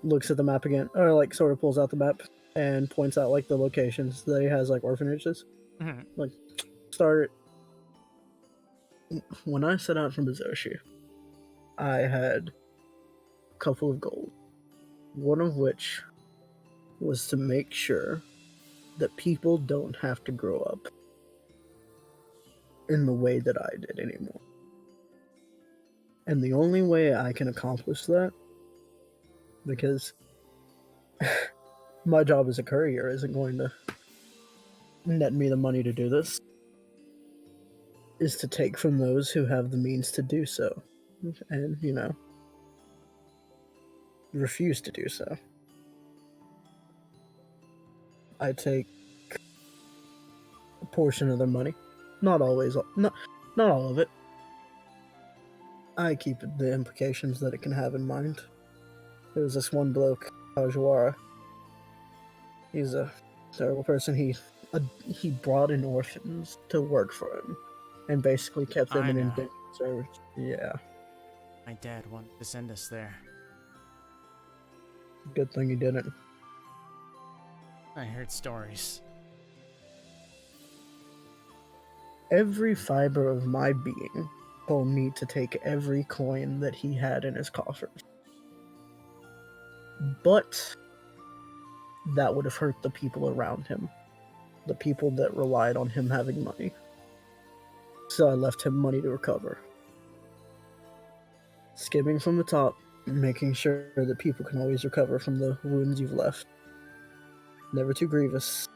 looks at the map again, or like sort of pulls out the map and points out like the locations that he has like orphanages. Mm-hmm. Like, start. When I set out from Bizoshi, I had a couple of goals. One of which was to make sure that people don't have to grow up in the way that I did anymore. And the only way I can accomplish that, because My job as a courier isn't going to net me the money to do this. Is to take from those who have the means to do so. And, refuse to do so. I take a portion of their money. Not always, not all of it. I keep the implications that it can have in mind. There was this one bloke, Ajawara. He's a terrible person. He brought in orphans to work for him, and basically kept them I in know. indentured service. Yeah, My dad wanted to send us there. good thing he didn't. I heard stories. Every fiber of my being told me to take every coin that he had in his coffers. But that would have hurt the people around him, the people that relied on him having money. So I left him money to recover. Skimming from the top, making sure that people can always recover from the wounds you've left. Never too grievous.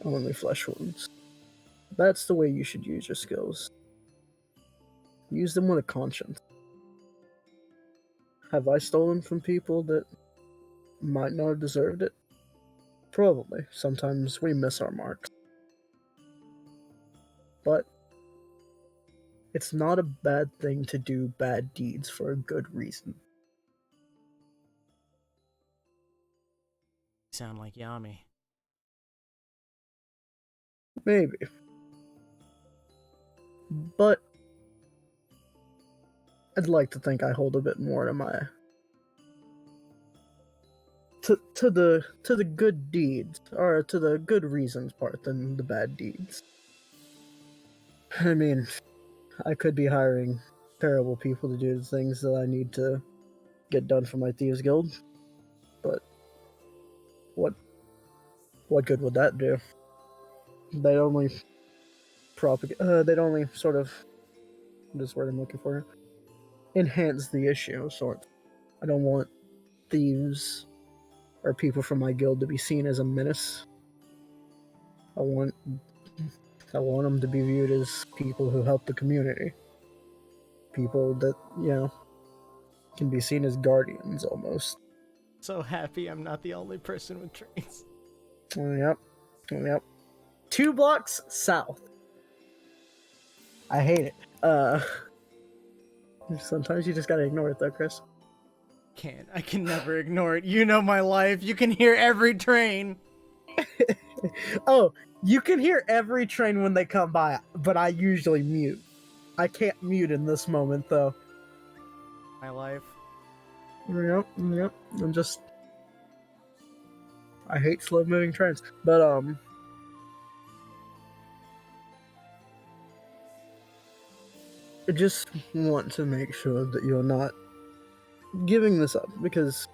Only flesh wounds. That's the way you should use your skills. Use them with a conscience. Have I stolen from people that might not have deserved it? Probably. Sometimes we miss our marks. But it's not a bad thing to do bad deeds for a good reason. You sound like Yami. Maybe. But I'd like to think I hold a bit more to my to the good deeds, or to the good reasons part than the bad deeds. I mean, I could be hiring terrible people to do the things that I need to get done for my Thieves Guild, but what good would that do? They'd only they'd only sort of, this word I'm looking for, enhance the issue of sorts. I don't want thieves or people from my guild to be seen as a menace. I want them to be viewed as people who help the community. People that, can be seen as guardians almost. So happy I'm not the only person with trains. Yep. 2 blocks south. I hate it. Sometimes you just gotta ignore it though, Chris. I can never ignore it. You know my life. You can hear every train. Oh, you can hear every train when they come by, but I usually mute. I can't mute in this moment though. My life. Yep. I hate slow moving trains. But I just want to make sure that you're not giving this up, because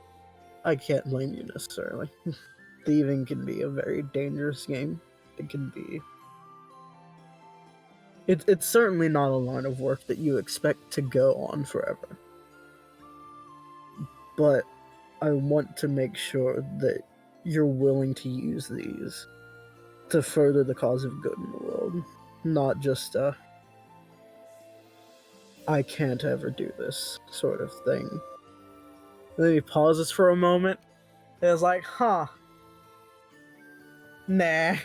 I can't blame you necessarily. Thieving can be a very dangerous game. It can be. It's certainly not a line of work that you expect to go on forever. But I want to make sure that you're willing to use these to further the cause of good in the world. Not just I can't ever do this sort of thing. And then he pauses for a moment. And is like, huh. Nah.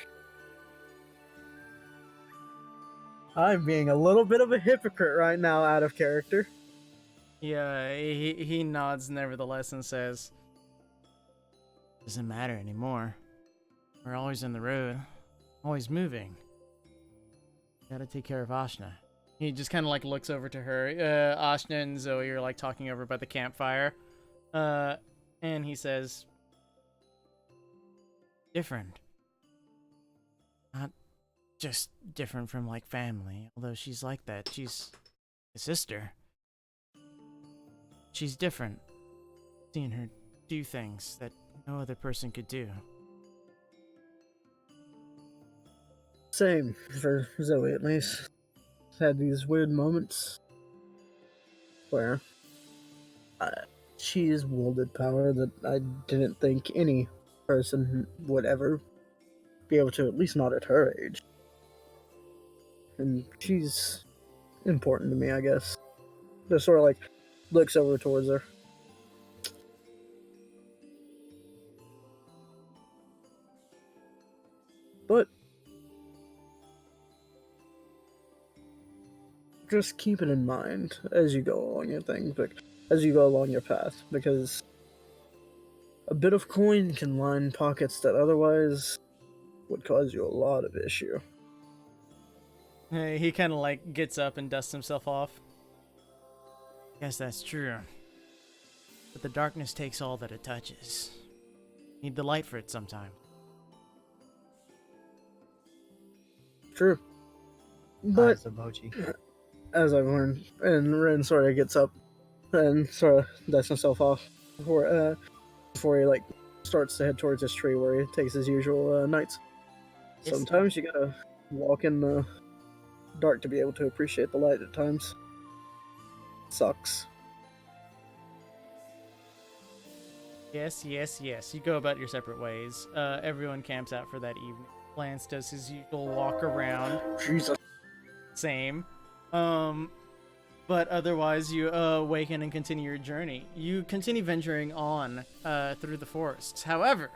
I'm being a little bit of a hypocrite right now, out of character. Yeah, he nods nevertheless and says, "Doesn't matter anymore. We're always on the road, always moving. Gotta take care of Ashna." He just kind of like looks over to her. Ashna and Zoe are like talking over by the campfire. And he says, "Different. Not just different from like family, although she's like that. She's a sister. She's different. Seeing her do things that no other person could do." Same for Zoe, at least. Had these weird moments where she's wielded power that I didn't think any person would ever be able to, at least not at her age. And she's important to me, I guess. Just sort of like looks over towards her. But just keep it in mind as you go along your thing, as you go along your path, because a bit of coin can line pockets that otherwise would cause you a lot of issue. He kind of like gets up and dusts himself off. Guess that's true. But the darkness takes all that it touches. Need the light for it sometime. True. But Eyes emoji. as I've learned, and Ren sort of gets up and sort of dusts himself off before he like starts to head towards this tree where he takes his usual nights. Yes. Sometimes you gotta walk in the dark to be able to appreciate the light at times. Sucks. Yes. You go about your separate ways. Everyone camps out for that evening. Lance does his usual walk around. Jesus. Same. But otherwise, you awaken and continue your journey. You continue venturing on through the forests. However,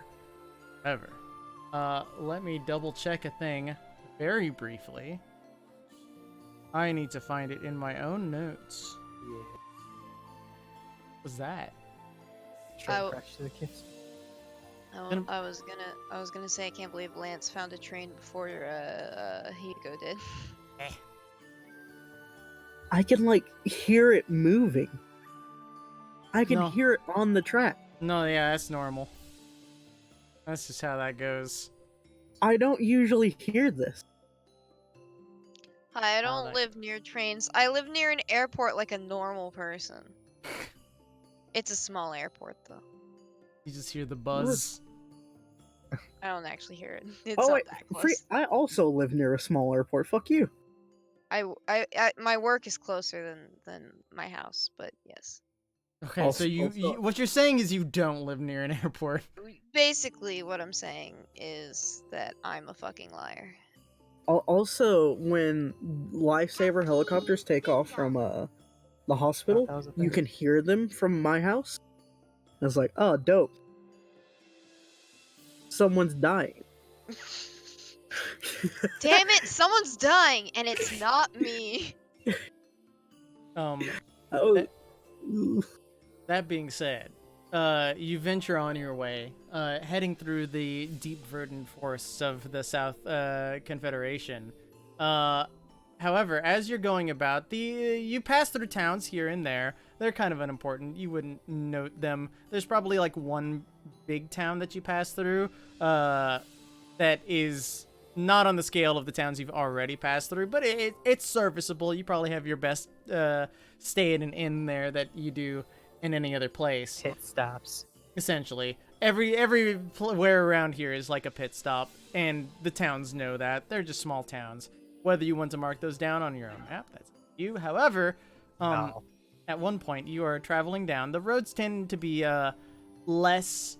let me double check a thing very briefly. I need to find it in my own notes. Yeah. What's that? Try to crash to the kids. I was gonna say I can't believe Lance found a train before Hiko did. I can like hear it moving. I can No. hear it on the track. No, yeah, that's normal. That's just how that goes. I don't usually hear this. Hi, I Oh, don't that- live near trains. I live near an airport like a normal person. It's a small airport though. You just hear the buzz. I don't actually hear it. It's Oh not wait, that close. I also live near a small airport. Fuck you. My work is closer than my house, but yes. Okay, Also- so you what you're saying is you don't live near an airport. Basically, what I'm saying is that I'm a fucking liar. Also, when lifesaver helicopters take off from the hospital, That was a you thing. can hear them from my house. And it's like, oh, dope. Someone's dying. Damn it! Someone's dying, and it's not me. Oh. That being said, you venture on your way, heading through the deep verdant forests of the South Confederation. However, as you're going about, you pass through towns here and there. They're kind of unimportant. You wouldn't note them. There's probably like one big town that you pass through that is not on the scale of the towns you've already passed through, but it's serviceable. You probably have your best stay at an inn there that you do in any other place. Pit stops. Essentially, everywhere around here is like a pit stop, and the towns know that. They're just small towns. Whether you want to mark those down on your own map, that's up to you. However, No. at one point you are traveling down. The roads tend to be less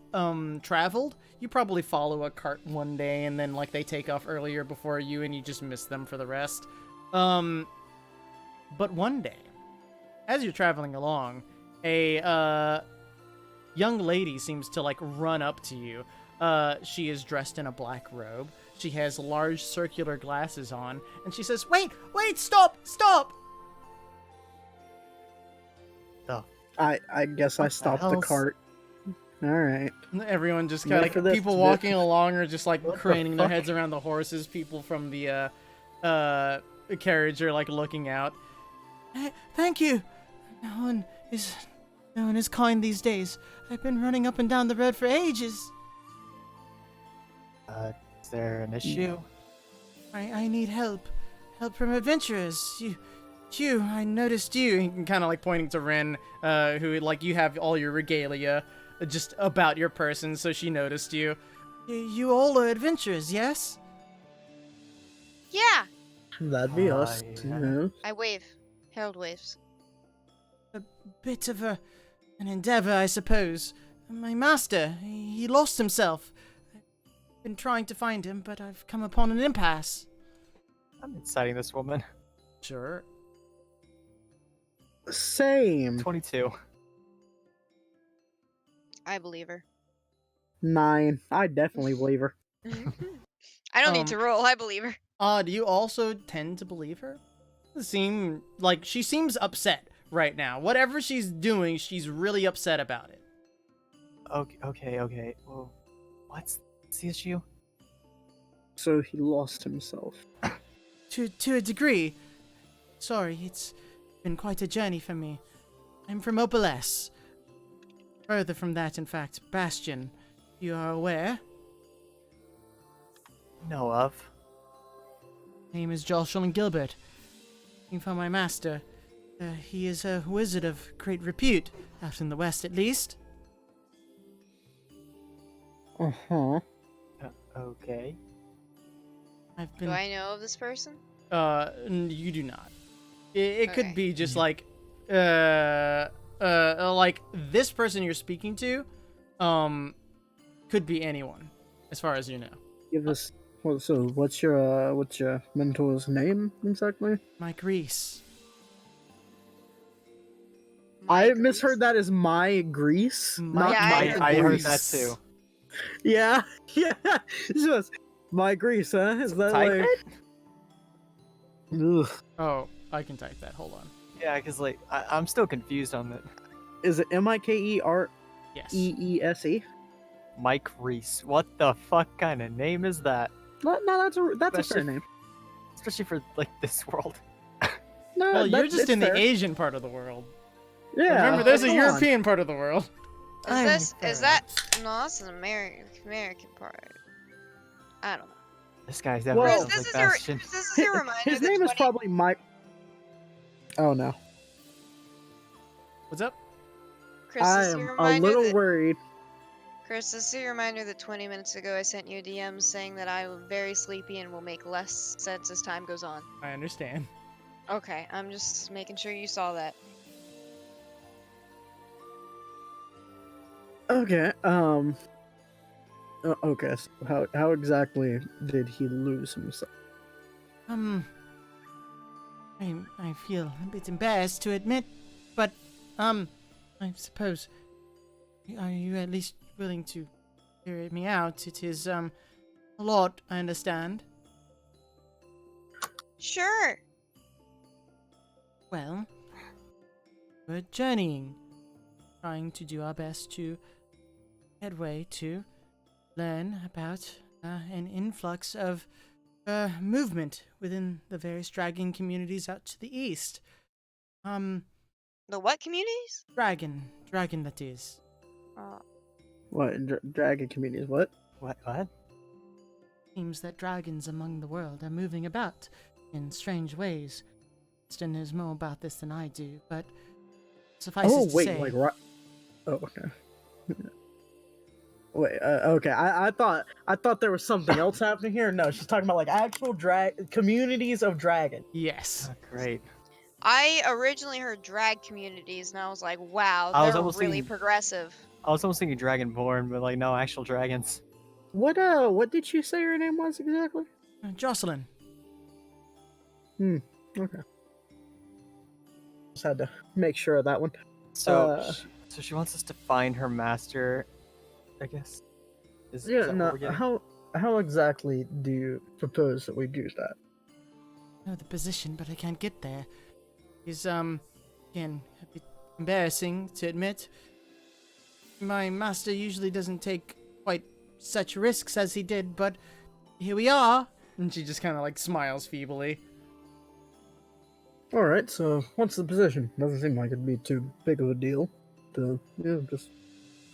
traveled. You probably follow a cart one day, and then like they take off earlier before you, and you just miss them for the rest. But one day, as you're traveling along, a young lady seems to like run up to you. She is dressed in a black robe. She has large circular glasses on, and she says, "Wait, stop!" I guess I What the stopped the hell's- cart. Alright. Everyone just Ready kind of for like this, people bitch? walking along are just like What the craning their fuck? heads around the horses. People from the carriage are like looking out. Thank you. No one is kind these days. I've been running up and down the road for ages. Is there an issue? I need help from adventurers. I noticed you. Kind of like pointing to Ren, who like you have all your regalia just about your person, so she noticed you. You all are adventurers, yes? Yeah, That'd be us. Yeah. Yeah. I wave. Harold waves. Bit of an an endeavor, I suppose. My master, he lost himself. I've been trying to find him, but I've come upon an impasse. I'm inciting this woman. Sure. Same. 22. I believe her. 9. I definitely believe her. I don't need to roll. I believe her. Do you also tend to believe her? Seem like she seems upset right now. Whatever she's doing, she's really upset about it. Okay. Well, what's the issue? So he lost himself. To a degree. Sorry, it's been quite a journey for me. I'm from Opaless. Further from that, in fact, Bastion. You are aware? Know of. Name is Joshua Gilbert. Looking for my master. He is a wizard of great repute, out in the west at least. Uh-huh. Okay. I've been. Do I know of this person? You do not. It Okay. could be just like this person you're speaking to, could be anyone, as far as you know. Give us. Well, so what's your mentor's name exactly? Mike Reese. I Mike misheard Reese? that as my Greece. My- Yeah, I heard I heard Grease. that too. Yeah, yeah. It's just my Greece, huh? Is that Type like? it? Ugh. Oh, I can type that. Hold on. Yeah, because like I'm still confused on it. Is it Mikereese? Yes. Mike Reese. What the fuck kind of name is that? No, that's a fair Especially- name. Especially for like this world. No, Well, you're just it's in fair. the Asian part of the world. Yeah. Remember, there's a come on. European part of the world. Is that? No, that's an American part. I don't know. This guy's Well- definitely Chris, sounds this like is Bastion. your reminder. His that name is 20 probably Mike. Oh no. What's up? Chris, I this is am your a reminder little that, worried. Chris, this is your reminder that 20 minutes ago I sent you a DM saying that I am very sleepy and will make less sense as time goes on. I understand. Okay, I'm just making sure you saw that. Okay. Okay. So how exactly did he lose himself? I feel a bit embarrassed to admit, but, I suppose, are you at least willing to hear me out? It is, a lot, I understand. Sure. Well, we're journeying, trying to do our best to headway to learn about an influx of movement within the various dragon communities out to the east. The what communities? Dragon that is. What dragon communities? What? What? Seems that dragons among the world are moving about in strange ways. Winston knows more about this than I do, but suffice Oh it to wait, say, like right? Oh okay. Wait, okay. I thought there was something else happening here. No, she's talking about like actual communities of dragon. yes. Oh, great. I originally heard drag communities, and I was like, wow, I was they're almost really thinking- progressive. I was almost thinking Dragonborn, but like no, actual dragons. What did she say her name was exactly? Jocelyn. Okay. Just had to make sure of that one. So she wants us to find her master, I guess. Is Yeah, that no. what we're getting? How exactly do you propose that we do that? I know the position, but I can't get there. Is again a bit embarrassing to admit. My master usually doesn't take quite such risks as he did, but here we are. And she just kind of like smiles feebly. All right. So what's the position? Doesn't seem like it'd be too big of a deal to just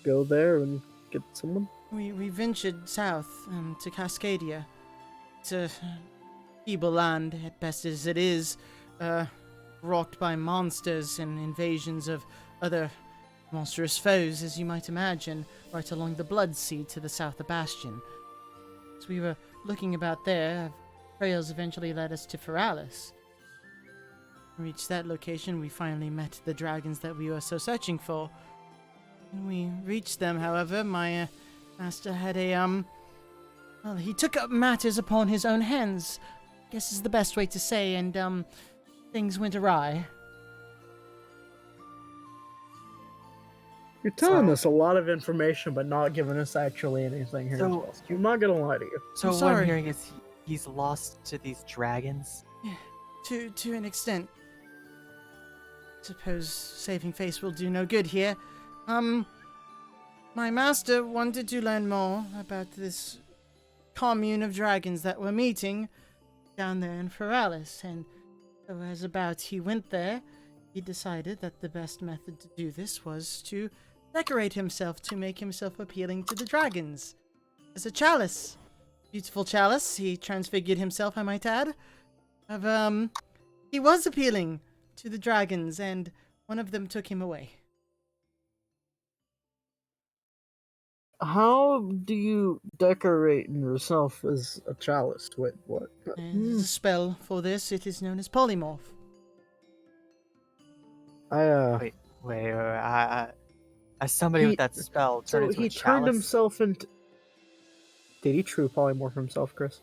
go there and get someone. We ventured south to Cascadia. It's a feeble land at best as it is, rocked by monsters and invasions of other monstrous foes, as you might imagine, right along the Blood Sea to the south of Bastion. As we were looking about there, trails eventually led us to Feralis. Reached that location, we finally met the dragons that we were so searching for. When we reached them, however, my master had well, he took up matters upon his own hands. Guess is the best way to say, and things went awry. You're telling So- us a lot of information, but not giving us actually anything here. So- I'm not gonna lie to you. So I'm what sorry. I'm hearing is he's lost to these dragons. To an extent. Suppose saving face will do no good here. My master wanted to learn more about this commune of dragons that were meeting down there in Feralis, and so as about he went there, he decided that the best method to do this was to decorate himself to make himself appealing to the dragons. As a chalice. Beautiful chalice. He transfigured himself, I might add. He was appealing to the dragons, and one of them took him away. How do you decorate yourself as a chalice? Wait, what? There's a spell for this. It is known as polymorph. Wait, as somebody He- with that spell So turned into he a turned chalice? himself into. Did he true polymorph himself, Chris?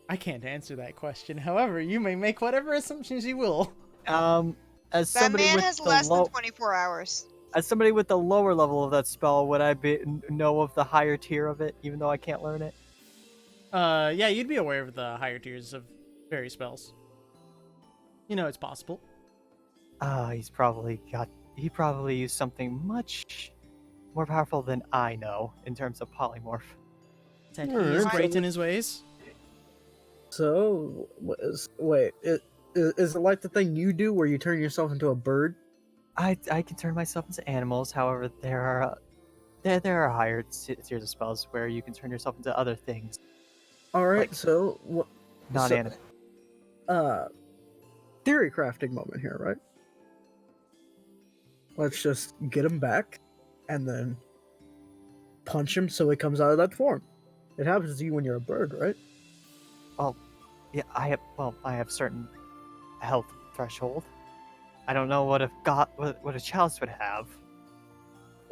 I can't answer that question. However, you may make whatever assumptions you will. As That somebody man with has the less low, than 24 hours. as somebody with the lower level of that spell, would I know of the higher tier of it, even though I can't learn it? Yeah, you'd be aware of the higher tiers of fairy spells. You know it's possible. He probably used something much more powerful than I know in terms of polymorph. Said he Alright. is great in his ways. So, wait, is it like the thing you do where you turn yourself into a bird? I can turn myself into animals. However, there are higher tiers of spells where you can turn yourself into other things, All right, Like- so what? non-animate. Theory crafting moment here, right? Let's just get him back, and then punch him so he comes out of that form. It happens to you when you're a bird, right? Yeah, I have certain health threshold. I don't know what a chalice would have.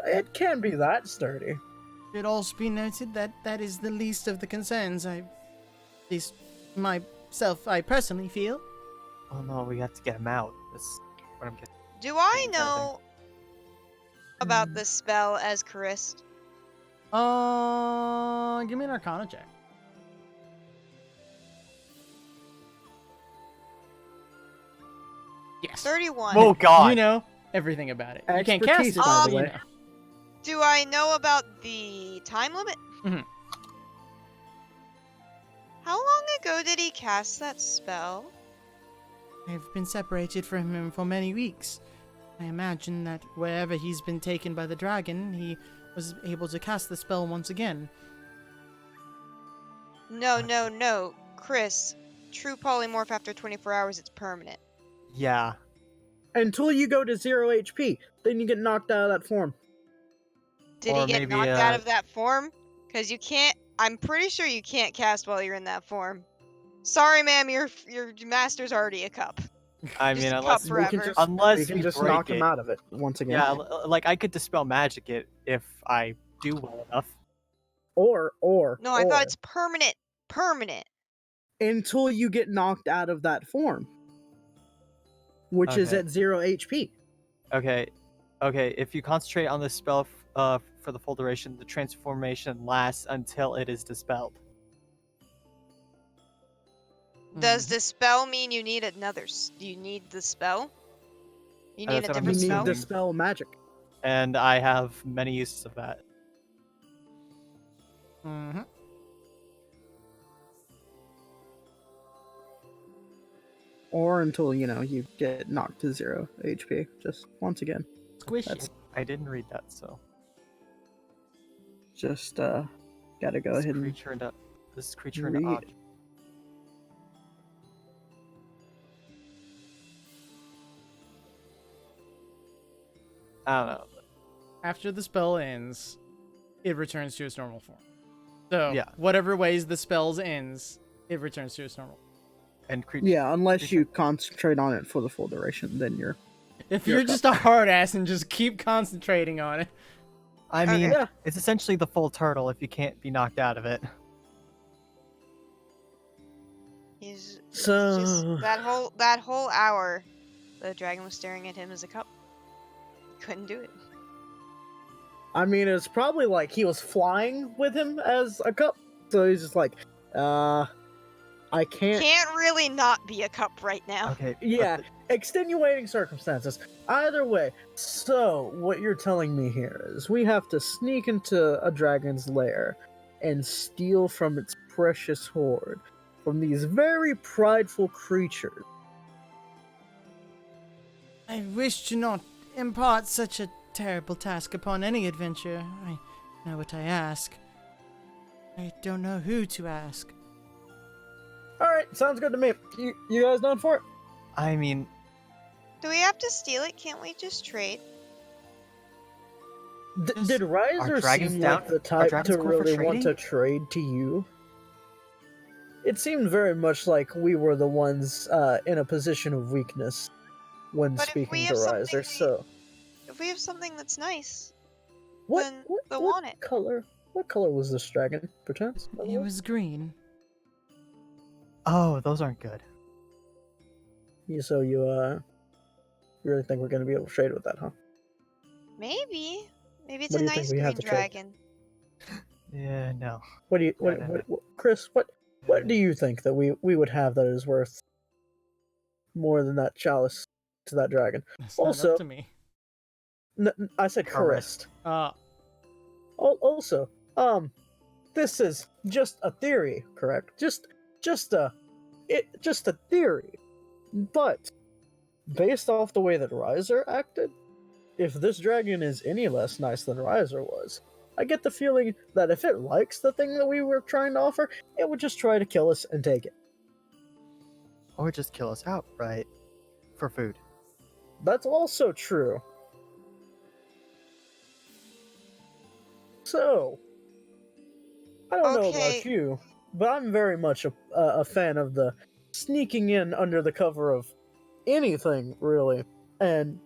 It can be that sturdy. It also be noted that that is the least of the concerns. At least myself, I personally feel. Oh no, we have to get him out. That's what I'm getting. Do I Something. know about this spell as Charist? Give me an Arcana check. Yes. 31. Oh god! You know everything about it. You can't cast Expertise, it, by but the you way. know. Do I know about the time limit? Mhm. How long ago did he cast that spell? I've been separated from him for many weeks. I imagine that wherever he's been taken by the dragon, he was able to cast the spell once again. No. Chris, true polymorph after 24 hours, it's permanent. Yeah. Until you go to 0 HP, then you get knocked out of that form. Did Or he get maybe, knocked out of that form? Because you can't. I'm pretty sure you can't cast while you're in that form. Sorry, ma'am, your master's already a cup. I Just mean, a unless cup forever. unless we can we just break knock it. him out of it once again. Yeah, like I could dispel magic it if I do well enough. Or No, I thought it's permanent. Permanent. until you get knocked out of that form, which is Okay. at 0 HP. Okay, if you concentrate on the spell for the full duration, the transformation lasts until it is dispelled. Does the spell mean you need another? Do you need the spell? You need That's a what I'm You different need spell? to assuming. spell magic. And I have many uses of that. Mm-hmm. Or until, you get knocked to 0 HP. Just once again. Squish That's- it. I didn't read that, so Just, gotta go this ahead and creature and this creature and read. object. I don't know. After the spell ends, it returns to its normal form. So, Yeah. whatever ways the spell ends, it returns to its normal. And creature. Yeah, unless Creature. you concentrate on it for the full duration, then you're If You're you're a just a hard ass and just keep concentrating on it. I mean, Yeah. it's essentially the full turtle if you can't be knocked out of it. He's So just that whole hour, the dragon was staring at him as a cup. He couldn't do it. I mean, it's probably like he was flying with him as a cup. So he's just like, I can't. Can't really not be a cup right now. Okay. Yeah, extenuating circumstances. Either way, so what you're telling me here is we have to sneak into a dragon's lair and steal from its precious hoard from these very prideful creatures. I wish to not impart such a terrible task upon any adventure. I know what I ask. I don't know who to ask. Alright, sounds good to me. You guys done for it? I mean, Do we have to steal it? Can't we just trade? Did Riser dragons seem down- like the are type dragons to cool for really want to trading? trade to you? It seemed very much like we were the ones in a position of weakness when But if we speaking to have something Riser, we- so... If we have something that's nice, What, then what, they'll what want it. color? What color was this dragon, perchance? by the It way? was green. oh, those aren't good. So you really think we're gonna be able to trade with that, huh? maybe it's What a do you think nice we have green to trade? dragon. Yeah, no. What do you, No. Chris? What do you think that we would have that is worth more than that chalice to that dragon? That's not Also- up to me. I said Correct. Chris. Also, this is just a theory, correct? Just a theory. But based off the way that Riser acted, if this dragon is any less nice than Riser was, I get the feeling that if it likes the thing that we were trying to offer, it would just try to kill us and take it. Or just kill us outright for food. That's also true. So, I don't know Okay. about you, but I'm very much a fan of the sneaking in under the cover of anything, really, and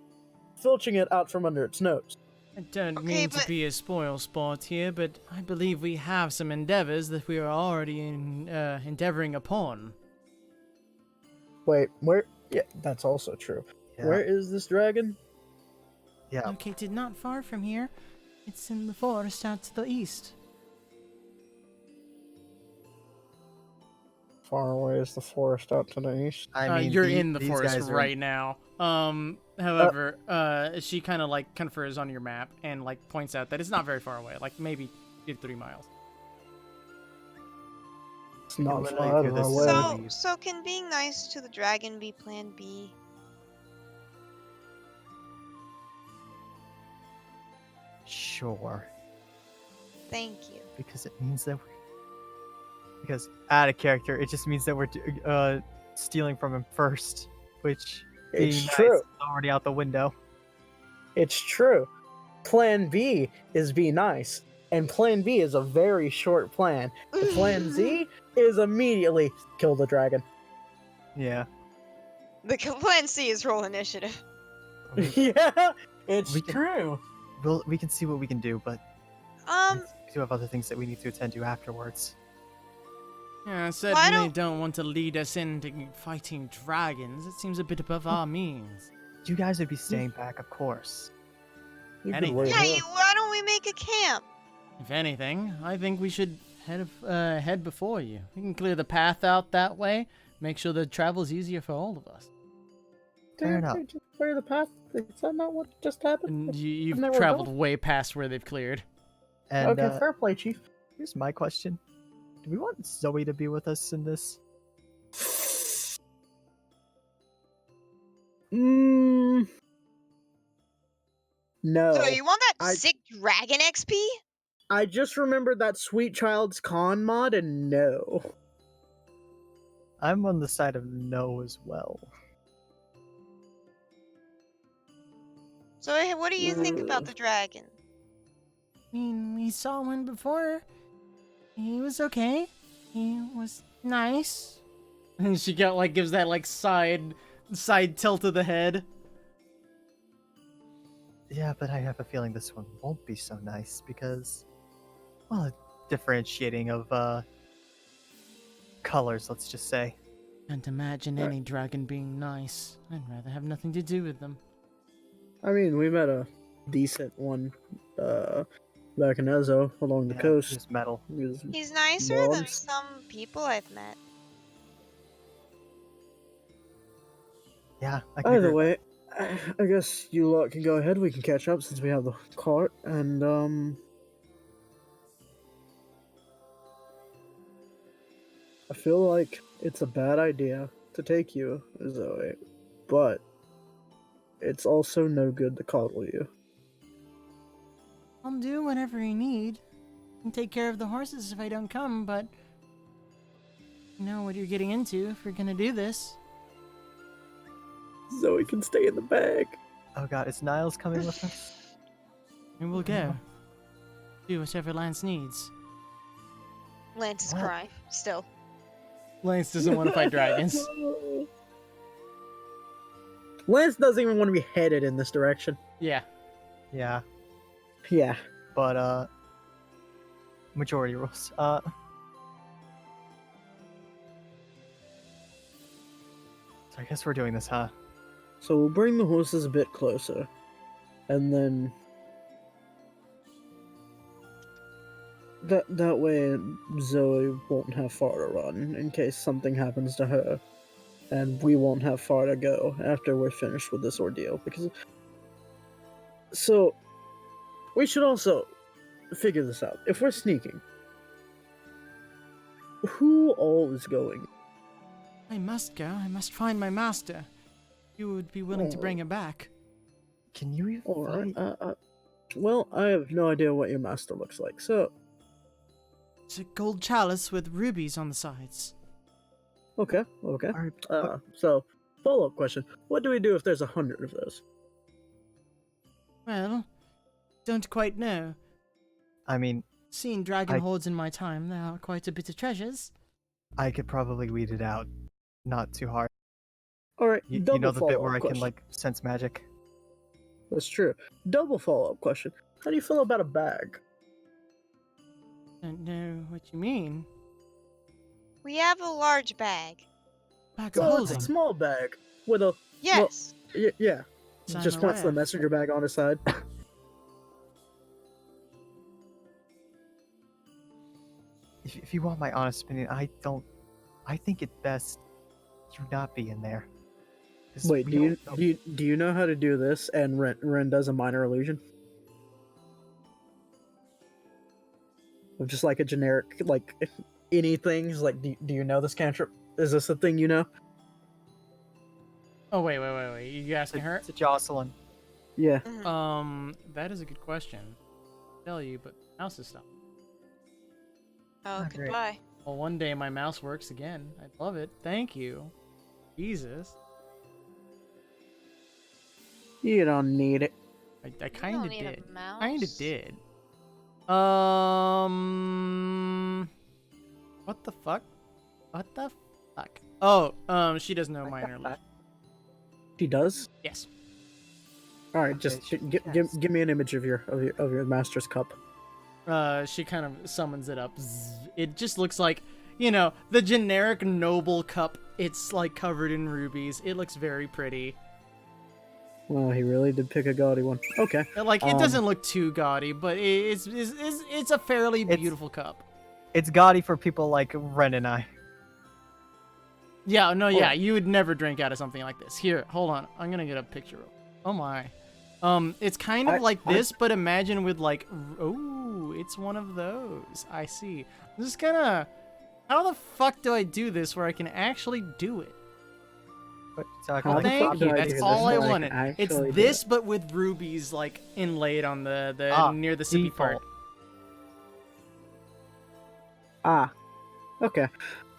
filching it out from under its nose. I don't Okay, mean to but- be a spoil sport here, but I believe we have some endeavors that we are already endeavoring upon. Wait, where? Yeah, that's also true. Yeah. Where is this dragon? Yeah. Located not far from here. It's in the forest out to the east. Far away is the forest out to the east. I mean, you're in the these forest guys are right now. However, she kind of like confers on your map and like points out that it's not very far away, like maybe 3 miles. It's not literally far out do of this our so- way. Wait. So can being nice to the dragon be plan B? Sure. Thank you. Because it means that because out of character, it just means that we're stealing from him first, which being It's nice true. is already out the window. It's true. Plan B is be nice, and Plan B is a very short plan. The Plan Z is immediately kill the dragon. Yeah. The plan C is roll initiative. Yeah, it's We can- true. We can see what we can do, but we do have other things that we need to attend to afterwards. Yeah, I certainly don't- don't want to lead us into fighting dragons. It seems a bit above our means. You guys would be staying back, of course. You could Anything. wait Yeah, here. why don't we make a camp? If anything, I think we should head before you. We can clear the path out that way. Make sure the travel's easier for all of us. Fair Didn't enough. they just clear the path? Is that not what just happened? And you've Isn't that where we're traveled going? way past where they've cleared. And Okay, fair play, Chief. here's my question: do we want Zoe to be with us in this? No. So you want that I- sick dragon XP? I just remembered that Sweet Child's Con mod, and no. I'm on the side of no as well. So what do you think about the dragon? I mean, we saw one before. He was okay. He was nice. And she gives that like side tilt of the head. Yeah, but I have a feeling this one won't be so nice because, well, differentiating of colors, let's just say. Can't imagine Right. any dragon being nice. I'd rather have nothing to do with them. I mean, we met a decent one back in Ezo along the Yeah, coast. just metal. He was He's nicer than Mobs. some people I've met. Yeah, I can agree Either with way, I guess you lot can go ahead. We can catch up since we have the cart, and I feel like it's a bad idea to take you, Zoe, but it's also no good to coddle you. I'll do whatever you need. And take care of the horses if I don't come, but you know what you're getting into if you're gonna do this. Zoe can stay in the bag. Oh god, is Niles coming with us? And we'll go. Do whatever Lance needs. Lance is What? crying still. Lance doesn't want to fight dragons. Lance doesn't even want to be headed in this direction. Yeah. Yeah, Yeah. but majority rules. So I guess we're doing this, huh? So we'll bring the horses a bit closer, and then that way Zoe won't have far to run in case something happens to her, and we won't have far to go after we're finished with this ordeal. So we should also figure this out. If we're sneaking, who all is going? I must go. I must find my master. You would be willing to bring him back. Can you even All right. fight? Well, I have no idea what your master looks like, so It's a gold chalice with rubies on the sides. okay. Alright, So follow-up question: what do we do if there's 100 of those? Well, don't quite know. I mean, Seen dragon I- hoards in my time. There are quite a bit of treasures. I could probably weed it out. Not too hard. All right. You double know the bit follow-up where I question. can, like, sense magic? That's true. Double follow-up question: how do you feel about a bag? Don't know what you mean. We have a large bag. Bag of Well, holding. it's a small bag with a Yes. yeah. So I'm Just points the aware. messenger bag on his side. If you want my honest opinion, I think it best you not be in there. 'Cause Wait, we do don't know- do you know how to do this? And Ren does a minor illusion of just like a generic like anything. Just like, do you know this cantrip? Is this a thing you know? Oh, wait. You asking her? It's a Jocelyn. Yeah. Mhm. That is a good question. I'll tell you, but mouse is stopped. Oh, Ah, great. goodbye. Well, one day my mouse works again. I'd love it. Thank you. Jesus. You don't need it. I You kind don't of need a did. mouse. Kind of did. What the fuck? What the fuck? Oh, she does know minor illusion. She does. Yes. All right, Okay, just she give me an image of your master's cup. She kind of summons it up. Zzz. It just looks like, you know, the generic noble cup. It's like covered in rubies. It looks very pretty. Well, he really did pick a gaudy one. Okay. Like, it doesn't look too gaudy, but it's a fairly It's- beautiful cup. It's gaudy for people like Ren and I. Yeah, no, Or- yeah, you would never drink out of something like this. Here, hold on. I'm gonna get a picture of. Oh my. It's kind of I- like this, but imagine with like, oh, it's one of those. I see. I'm just gonna. How the fuck do I do this where I can actually do it? But talk How like the Thank fuck Bob do you. I That's do all this I so I wanted. can It's actually do this, it? but with rubies like inlaid on the Ah, near the sippy part. default. Ah. Okay.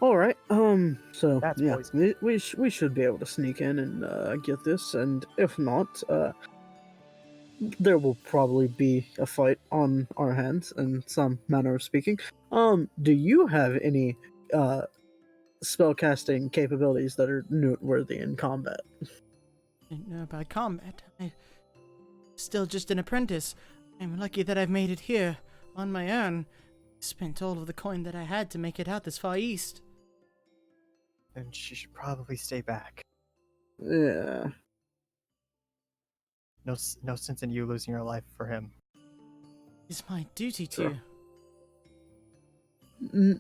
All right. So That's yeah, poison. we should be able to sneak in and get this, and if not, there will probably be a fight on our hands in some manner of speaking. Do you have any spellcasting capabilities that are noteworthy in combat? Didn't know about combat. still just an apprentice. I'm lucky that I've made it here on my own. Spent all of the coin that I had to make it out this far east. Then she should probably stay back. Yeah. No sense in you losing your life for him. It's my duty Sure. to.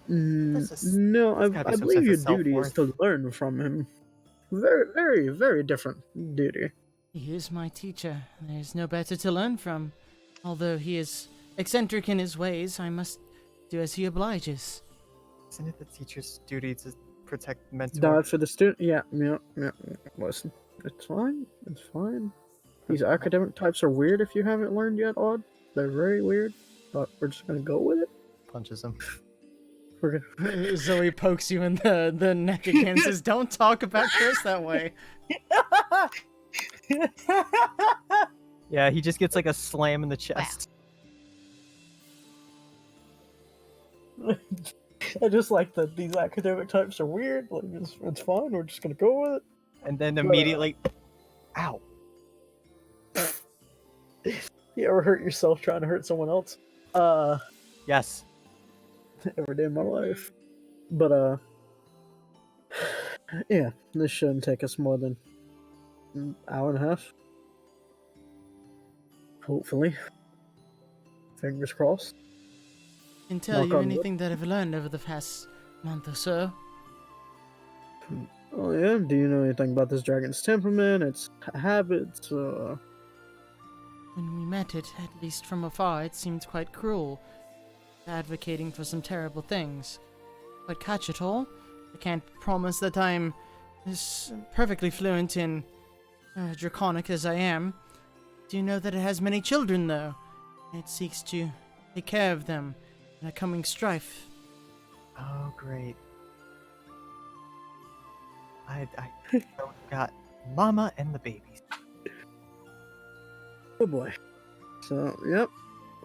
No, there's gotta be I some believe your sense of duty is self-worth. to learn from him. Very, very, very different duty. He is my teacher. There's no better to learn from. Although he is eccentric in his ways, I must do as he obliges. Isn't it the teacher's duty to protect mentor? Die for the student. Yeah. Listen, it's fine. It's fine. These academic types are weird if you haven't learned yet, Odd. They're very weird, but we're just gonna go with it. Punches him. We're gonna... Zoe pokes you in the neck again and says, "Don't talk about Chris that way." Yeah, he just gets like a slam in the chest. I just like that these academic types are weird. Like it's fine. We're just gonna go with it. And then immediately, ow. You ever hurt yourself trying to hurt someone else? Yes. Every day of my life. But yeah, this shouldn't take us more than an hour and a half. Hopefully. Fingers crossed. Can tell Knock you on wood. anything that I've learned over the past month or so. Oh yeah, do you know anything about this dragon's temperament, its habits? When we met it, at least from afar, it seemed quite cruel, advocating for some terrible things. But catch it all? I can't promise that I'm as perfectly fluent in Draconic as I am. Do you know that it has many children, though? And it seeks to take care of them in a coming strife. Oh, great. I got Mama and the babies. Oh boy. So, yep.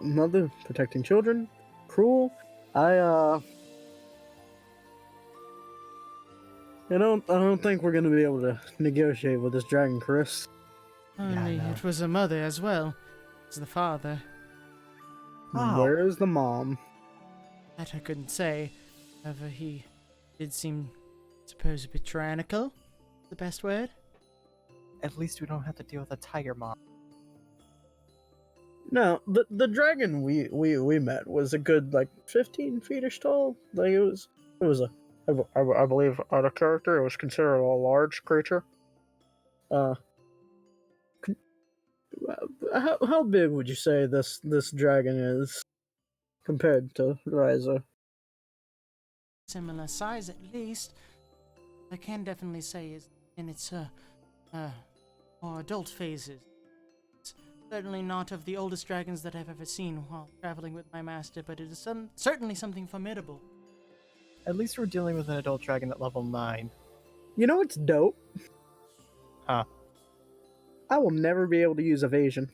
Mother protecting children. Cruel. I don't think we're gonna be able to negotiate with this dragon, Chris. Only no. it was a mother as well as the father. Oh. Where's the mom? That I couldn't say. However, he did seem, I suppose, a bit tyrannical. The best word? At least we don't have to deal with a tiger mom. No, the dragon we met was a good like 15 feet-ish tall. Like it was I believe out of character it was considered a large creature. How big would you say this dragon is compared to Ryza? Similar size, at least. I can definitely say is in its more adult phases. It's certainly not of the oldest dragons that I've ever seen while traveling with my master, but it is certainly something formidable. At least we're dealing with an adult dragon at level 9. You know what's dope? Huh. I will never be able to use evasion.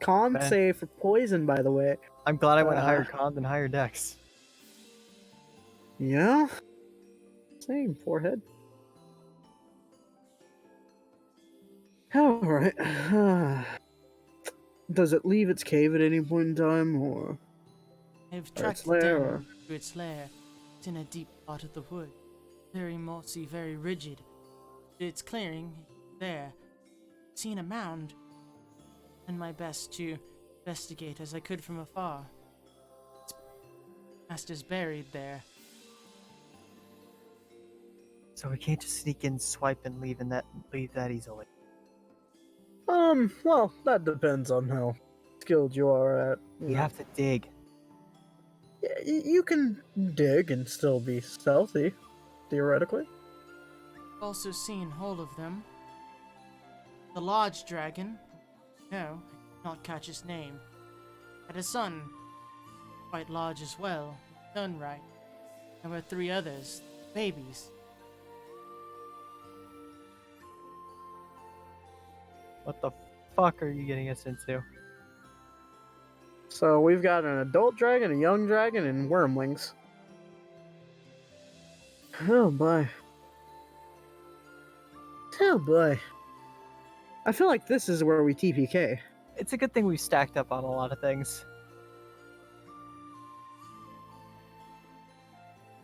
Con Ben. save for poison, by the way. I'm glad I went higher Uh, con than higher dex. Yeah. Same forehead. Alright. Does it leave its cave at any point in time, or I've Or tracked its it lair, down or- to its lair. It's in a deep part of the wood. Very mossy, very rigid. It's clearing there. Seen a mound. And my best to investigate as I could from afar. Its master's buried there. So we can't just sneak in, swipe, and leave that easily. well, that depends on how skilled you are at. We have to dig. Yeah, you can dig and still be stealthy, theoretically. Also seen all of them. The large dragon, no, I did not catch his name, had a son, quite large as well, done right. There were 3 others, babies. What the fuck are you getting us into? So we've got an adult dragon, a young dragon, and wormlings. Oh boy. Oh boy. I feel like this is where we TPK. It's a good thing we stacked up on a lot of things.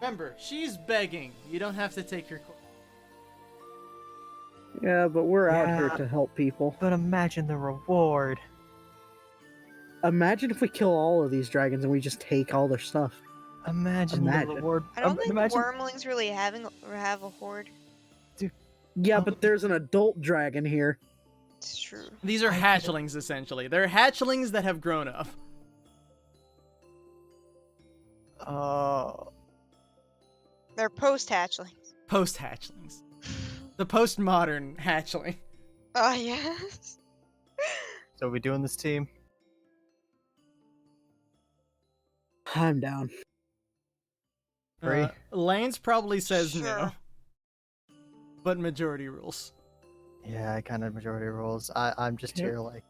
Remember, she's begging. You don't have to take her. Yeah, but we're out here Yeah. to help people. But imagine the reward. Imagine if we kill all of these dragons and we just take all their stuff. Imagine the Imagine. reward. I don't think imagine... wormlings really have a horde. Yeah, but there's an adult dragon here. It's true. These are hatchlings, essentially. They're hatchlings that have grown up. They're post-hatchlings. Post-hatchlings. The postmodern hatchling. Oh, yes. So are we doing this team? I'm down. Free? Lance probably says no. Sure. But majority rules. Yeah, I kind of majority rules. I'm just Okay. here like,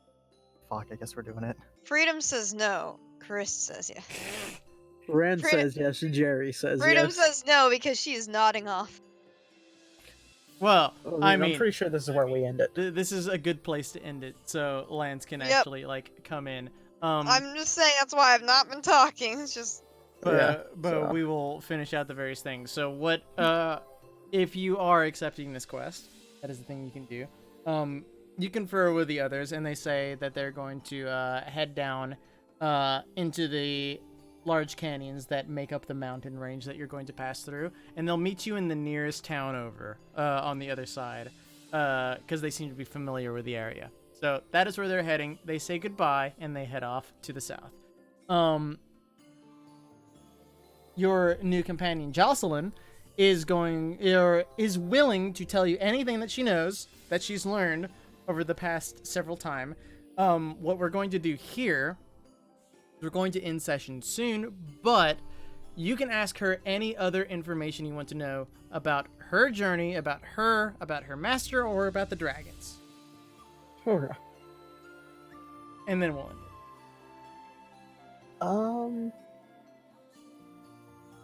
fuck, I guess we're doing it. Freedom says no. Chris says yes. Ren Freedom- says yes, Jerry says Freedom yes. says no because she is nodding off. Well, I I'm mean, pretty sure this is where we end it. this is a good place to end it, so Lance can Yep. actually, like, come in. I'm just saying that's why I've not been talking. It's just But so- we will finish out the various things. So what, if you are accepting this quest, that is the thing you can do. You confer with the others, and they say that they're going to head down into the large canyons that make up the mountain range that you're going to pass through, and they'll meet you in the nearest town over on the other side, because they seem to be familiar with the area. So that is where they're heading. They say goodbye, and they head off to the south. Your new companion Jocelyn is willing to tell you anything that she knows, that she's learned over the past several time. What we're going to do here, we're going to end session soon, but you can ask her any other information you want to know about her journey, about her master, or about the dragons. Okay. And then we'll end it.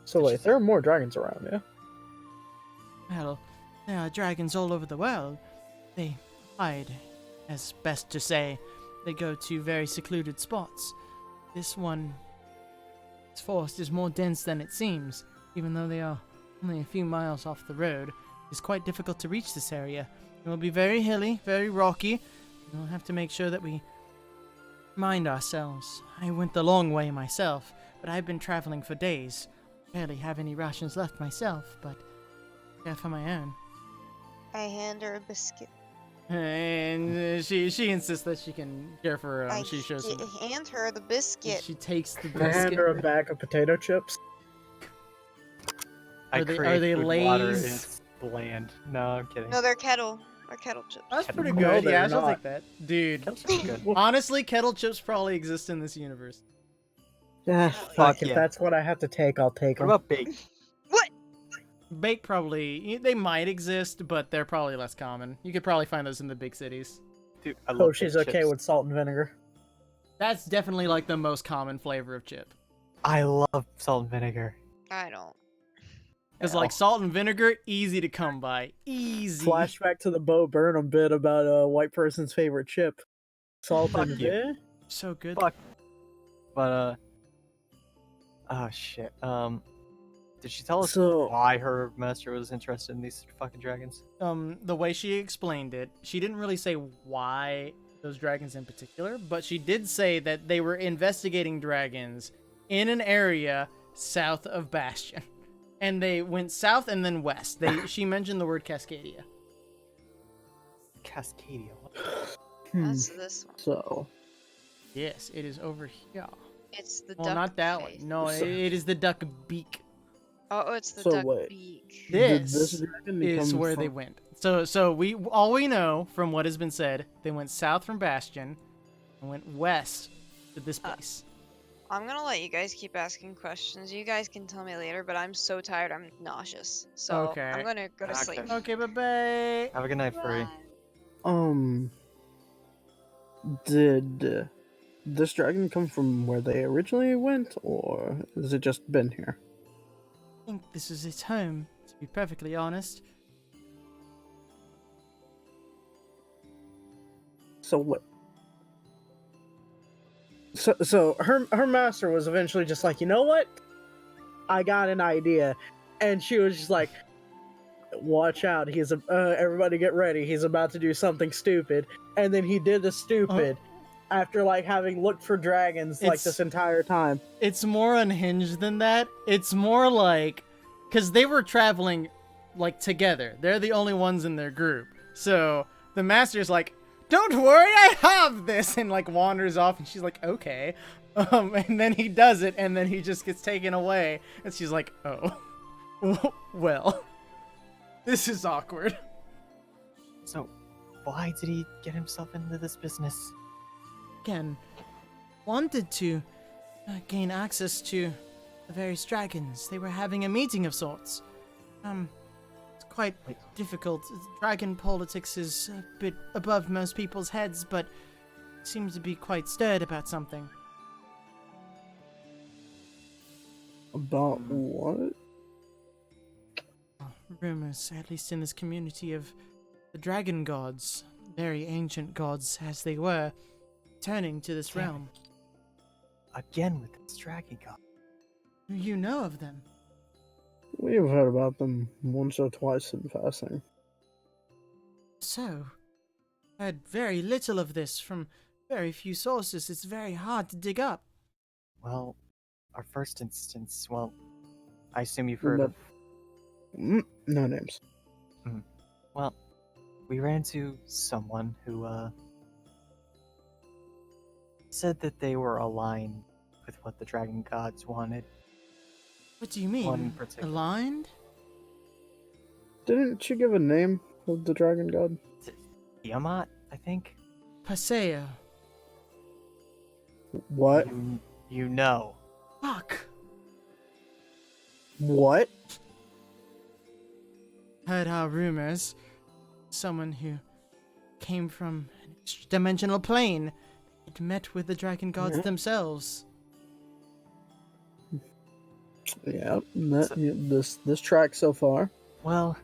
So wait, there are more dragons around, yeah? Well, there are dragons all over the world. They hide, as best to say. They go to very secluded spots. This forest is more dense than it seems. Even though they are only a few miles off the road, it's quite difficult to reach this area. It will be very hilly, very rocky. We'll have to make sure that we mind ourselves. I went the long way myself, but I've been traveling for days. Barely have any rations left myself, but care for my own. I hand her a biscuit. And she insists that she can care for her own. She shows him. Hand her the biscuit. She takes the I hand her a biscuit. bag of potato chips. I Are they- create are they food water, Lay's? It's bland. No, I'm kidding. No, they're kettle. They're kettle chips. That's pretty No, good. they're Yeah, she'll not. take that. Dude, Kettle's pretty good. honestly, kettle chips probably exist in this universe. Yeah, fuck, if yeah. that's what I have to take, I'll take What them. about baked? What? Bake probably, they might exist, but they're probably less common. You could probably find those in the big cities. Dude, I love Oh, she's baked okay chips. with salt and vinegar. That's definitely like the most common flavor of chip. I love salt and vinegar. I don't. It's like salt and vinegar, easy to come by. Easy. Flashback to the Bo Burnham bit about a white person's favorite chip. Salt Fuck and you. vinegar? So good. Fuck. But oh shit. Did she tell us So, why her master was interested in these fucking dragons? The way she explained it, she didn't really say why those dragons in particular, but she did say that they were investigating dragons in an area south of Bastion. And they went south and then west. She mentioned the word Cascadia. Cascadia. That's this one. so Yes, it is over here. It's the Well, duck not that face. one. No, So- it is the duck beak. Oh, it's the So duck wait. beak. did This dragon is become where from- they went. So all we know from what has been said, they went south from Bastion and went west to this place. I'm gonna let you guys keep asking questions. You guys can tell me later, but I'm so tired. I'm nauseous. So Okay. I'm gonna go to Okay. sleep. Okay, bye-bye. Have a good night, Free. Did this dragon come from where they originally went, or has it just been here? I think this is its home, to be perfectly honest. So what? So her master was eventually just like, you know what? I got an idea, and she was just like, watch out, everybody get ready, he's about to do something stupid. And then he did the stupid after like having looked for dragons like this entire time. It's more unhinged than that. It's more like, because they were traveling like together, they're the only ones in their group, so the master's like, don't worry, I have this, and like wanders off, and she's like, okay. And then he does it, and then he just gets taken away, and she's like, oh. Well, this is awkward. So, why did he get himself into this business? Again, wanted to gain access to the various dragons. They were having a meeting of sorts. It's quite difficult. Dragon politics is a bit above most people's heads, but seems to be quite stirred about something. About what? Rumors, at least in this community, of the dragon gods, very ancient gods as they were, turning to this realm. Again with this dragon god. You know of them? We've heard about them once or twice in passing. So, heard very little of this from very few sources. It's very hard to dig up. Well, our first instance, well, I assume you've heard of... No names. Well, we ran into someone who, said that they were aligned with what the dragon gods wanted. What do you mean? One in particular. Aligned? Didn't you give a name of the dragon god? Tiamat, I think? Paseo. What? You know. Fuck. What? Heard our rumors. Someone who came from an dimensional plane had met with the dragon gods themselves. Yeah, this track so far. Well,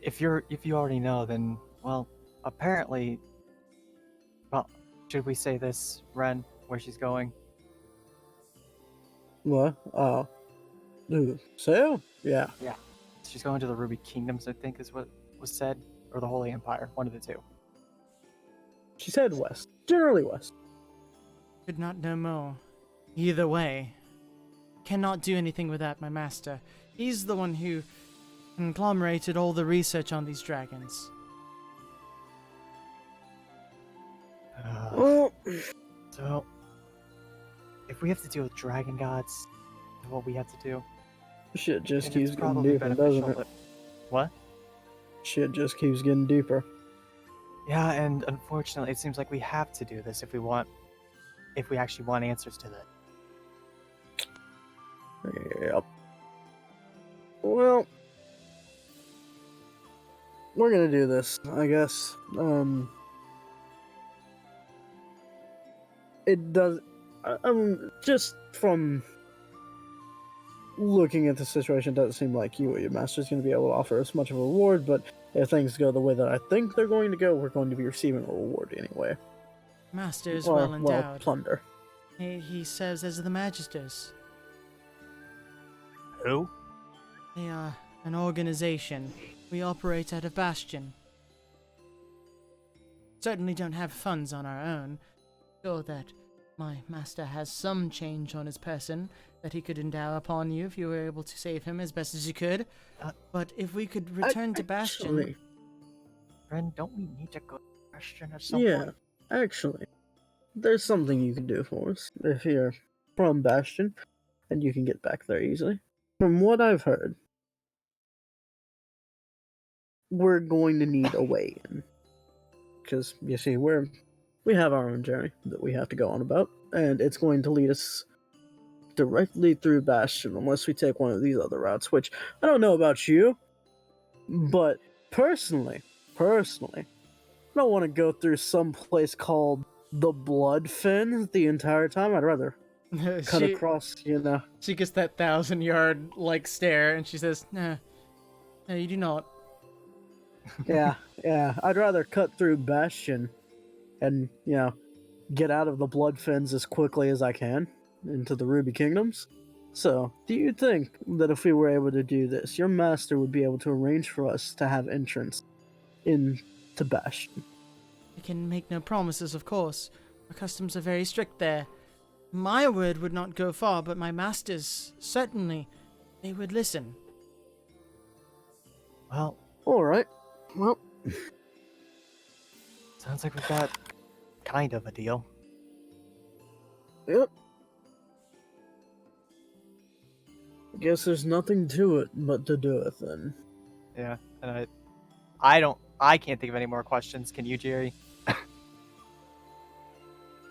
if you already know, then, well, apparently... Well, should we say this, Ren, where she's going? What? So? Yeah. Yeah. She's going to the Ruby Kingdoms, I think is what was said. Or the Holy Empire, one of the two. She said west. Generally west. Could not know more. Either way. Cannot do anything without my master. He's the one who conglomerated all the research on these dragons. So, if we have to deal with dragon gods, what we have to do. Shit just And keeps it's getting probably deeper, doesn't beneficial it? What? Shit just keeps getting deeper. Yeah, and unfortunately, it seems like we have to do this if we actually want answers to that. Yep. Well, we're gonna do this, I guess. It does. Just from looking at the situation, it doesn't seem like you or your master's going to be able to offer us much of a reward, but if things go the way that I think they're going to go, we're going to be receiving a reward anyway. Master is well endowed. Plunder. He serves as the Magisters. Who? They are an organization. We operate out of Bastion. Certainly don't have funds on our own. Sure that my master has some change on his person that he could endow upon you if you were able to save him as best as you could. But if we could return to Bastion... Ren, don't we need to go to Bastion at some point? Actually, there's something you can do for us if you're from Bastion, and you can get back there easily. From what I've heard, we're going to need a way in. Because, you see, we have our own journey that we have to go on about, and it's going to lead us directly through Bastion unless we take one of these other routes, which I don't know about you, but personally, I don't want to go through some place called the Bloodfen the entire time. I'd rather cut across, She gets that 1,000-yard, stare, and she says, no, you do not. Yeah, I'd rather cut through Bastion and, get out of the blood fens as quickly as I can into the Ruby Kingdoms. So, do you think that if we were able to do this, your master would be able to arrange for us to have entrance into Bastion? I can make no promises, of course. Our customs are very strict there. My word would not go far, but my masters, certainly, they would listen. Well, Alright. Well, sounds like we've got kind of a deal. yep. Guess there's nothing to it but to do it then. Yeah, and I can't think of any more questions. Can you, Jerry?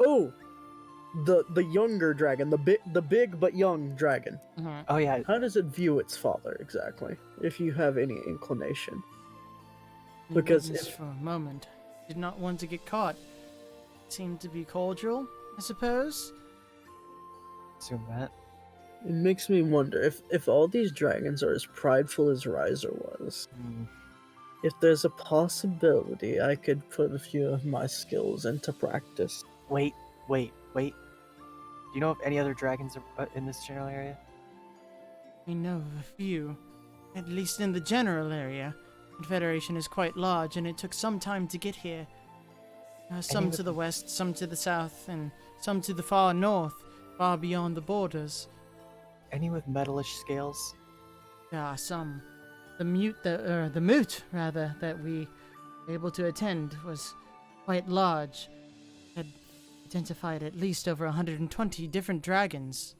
Oh! The younger dragon, the big but young dragon. Mm-hmm. Oh yeah, How does it view its father exactly? If you have any inclination. Because if- for a moment, did not want to get caught. Seemed to be cordial, I suppose. assume that. It makes me wonder if all these dragons are as prideful as Riser was. If there's a possibility I could put a few of my skills into practice. Wait. Do you know if any other dragons are in this general area? I know of a few, at least in the general area. Confederation is quite large, and it took some time to get here. Some Any to of the west, some to the south, and some to the far north, far beyond the borders. Any with metalish scales? There are some. The moot that we were able to attend was quite large. Had identified at least over 120 different dragons,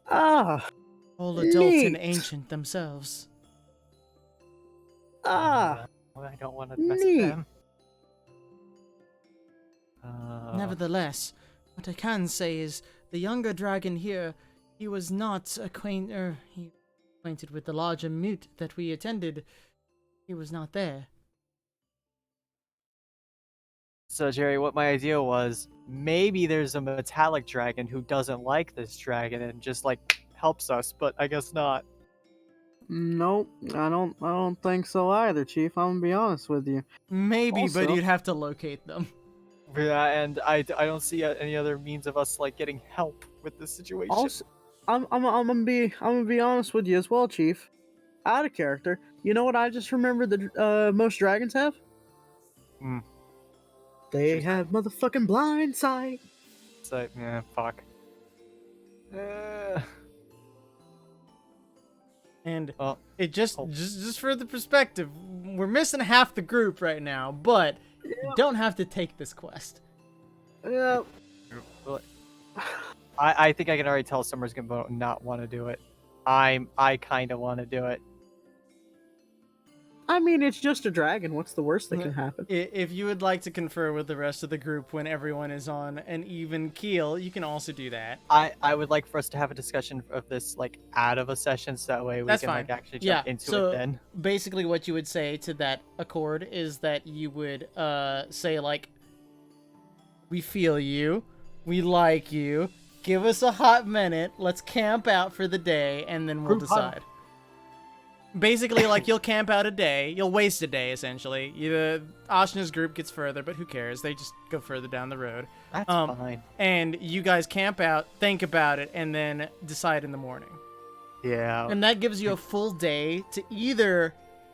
Ah! all adult and Neat. ancient themselves. Ah! Well, I don't want to mess Neat. with them. Nevertheless, what I can say is the younger dragon here, he was not acquainted with the larger moot that we attended. He was not there. So, Jerry, what my idea was, maybe there's a metallic dragon who doesn't like this dragon and just, helps us, but I guess not. Nope, I don't think so either, Chief. I'm gonna be honest with you. Maybe, but Also- you'd have to locate them. Yeah, and I don't see any other means of us, getting help with this situation. Also, I'm gonna be honest with you as well, Chief. Out of character. You know what I just remembered that most dragons have? Hmm. They have motherfucking blind sight. So, yeah, fuck. And Well, it just oh. just for the perspective, we're missing half the group right now, but you don't have to take this quest. Yeah. I think I can already tell Summer's gonna not want to do it. I kind of want to do it. I mean, it's just a dragon. What's the worst that can happen? If you would like to confer with the rest of the group when everyone is on an even keel, you can also do that. I would like for us to have a discussion of this out of a session, so that way we That's can fine. actually Yeah, jump into so it then. basically what you would say to that accord is that you would say we feel you, we like you, give us a hot minute, let's camp out for the day, and then we'll Group huddle. decide. Basically, you'll camp out a day, you'll waste a day, essentially. Ashna's group gets further, but who cares? They just go further down the road. That's fine. And you guys camp out, think about it, and then decide in the morning. Yeah. And that gives you a full day to either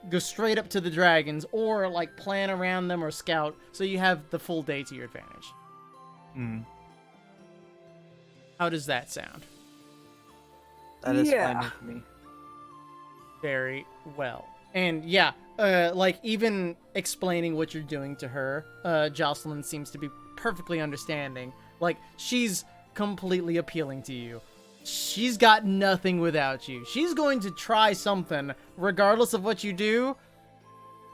go straight up to the dragons or plan around them or scout, so you have the full day to your advantage. How does that sound? That is Yeah. fine with me. Very well. And yeah, even explaining what you're doing to her, Jocelyn seems to be perfectly understanding. She's completely appealing to you. She's got nothing without you. She's going to try something regardless of what you do,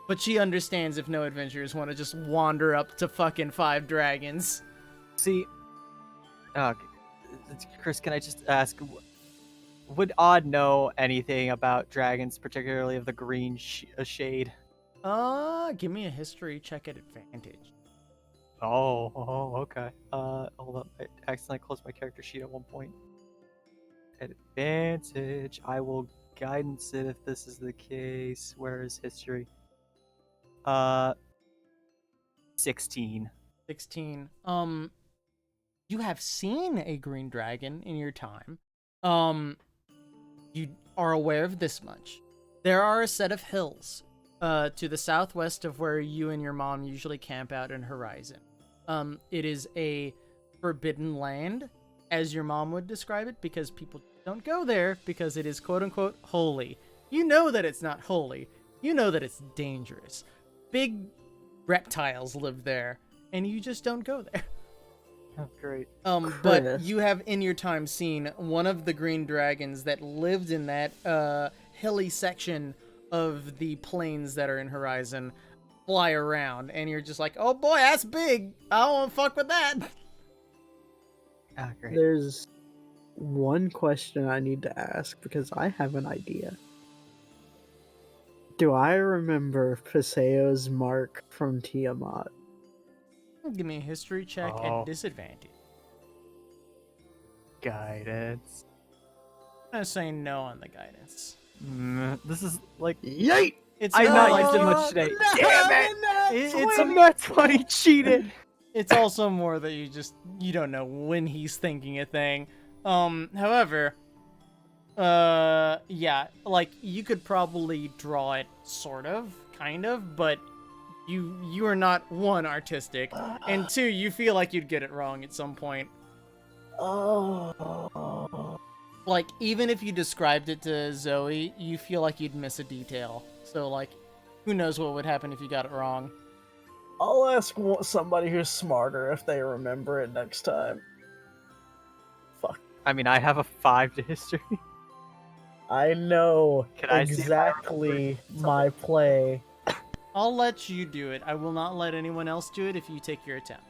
but she understands if no adventurers want to just wander up to fucking 5 dragons. See, Chris, can I just ask, would Odd know anything about dragons, particularly of the green shade? Give me a history check at advantage. Oh, okay. Hold up. I accidentally closed my character sheet at one point. Advantage. I will guidance it if this is the case. Where is history? 16. 16. You have seen a green dragon in your time. You are aware of this much. There are a set of hills to the southwest of where you and your mom usually camp out in Horizon. It is a forbidden land, as your mom would describe it, because people don't go there because it is quote-unquote holy. You know that it's not holy. You know that it's dangerous. Big reptiles live there, and you just don't go there. Oh, great. But you have in your time seen one of the green dragons that lived in that hilly section of the plains that are in Horizon fly around, and you're just like, oh boy, that's big. I don't want to fuck with that. Oh, great. There's one question I need to ask because I have an idea. Do I remember Paseo's mark from Tiamat? Give me a history check at disadvantage. Guidance. I'm gonna say no on the guidance. This is like... Yay! It's I'm not not like using much today. No, Damn it! It's a nut 20 cheated! It's also more that you don't know when he's thinking a thing. However, yeah, like you could probably draw it sort of, kind of, but you are not, one, artistic, and two, you feel like you'd get it wrong at some point. Oh. Like, even if you described it to Zoe, you feel like you'd miss a detail. So, like, who knows what would happen if you got it wrong. I'll ask somebody who's smarter if they remember it next time. Fuck. I mean, I have a 5 to history. I know Can I see if I exactly my play. I'll let you do it. I will not let anyone else do it if you take your attempt.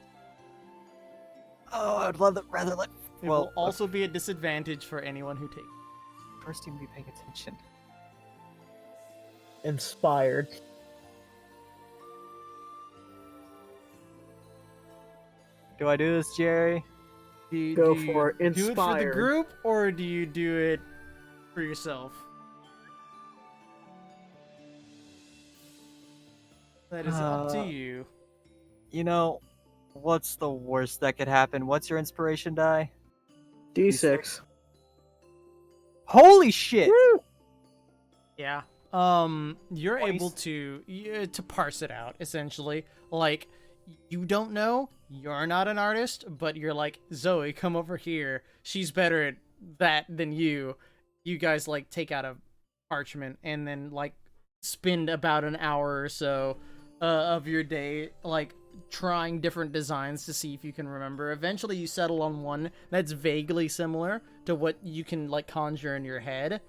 Oh, I'd rather let... It will also be a disadvantage for anyone who takes. First team be paying attention. Inspired. Do I do this, Jerry? Go for it. Do it for the Inspired. group, or do you do it for yourself? That is up to you. You know, what's the worst that could happen? What's your inspiration die? D6. Holy shit! Woo! Yeah. You're Twice. able to parse it out, essentially. Like, you don't know, you're not an artist, but you're like, Zoe, come over here. She's better at that than you. You guys, like, take out a parchment and then, like, spend about an hour or so of your day, like, trying different designs to see if you can remember. Eventually you settle on one that's vaguely similar to what you can, like, conjure in your head.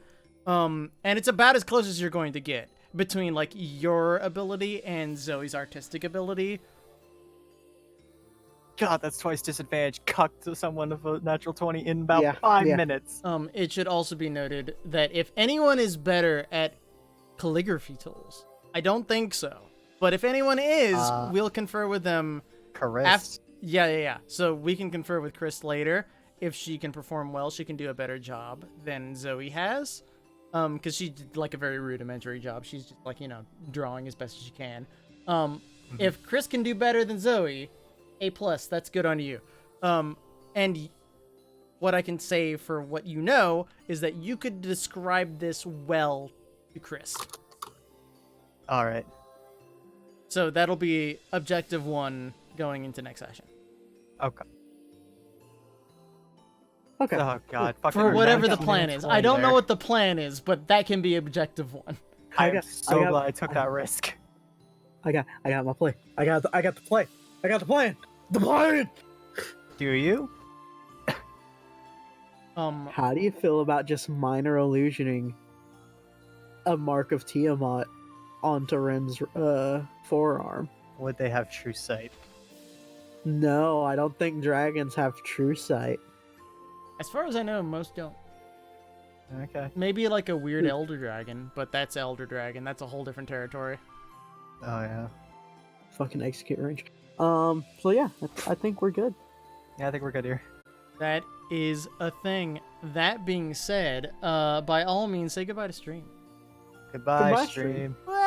And it's about as close as you're going to get between, like, your ability and Zoe's artistic ability. God, that's twice disadvantage. Cucked to someone of a natural 20 in about Yeah, 5 yeah. minutes. It should also be noted that if anyone is better at calligraphy tools, I don't think so, but if anyone is, we'll confer with them. Chris. Yeah. So we can confer with Chris later. If she can perform well, she can do a better job than Zoe has. Because she did, like, a very rudimentary job. She's just, like, drawing as best as she can. If Chris can do better than Zoe, A+, that's good on you. And what I can say for what you know is that you could describe this well to Chris. All right. So that'll be objective 1 going into next session. Okay. Okay. Oh god. Fucking For whatever the remember plan that is. 20 I don't know there. what the plan is, but that can be objective 1. I'm so glad I took that risk. I got my play. I got the play. I got the plan. The plan. Do you? How do you feel about just minor illusioning a mark of Tiamat onto Ren's forearm? Would they have true sight? No, I don't think dragons have true sight. As far as I know, most don't. Okay. Maybe like a weird elder dragon, but that's elder dragon. That's a whole different territory. Oh yeah. Fucking execute range. So yeah, I think we're good. Yeah, I think we're good here. That is a thing. That being said, by all means, say goodbye to stream. Goodbye, Goodbye, stream. Bye.